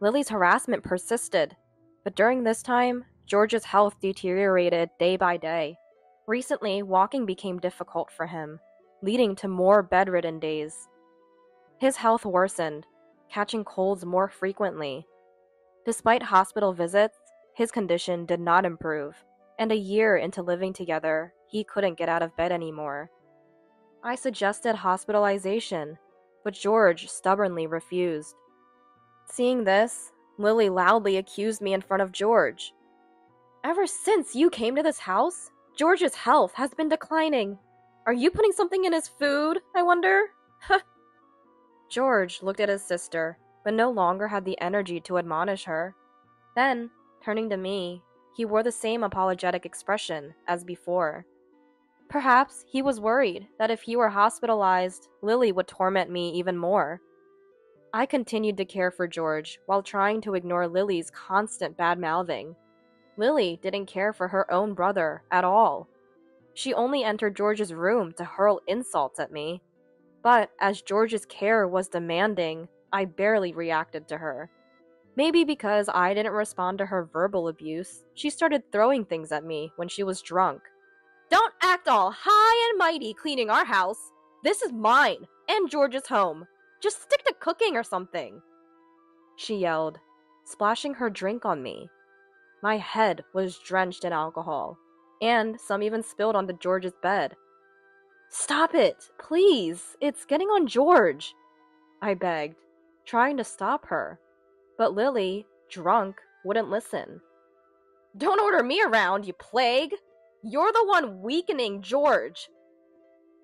Lily's harassment persisted, but during this time, George's health deteriorated day by day. Recently, walking became difficult for him, leading to more bedridden days. His health worsened, catching colds more frequently. Despite hospital visits, his condition did not improve, and a year into living together, he couldn't get out of bed anymore. I suggested hospitalization, but George stubbornly refused. Seeing this, Lily loudly accused me in front of George. "Ever since you came to this house, George's health has been declining. Are you putting something in his food, I wonder?" George looked at his sister, but no longer had the energy to admonish her. Then, turning to me, he wore the same apologetic expression as before. Perhaps he was worried that if he were hospitalized, Lily would torment me even more. I continued to care for George while trying to ignore Lily's constant bad-mouthing. Lily didn't care for her own brother at all. She only entered George's room to hurl insults at me. But as George's care was demanding, I barely reacted to her. Maybe because I didn't respond to her verbal abuse, she started throwing things at me when she was drunk. "Don't act all high and mighty cleaning our house. This is mine, and George's home. Just stick to cooking or something," she yelled, splashing her drink on me. My head was drenched in alcohol, and some even spilled onto George's bed. "Stop it, please. It's getting on George," I begged, trying to stop her. But Lily, drunk, wouldn't listen. "Don't order me around, you plague! You're the one weakening George!"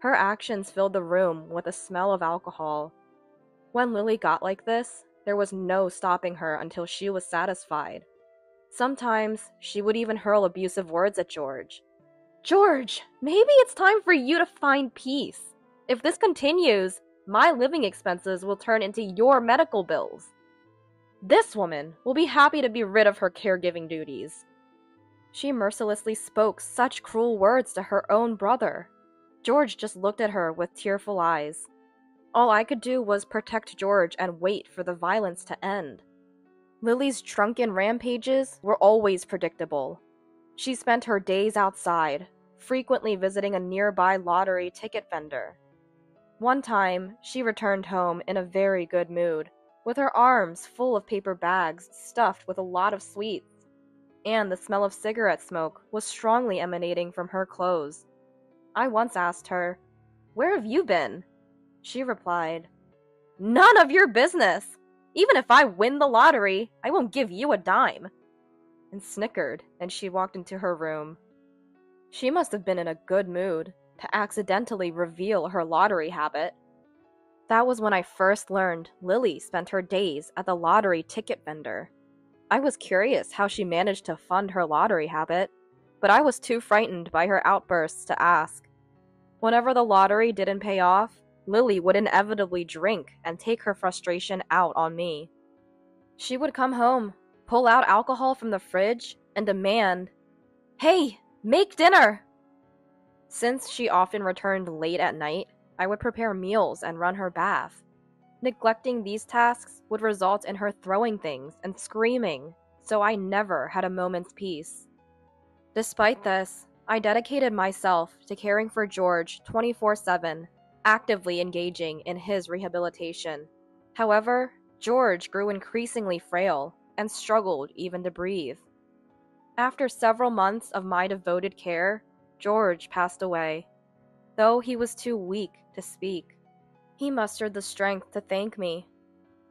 Her actions filled the room with a smell of alcohol. When Lily got like this, there was no stopping her until she was satisfied. Sometimes, she would even hurl abusive words at George. "George, maybe it's time for you to find peace. If this continues, my living expenses will turn into your medical bills. This woman will be happy to be rid of her caregiving duties." She mercilessly spoke such cruel words to her own brother. George just looked at her with tearful eyes. All I could do was protect George and wait for the violence to end. Lily's drunken rampages were always predictable. She spent her days outside, frequently visiting a nearby lottery ticket vendor. One time, she returned home in a very good mood, with her arms full of paper bags stuffed with a lot of sweets, and the smell of cigarette smoke was strongly emanating from her clothes. I once asked her, "Where have you been?" She replied, "None of your business! Even if I win the lottery, I won't give you a dime," and snickered, and she walked into her room. She must have been in a good mood to accidentally reveal her lottery habit. That was when I first learned Lily spent her days at the lottery ticket vendor. I was curious how she managed to fund her lottery habit, but I was too frightened by her outbursts to ask. Whenever the lottery didn't pay off, Lily would inevitably drink and take her frustration out on me. She would come home, pull out alcohol from the fridge, and demand, "Hey, make dinner!" Since she often returned late at night, I would prepare meals and run her bath. Neglecting these tasks would result in her throwing things and screaming, so I never had a moment's peace. Despite this, I dedicated myself to caring for George 24/7, actively engaging in his rehabilitation. However, George grew increasingly frail and struggled even to breathe. After several months of my devoted care, George passed away. Though he was too weak to speak, he mustered the strength to thank me.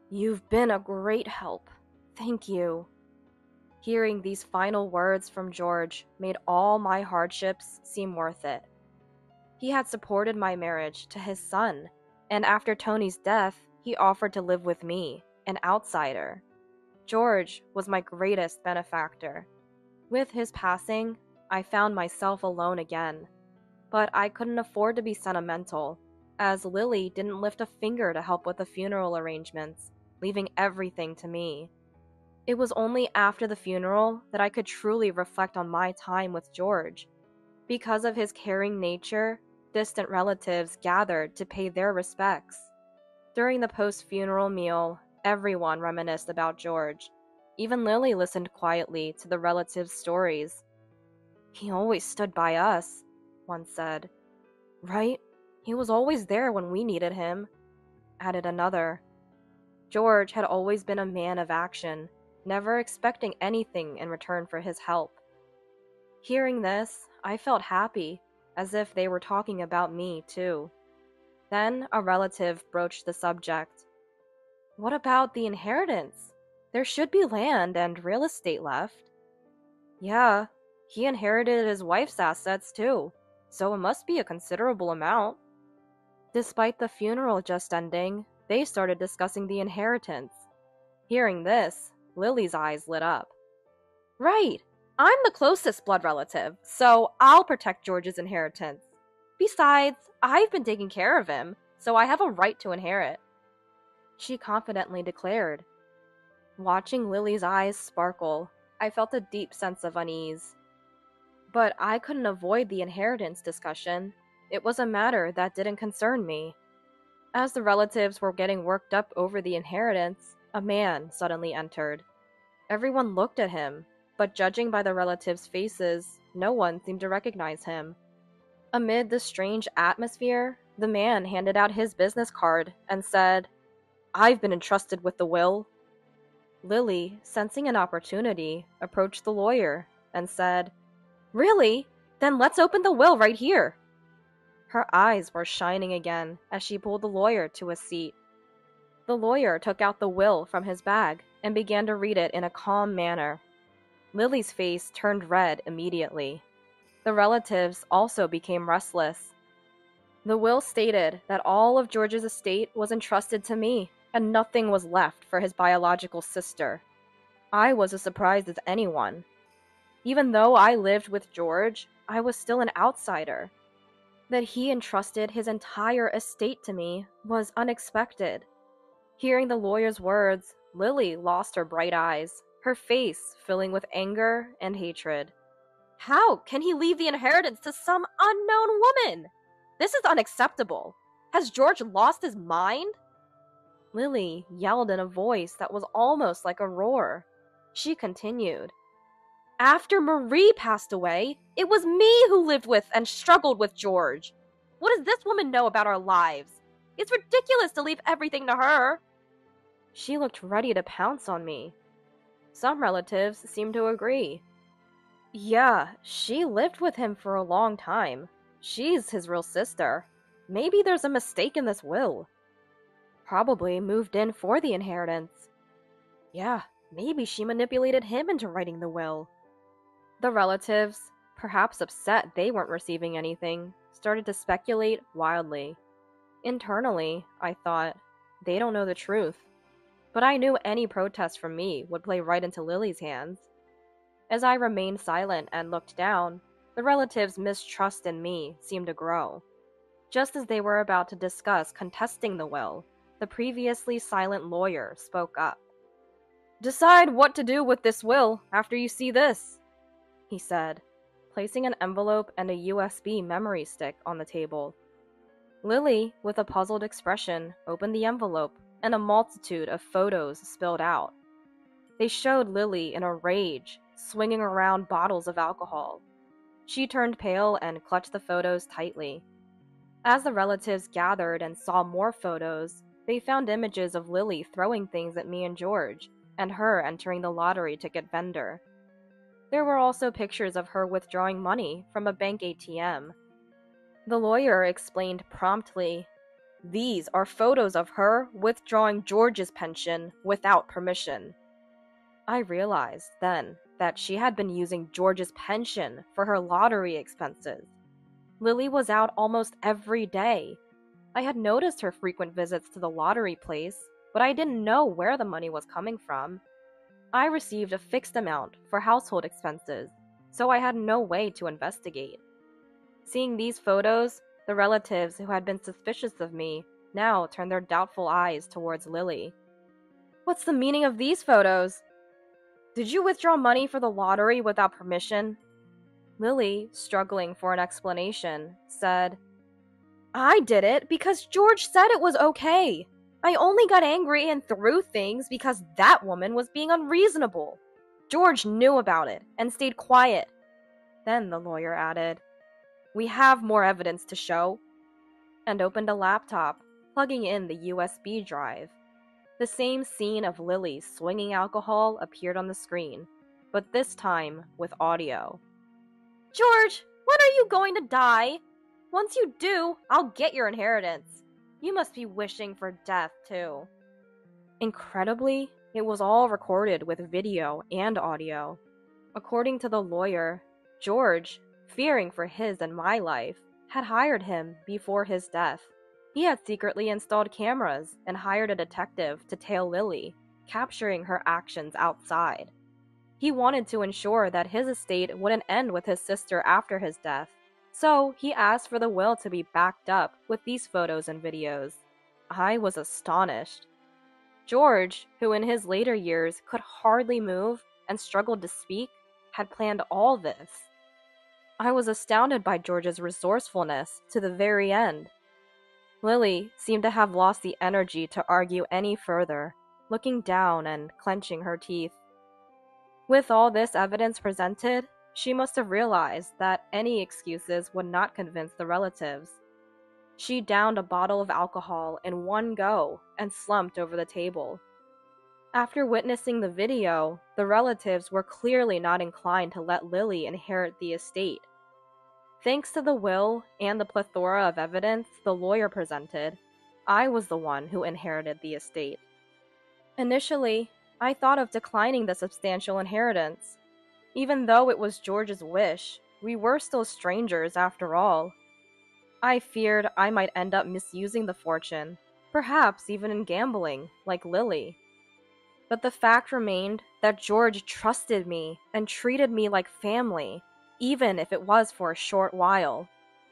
"You've been a great help. Thank you." Hearing these final words from George made all my hardships seem worth it. He had supported my marriage to his son, and after Tony's death, he offered to live with me, an outsider. George was my greatest benefactor. With his passing, I found myself alone again. But I couldn't afford to be sentimental, as Lily didn't lift a finger to help with the funeral arrangements, leaving everything to me. It was only after the funeral that I could truly reflect on my time with George. Because of his caring nature, distant relatives gathered to pay their respects. During the post-funeral meal, everyone reminisced about George. Even Lily listened quietly to the relatives' stories. "He always stood by us," one said. "Right? He was always there when we needed him," added another. George had always been a man of action, never expecting anything in return for his help. Hearing this, I felt happy, as if they were talking about me too. Then a relative broached the subject. "What about the inheritance? There should be land and real estate left." "Yeah, he inherited his wife's assets too, so it must be a considerable amount." Despite the funeral just ending, they started discussing the inheritance. Hearing this, Lily's eyes lit up. "Right! I'm the closest blood relative, so I'll protect George's inheritance. Besides, I've been taking care of him, so I have a right to inherit," she confidently declared. Watching Lily's eyes sparkle, I felt a deep sense of unease. But I couldn't avoid the inheritance discussion. It was a matter that didn't concern me. As the relatives were getting worked up over the inheritance, a man suddenly entered. Everyone looked at him, but judging by the relatives' faces, no one seemed to recognize him. Amid the strange atmosphere, the man handed out his business card and said, "I've been entrusted with the will." Lily, sensing an opportunity, approached the lawyer and said, "Really? Then let's open the will right here." Her eyes were shining again as she pulled the lawyer to a seat. The lawyer took out the will from his bag and began to read it in a calm manner. Lily's face turned red immediately. The relatives also became restless. The will stated that all of George's estate was entrusted to me, and nothing was left for his biological sister. I was as surprised as anyone. Even though I lived with George, I was still an outsider. That he entrusted his entire estate to me was unexpected. Hearing the lawyer's words, Lily lost her bright eyes, her face filling with anger and hatred. "How can he leave the inheritance to some unknown woman? This is unacceptable. Has George lost his mind?" Lily yelled in a voice that was almost like a roar. She continued, "After Marie passed away, it was me who lived with and struggled with George. What does this woman know about our lives? It's ridiculous to leave everything to her." She looked ready to pounce on me. Some relatives seemed to agree. "Yeah, she lived with him for a long time. She's his real sister. Maybe there's a mistake in this will. Probably moved in for the inheritance. Yeah, maybe she manipulated him into writing the will." The relatives, perhaps upset they weren't receiving anything, started to speculate wildly. Internally, I thought, they don't know the truth. But I knew any protest from me would play right into Lily's hands. As I remained silent and looked down, the relatives' mistrust in me seemed to grow. Just as they were about to discuss contesting the will, the previously silent lawyer spoke up. "Decide what to do with this will after you see this," he said, placing an envelope and a USB memory stick on the table. Lily, with a puzzled expression, opened the envelope, and a multitude of photos spilled out. They showed Lily in a rage, swinging around bottles of alcohol. She turned pale and clutched the photos tightly. As the relatives gathered and saw more photos, they found images of Lily throwing things at me and George, and her entering the lottery ticket vendor. There were also pictures of her withdrawing money from a bank ATM. The lawyer explained promptly, "These are photos of her withdrawing George's pension without permission." I realized then that she had been using George's pension for her lottery expenses. Lily was out almost every day. I had noticed her frequent visits to the lottery place, but I didn't know where the money was coming from. I received a fixed amount for household expenses, so I had no way to investigate. Seeing these photos, the relatives who had been suspicious of me now turned their doubtful eyes towards Lily. "What's the meaning of these photos? Did you withdraw money for the lottery without permission?" Lily, struggling for an explanation, said, "I did it because George said it was okay. I only got angry and threw things because that woman was being unreasonable. George knew about it and stayed quiet." Then the lawyer added, "We have more evidence to show," and opened a laptop, plugging in the USB drive. The same scene of Lily swinging alcohol appeared on the screen, but this time with audio. "George, when are you going to die? Once you do, I'll get your inheritance. You must be wishing for death, too." Incredibly, it was all recorded with video and audio. According to the lawyer, George, fearing for his and my life, had hired him before his death. He had secretly installed cameras and hired a detective to tail Lily, capturing her actions outside. He wanted to ensure that his estate wouldn't end with his sister after his death, so he asked for the will to be backed up with these photos and videos. I was astonished. George, who in his later years could hardly move and struggled to speak, had planned all this. I was astounded by George's resourcefulness to the very end. Lily seemed to have lost the energy to argue any further, looking down and clenching her teeth. With all this evidence presented, she must have realized that any excuses would not convince the relatives. She downed a bottle of alcohol in one go and slumped over the table. After witnessing the video, the relatives were clearly not inclined to let Lily inherit the estate. Thanks to the will and the plethora of evidence the lawyer presented, I was the one who inherited the estate. Initially, I thought of declining the substantial inheritance. Even though it was George's wish, we were still strangers after all. I feared I might end up misusing the fortune, perhaps even in gambling, like Lily. But the fact remained that George trusted me and treated me like family, even if it was for a short while.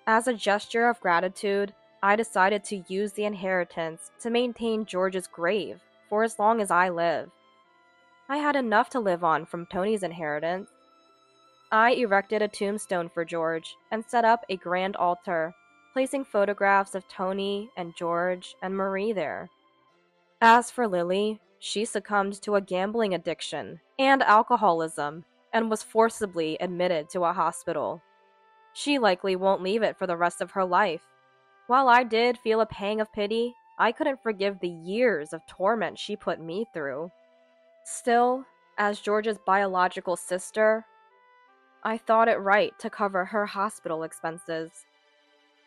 As a gesture of gratitude, I decided to use the inheritance to maintain George's grave for as long as I live. I had enough to live on from Tony's inheritance. I erected a tombstone for George and set up a grand altar, placing photographs of Tony and George and Marie there. As for Lily, she succumbed to a gambling addiction and alcoholism and was forcibly admitted to a hospital. She likely won't leave it for the rest of her life. While I did feel a pang of pity, I couldn't forgive the years of torment she put me through. Still, as George's biological sister, I thought it right to cover her hospital expenses.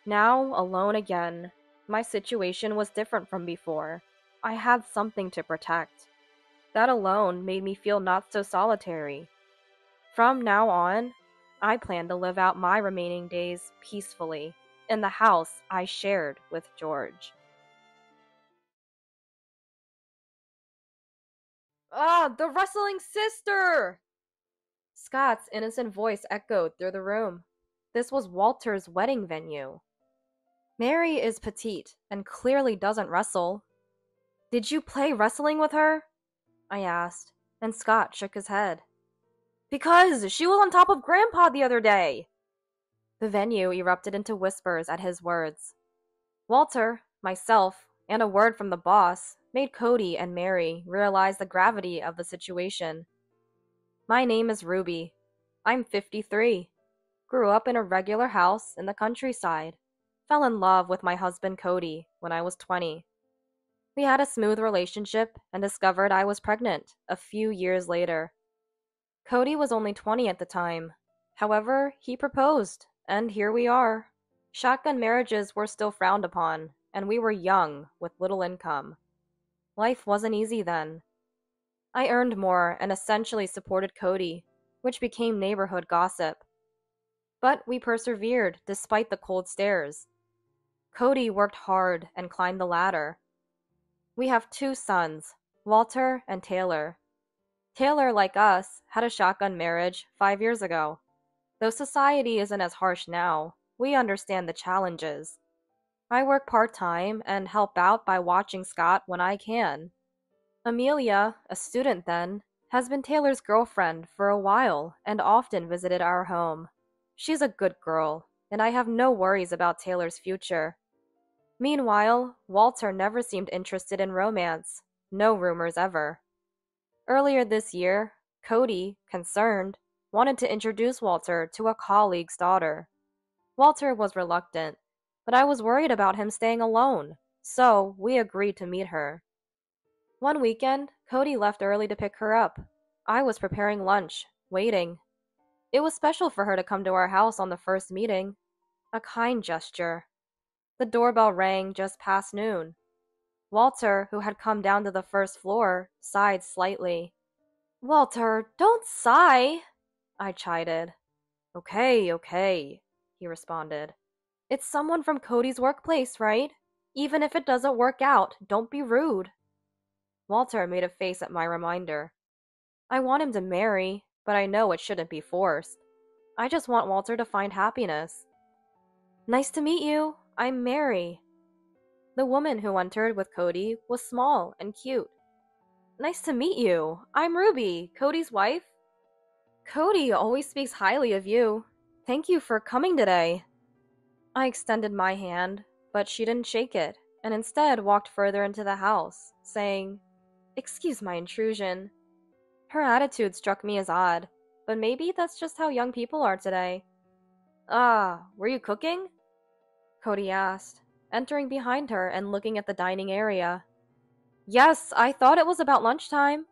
Now, alone again, my situation was different from before. I had something to protect. That alone made me feel not so solitary. From now on, I plan to live out my remaining days peacefully in the house I shared with George. Ah, the wrestling sister! Scott's innocent voice echoed through the room. This was Walter's wedding venue. Mary is petite and clearly doesn't wrestle. Did you play wrestling with her? I asked, and Scott shook his head. Because she was on top of Grandpa the other day! The venue erupted into whispers at his words. Walter, myself, and a word from the boss made Cody and Mary realize the gravity of the situation. My name is Ruby. I'm 53. Grew up in a regular house in the countryside. Fell in love with my husband Cody when I was 20. We had a smooth relationship and discovered I was pregnant a few years later. Cody was only 20 at the time. However, he proposed, and here we are. Shotgun marriages were still frowned upon, and we were young with little income. Life wasn't easy then. I earned more and essentially supported Cody, which became neighborhood gossip. But we persevered despite the cold stares. Cody worked hard and climbed the ladder. We have 2 sons, Walter and Taylor. Taylor, like us, had a shotgun marriage 5 years ago. Though society isn't as harsh now, we understand the challenges. I work part-time and help out by watching Scott when I can. Amelia, a student then, has been Taylor's girlfriend for a while and often visited our home. She's a good girl, and I have no worries about Taylor's future. Meanwhile, Walter never seemed interested in romance. No rumors ever. Earlier this year, Cody, concerned, wanted to introduce Walter to a colleague's daughter. Walter was reluctant, but I was worried about him staying alone, so we agreed to meet her. One weekend, Cody left early to pick her up. I was preparing lunch, waiting. It was special for her to come to our house on the first meeting. A kind gesture. The doorbell rang just past noon. Walter, who had come down to the first floor, sighed slightly. "Walter, don't sigh," I chided. Okay, he responded. "It's someone from Cody's workplace, right? Even if it doesn't work out, don't be rude." Walter made a face at my reminder. "I want him to marry, but I know it shouldn't be forced. I just want Walter to find happiness. Nice to meet you. I'm Mary. The woman who entered with Cody was small and cute. Nice to meet you. I'm Ruby, Cody's wife. Cody always speaks highly of you. Thank you for coming today. I extended my hand, but she didn't shake it, and instead walked further into the house, saying, "Excuse my intrusion." Her attitude struck me as odd, but maybe that's just how young people are today. Were you cooking?" Cody asked, entering behind her and looking at the dining area. "Yes, I thought it was about lunchtime,"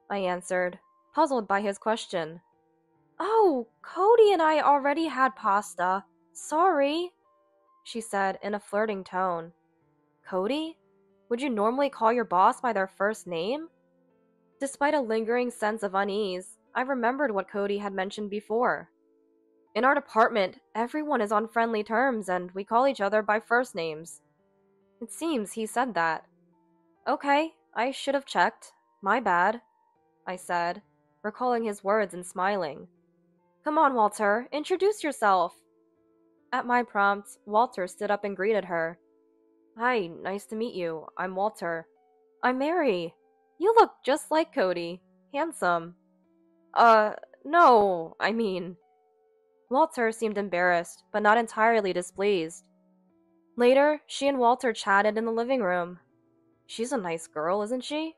I answered, puzzled by his question. "Oh, Cody and I already had pasta. Sorry," she said in a flirting tone. Cody? Would you normally call your boss by their first name? Despite a lingering sense of unease, I remembered what Cody had mentioned before. In our department, everyone is on friendly terms and we call each other by first names. It seems he said that. "Okay, I should have checked. My bad," I said, recalling his words and smiling. "Come on, Walter, introduce yourself." At my prompt, Walter stood up and greeted her. "Hi, nice to meet you. I'm Walter." "I'm Mary. You look just like Cody. Handsome." No, I mean..." Walter seemed embarrassed, but not entirely displeased. Later, she and Walter chatted in the living room. "She's a nice girl, isn't she?"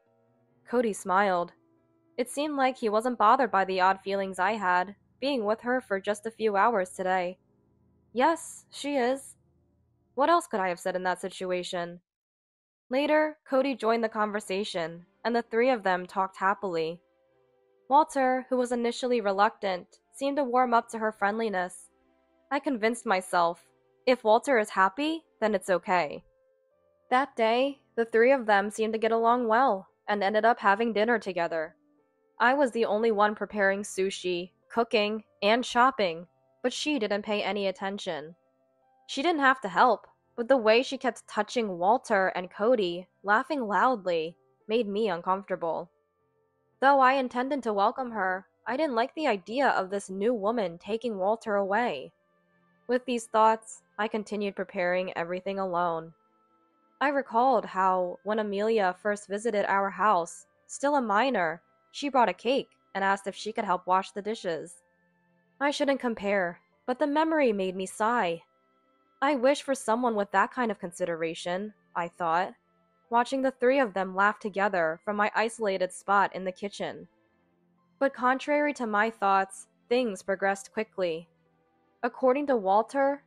Cody smiled. It seemed like he wasn't bothered by the odd feelings I had, being with her for just a few hours today. "Yes, she is." What else could I have said in that situation? Later, Cody joined the conversation, and the three of them talked happily. Walter, who was initially reluctant, seemed to warm up to her friendliness. I convinced myself, if Walter is happy, then it's okay. That day, the three of them seemed to get along well, and ended up having dinner together. I was the only one preparing sushi, cooking, and shopping, but she didn't pay any attention. She didn't have to help, but the way she kept touching Walter and Cody, laughing loudly, made me uncomfortable. Though I intended to welcome her, I didn't like the idea of this new woman taking Walter away. With these thoughts, I continued preparing everything alone. I recalled how, when Amelia first visited our house, still a minor, she brought a cake and asked if she could help wash the dishes. I shouldn't compare, but the memory made me sigh. I wish for someone with that kind of consideration, I thought, watching the three of them laugh together from my isolated spot in the kitchen. But contrary to my thoughts, things progressed quickly. According to Walter,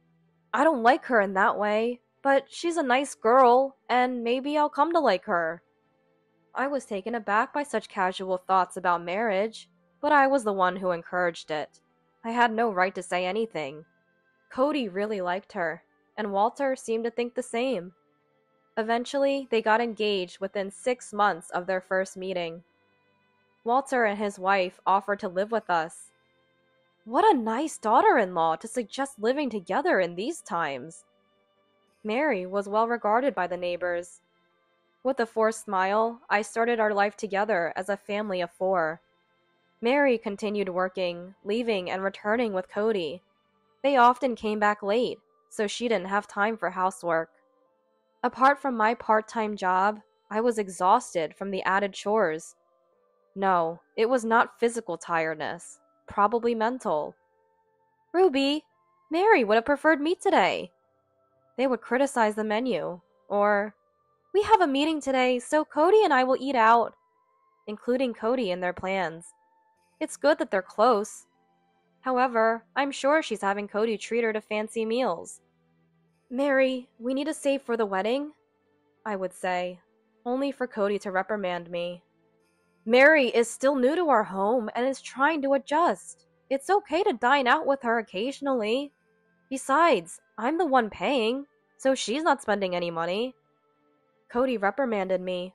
I don't like her in that way, but she's a nice girl, and maybe I'll come to like her. I was taken aback by such casual thoughts about marriage, but I was the one who encouraged it. I had no right to say anything. Cody really liked her, and Walter seemed to think the same. Eventually, they got engaged within 6 months of their first meeting. Walter and his wife offered to live with us. What a nice daughter-in-law to suggest living together in these times. Mary was well regarded by the neighbors. With a forced smile, I started our life together as a family of 4. Mary continued working, leaving and returning with Cody. They often came back late, so she didn't have time for housework. Apart from my part-time job, I was exhausted from the added chores. No, it was not physical tiredness, probably mental. "Ruby, Mary would have preferred meat today." They would criticize the menu, or, "We have a meeting today, so Cody and I will eat out," including Cody in their plans. It's good that they're close. However, I'm sure she's having Cody treat her to fancy meals. "Mary, we need to save for the wedding," I would say, only for Cody to reprimand me. "Mary is still new to our home and is trying to adjust. It's okay to dine out with her occasionally. Besides, I'm the one paying, so she's not spending any money." Cody reprimanded me.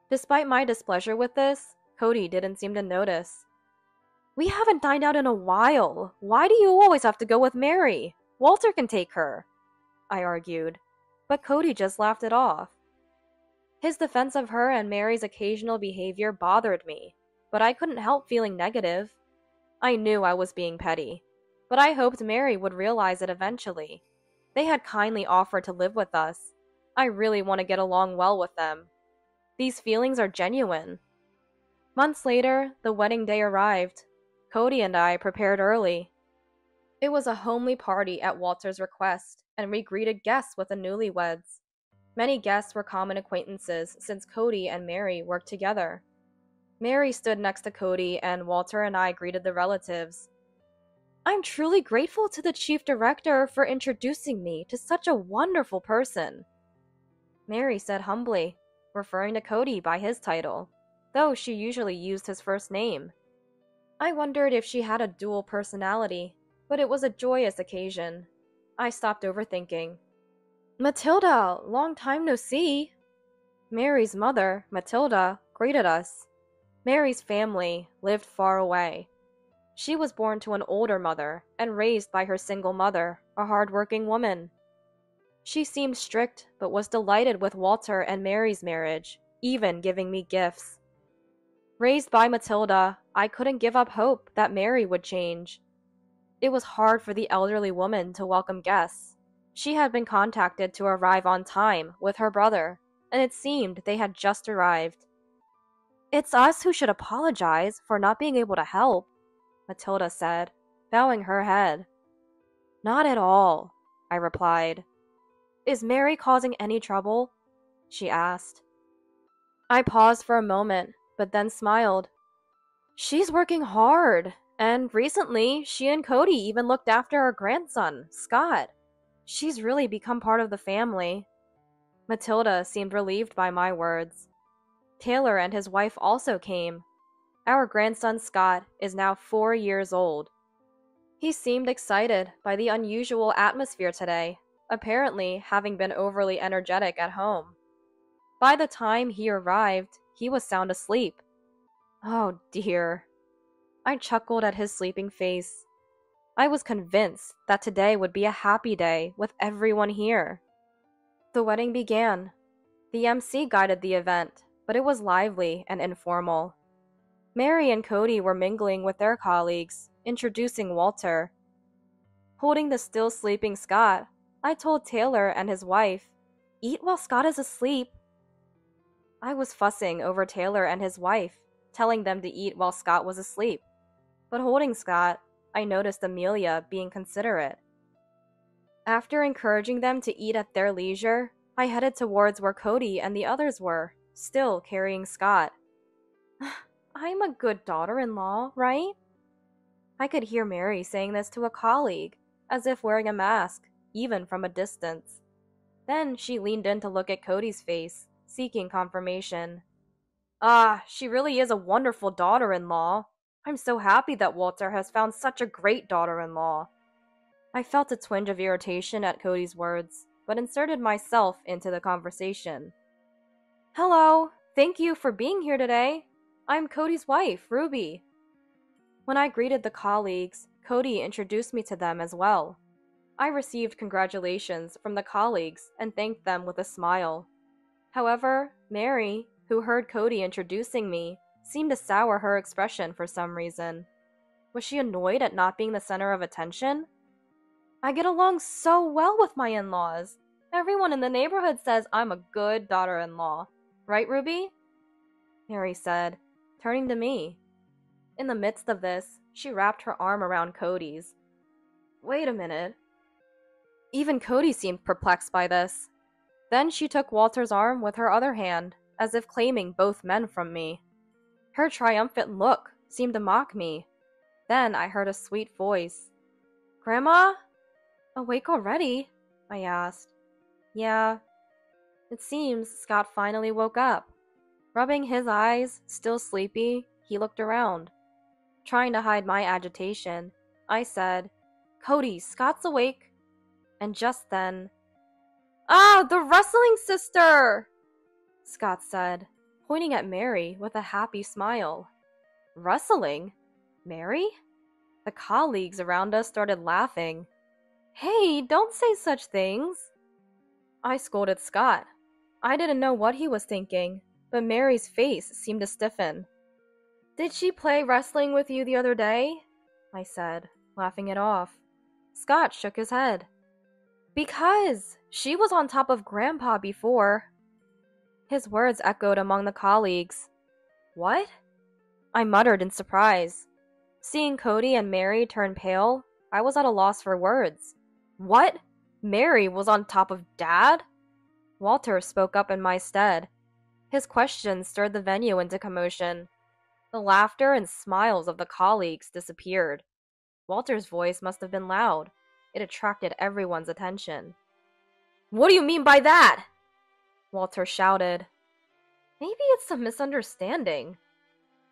Despite my displeasure with this, Cody didn't seem to notice. "We haven't dined out in a while. Why do you always have to go with Mary? Walter can take her," I argued, but Cody just laughed it off. His defense of her and Mary's occasional behavior bothered me, but I couldn't help feeling negative. I knew I was being petty, but I hoped Mary would realize it eventually. They had kindly offered to live with us. I really want to get along well with them. These feelings are genuine. Months later, the wedding day arrived. Cody and I prepared early. It was a homely party at Walter's request, and we greeted guests with the newlyweds. Many guests were common acquaintances since Cody and Mary worked together. Mary stood next to Cody, and Walter and I greeted the relatives. I'm truly grateful to the chief director for introducing me to such a wonderful person, Mary said humbly, referring to Cody by his title, though she usually used his first name. I wondered if she had a dual personality, but it was a joyous occasion. I stopped overthinking. Matilda, long time no see. Mary's mother, Matilda, greeted us. Mary's family lived far away. She was born to an older mother and raised by her single mother, a hard-working woman. She seemed strict, but was delighted with Walter and Mary's marriage, even giving me gifts. Raised by Matilda, I couldn't give up hope that Mary would change. It was hard for the elderly woman to welcome guests. She had been contacted to arrive on time with her brother, and it seemed they had just arrived. It's us who should apologize for not being able to help, Matilda said, bowing her head. Not at all, I replied. Is Mary causing any trouble? She asked. I paused for a moment, but then smiled. She's working hard, and recently she and Cody even looked after our grandson, Scott. She's really become part of the family. Matilda seemed relieved by my words. Taylor and his wife also came. Our grandson Scott is now 4 years old. He seemed excited by the unusual atmosphere today, apparently having been overly energetic at home. By the time he arrived, he was sound asleep. Oh dear. I chuckled at his sleeping face. I was convinced that today would be a happy day with everyone here. The wedding began. The MC guided the event, but it was lively and informal. Mary and Cody were mingling with their colleagues, introducing Walter. Holding the still sleeping Scott, I told Taylor and his wife, "Eat while Scott is asleep." I was fussing over Taylor and his wife, telling them to eat while Scott was asleep. But holding Scott, I noticed Amelia being considerate. After encouraging them to eat at their leisure, I headed towards where Cody and the others were, still carrying Scott. I'm a good daughter-in-law, right? I could hear Mary saying this to a colleague, as if wearing a mask, even from a distance. Then she leaned in to look at Cody's face, seeking confirmation. She really is a wonderful daughter-in-law. I'm so happy that Walter has found such a great daughter-in-law. I felt a twinge of irritation at Cody's words, but inserted myself into the conversation. Hello, thank you for being here today. I'm Cody's wife, Ruby. When I greeted the colleagues, Cody introduced me to them as well. I received congratulations from the colleagues and thanked them with a smile. However, Mary, who heard Cody introducing me, seemed to sour her expression for some reason. Was she annoyed at not being the center of attention? I get along so well with my in-laws. Everyone in the neighborhood says I'm a good daughter-in-law. Right, Ruby? Mary said, turning to me. In the midst of this, she wrapped her arm around Cody's. Wait a minute. Even Cody seemed perplexed by this. Then she took Walter's arm with her other hand, as if claiming both men from me. Her triumphant look seemed to mock me. Then I heard a sweet voice. Grandma? Awake already? I asked. Yeah. It seems Scott finally woke up. Rubbing his eyes, still sleepy, he looked around. Trying to hide my agitation, I said, Cody, Scott's awake. And just then, the wrestling sister! Scott said, pointing at Mary with a happy smile. Wrestling? Mary? The colleagues around us started laughing. Hey, don't say such things. I scolded Scott. I didn't know what he was thinking, but Mary's face seemed to stiffen. Did she play wrestling with you the other day? I said, laughing it off. Scott shook his head. Because she was on top of Grandpa before. His words echoed among the colleagues. What? I muttered in surprise. Seeing Cody and Mary turn pale, I was at a loss for words. What? Mary was on top of Dad? Walter spoke up in my stead. His question stirred the venue into commotion. The laughter and smiles of the colleagues disappeared. Walter's voice must have been loud. It attracted everyone's attention. What do you mean by that? Walter shouted. Maybe it's a misunderstanding.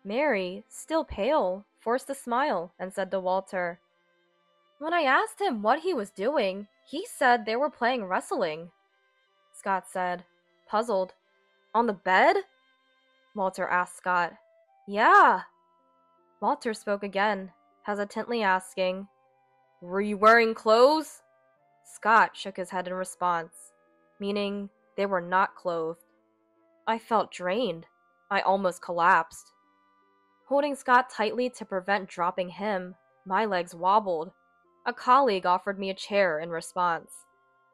Mary, still pale, forced a smile and said to Walter, When I asked him what he was doing, he said they were playing wrestling. Scott said, puzzled. On the bed? Walter asked Scott. Yeah. Walter spoke again, hesitantly asking, Were you wearing clothes? Scott shook his head in response, meaning they were not clothed. I felt drained. I almost collapsed. Holding Scott tightly to prevent dropping him, my legs wobbled. A colleague offered me a chair in response.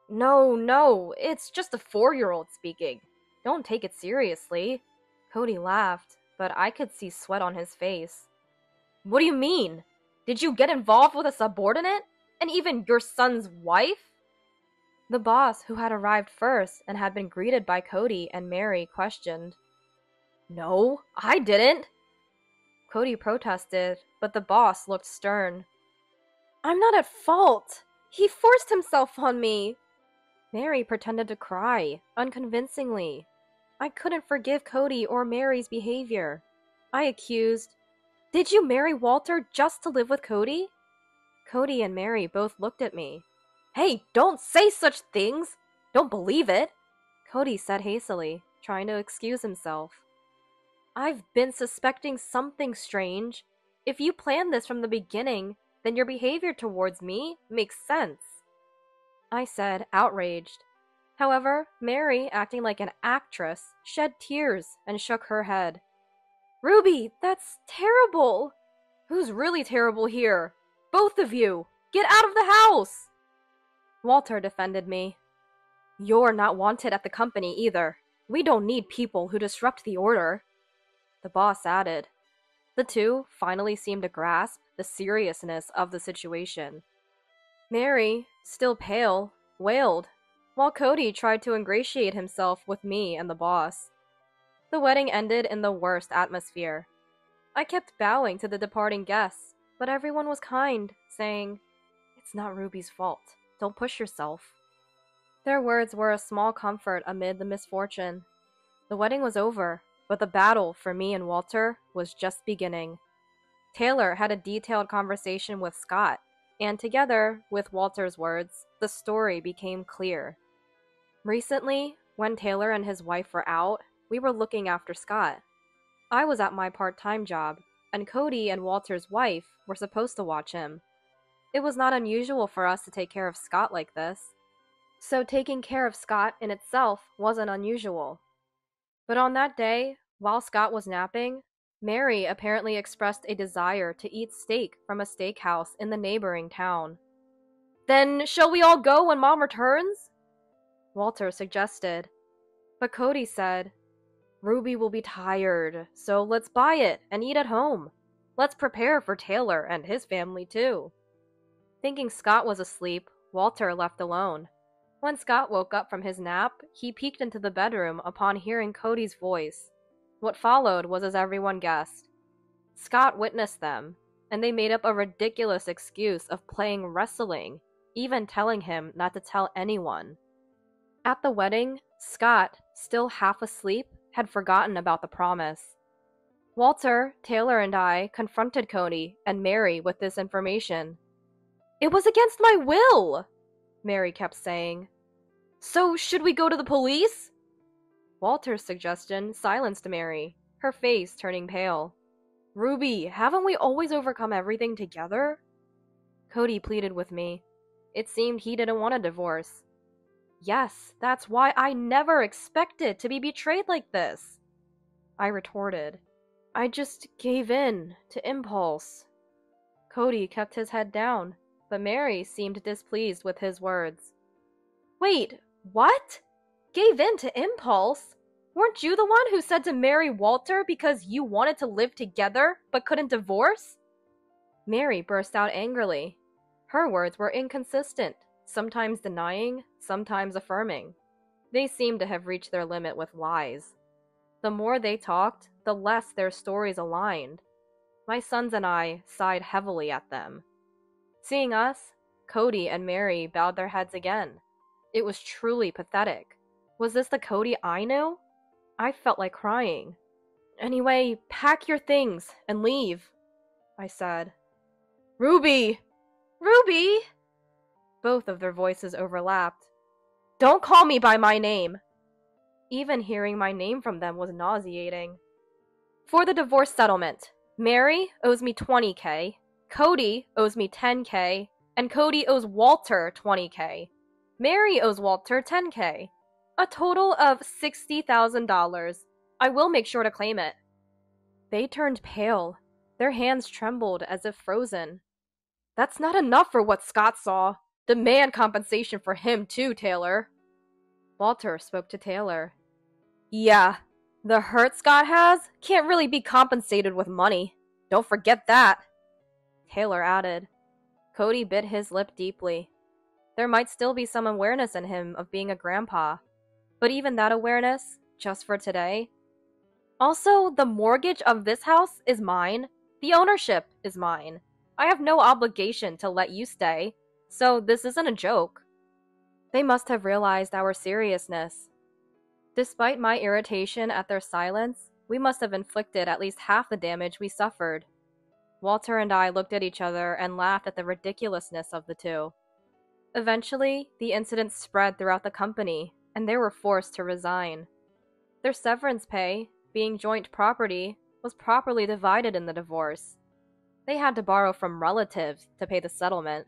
No, it's just a 4-year-old speaking. Don't take it seriously. Cody laughed, but I could see sweat on his face. What do you mean? Did you get involved with a subordinate? And even your son's wife? The boss, who had arrived first and had been greeted by Cody and Mary, questioned. No, I didn't. Cody protested, but the boss looked stern. I'm not at fault. He forced himself on me. Mary pretended to cry, unconvincingly. I couldn't forgive Cody or Mary's behavior. I accused, Did you marry Walter just to live with Cody? Cody and Mary both looked at me. Hey, don't say such things! Don't believe it! Cody said hastily, trying to excuse himself. I've been suspecting something strange. If you planned this from the beginning, then your behavior towards me makes sense. I said, outraged. However, Mary, acting like an actress, shed tears and shook her head. Ruby, that's terrible! Who's really terrible here? Both of you! Get out of the house! Walter defended me. You're not wanted at the company either. We don't need people who disrupt the order. The boss added. The two finally seemed to grasp the seriousness of the situation. Mary, still pale, wailed, while Cody tried to ingratiate himself with me and the boss. The wedding ended in the worst atmosphere. I kept bowing to the departing guests, but everyone was kind, saying, It's not Ruby's fault. Don't push yourself. Their words were a small comfort amid the misfortune. The wedding was over, but the battle for me and Walter was just beginning. Taylor had a detailed conversation with Scott, and together, with Walter's words, the story became clear. Recently, when Taylor and his wife were out, we were looking after Scott. I was at my part-time job, and Cody and Walter's wife were supposed to watch him. It was not unusual for us to take care of Scott like this, so taking care of Scott in itself wasn't unusual. But on that day, while Scott was napping, Mary apparently expressed a desire to eat steak from a steakhouse in the neighboring town. Then shall we all go when Mom returns? Walter suggested. But Cody said, Ruby will be tired, so let's buy it and eat at home. Let's prepare for Taylor and his family too. Thinking Scott was asleep, Walter left alone. When Scott woke up from his nap, he peeked into the bedroom upon hearing Cody's voice. What followed was as everyone guessed. Scott witnessed them, and they made up a ridiculous excuse of playing wrestling, even telling him not to tell anyone. At the wedding, Scott, still half asleep, had forgotten about the promise. Walter, Taylor, and I confronted Cody and Mary with this information. It was against my will, Mary kept saying. So should we go to the police? Walter's suggestion silenced Mary, her face turning pale. Ruby, haven't we always overcome everything together? Cody pleaded with me. It seemed he didn't want a divorce. Yes, that's why I never expected to be betrayed like this. I retorted. I just gave in to impulse. Cody kept his head down, but Mary seemed displeased with his words. Wait, what? Gave in to impulse? Weren't you the one who said to marry Walter because you wanted to live together but couldn't divorce? Mary burst out angrily. Her words were inconsistent, sometimes denying, sometimes affirming. They seemed to have reached their limit with lies. The more they talked, the less their stories aligned. My sons and I sighed heavily at them. Seeing us, Cody and Mary bowed their heads again. It was truly pathetic. Was this the Cody I knew? I felt like crying. Anyway, pack your things and leave, I said. Ruby! Ruby! Both of their voices overlapped. Don't call me by my name! Even hearing my name from them was nauseating. For the divorce settlement, Mary owes me $20K, Cody owes me $10K, and Cody owes Walter $20K. Mary owes Walter $10K. A total of $60,000. I will make sure to claim it. They turned pale. Their hands trembled as if frozen. That's not enough for what Scott saw. Demand compensation for him too, Taylor. Walter spoke to Taylor. Yeah, the hurt Scott has can't really be compensated with money. Don't forget that. Taylor added. Cody bit his lip deeply. There might still be some awareness in him of being a grandpa. But even that awareness, just for today. Also, the mortgage of this house is mine. The ownership is mine. I have no obligation to let you stay, so this isn't a joke. They must have realized our seriousness. Despite my irritation at their silence, we must have inflicted at least half the damage we suffered. Walter and I looked at each other and laughed at the ridiculousness of the two. Eventually, the incident spread throughout the company, and they were forced to resign. Their severance pay, being joint property, was properly divided in the divorce. They had to borrow from relatives to pay the settlement.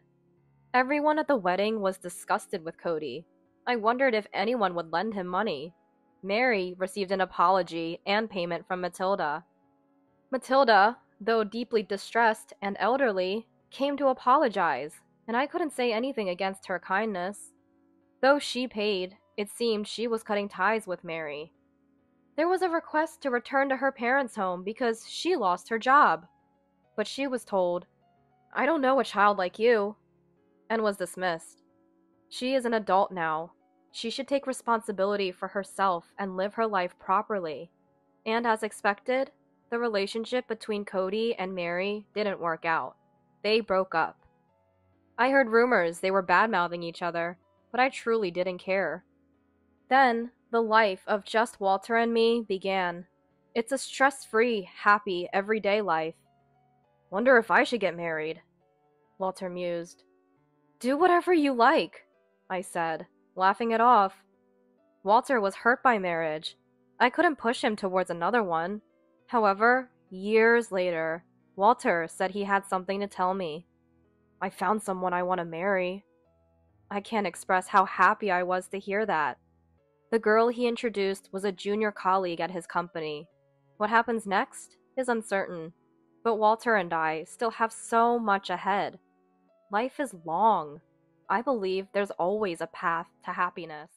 Everyone at the wedding was disgusted with Cody. I wondered if anyone would lend him money. Mary received an apology and payment from Matilda. Matilda, though deeply distressed and elderly, came to apologize, and I couldn't say anything against her kindness. Though she paid, it seemed she was cutting ties with Mary. There was a request to return to her parents' home because she lost her job. But she was told, "I don't know a child like you," and was dismissed. She is an adult now. She should take responsibility for herself and live her life properly. And as expected, the relationship between Cody and Mary didn't work out. They broke up. I heard rumors they were bad-mouthing each other, but I truly didn't care. Then, the life of just Walter and me began. It's a stress-free, happy, everyday life. Wonder if I should get married, Walter mused. Do whatever you like, I said, laughing it off. Walter was hurt by marriage. I couldn't push him towards another one. However, years later, Walter said he had something to tell me. I found someone I want to marry. I can't express how happy I was to hear that. The girl he introduced was a junior colleague at his company. What happens next is uncertain, but Walter and I still have so much ahead. Life is long. I believe there's always a path to happiness.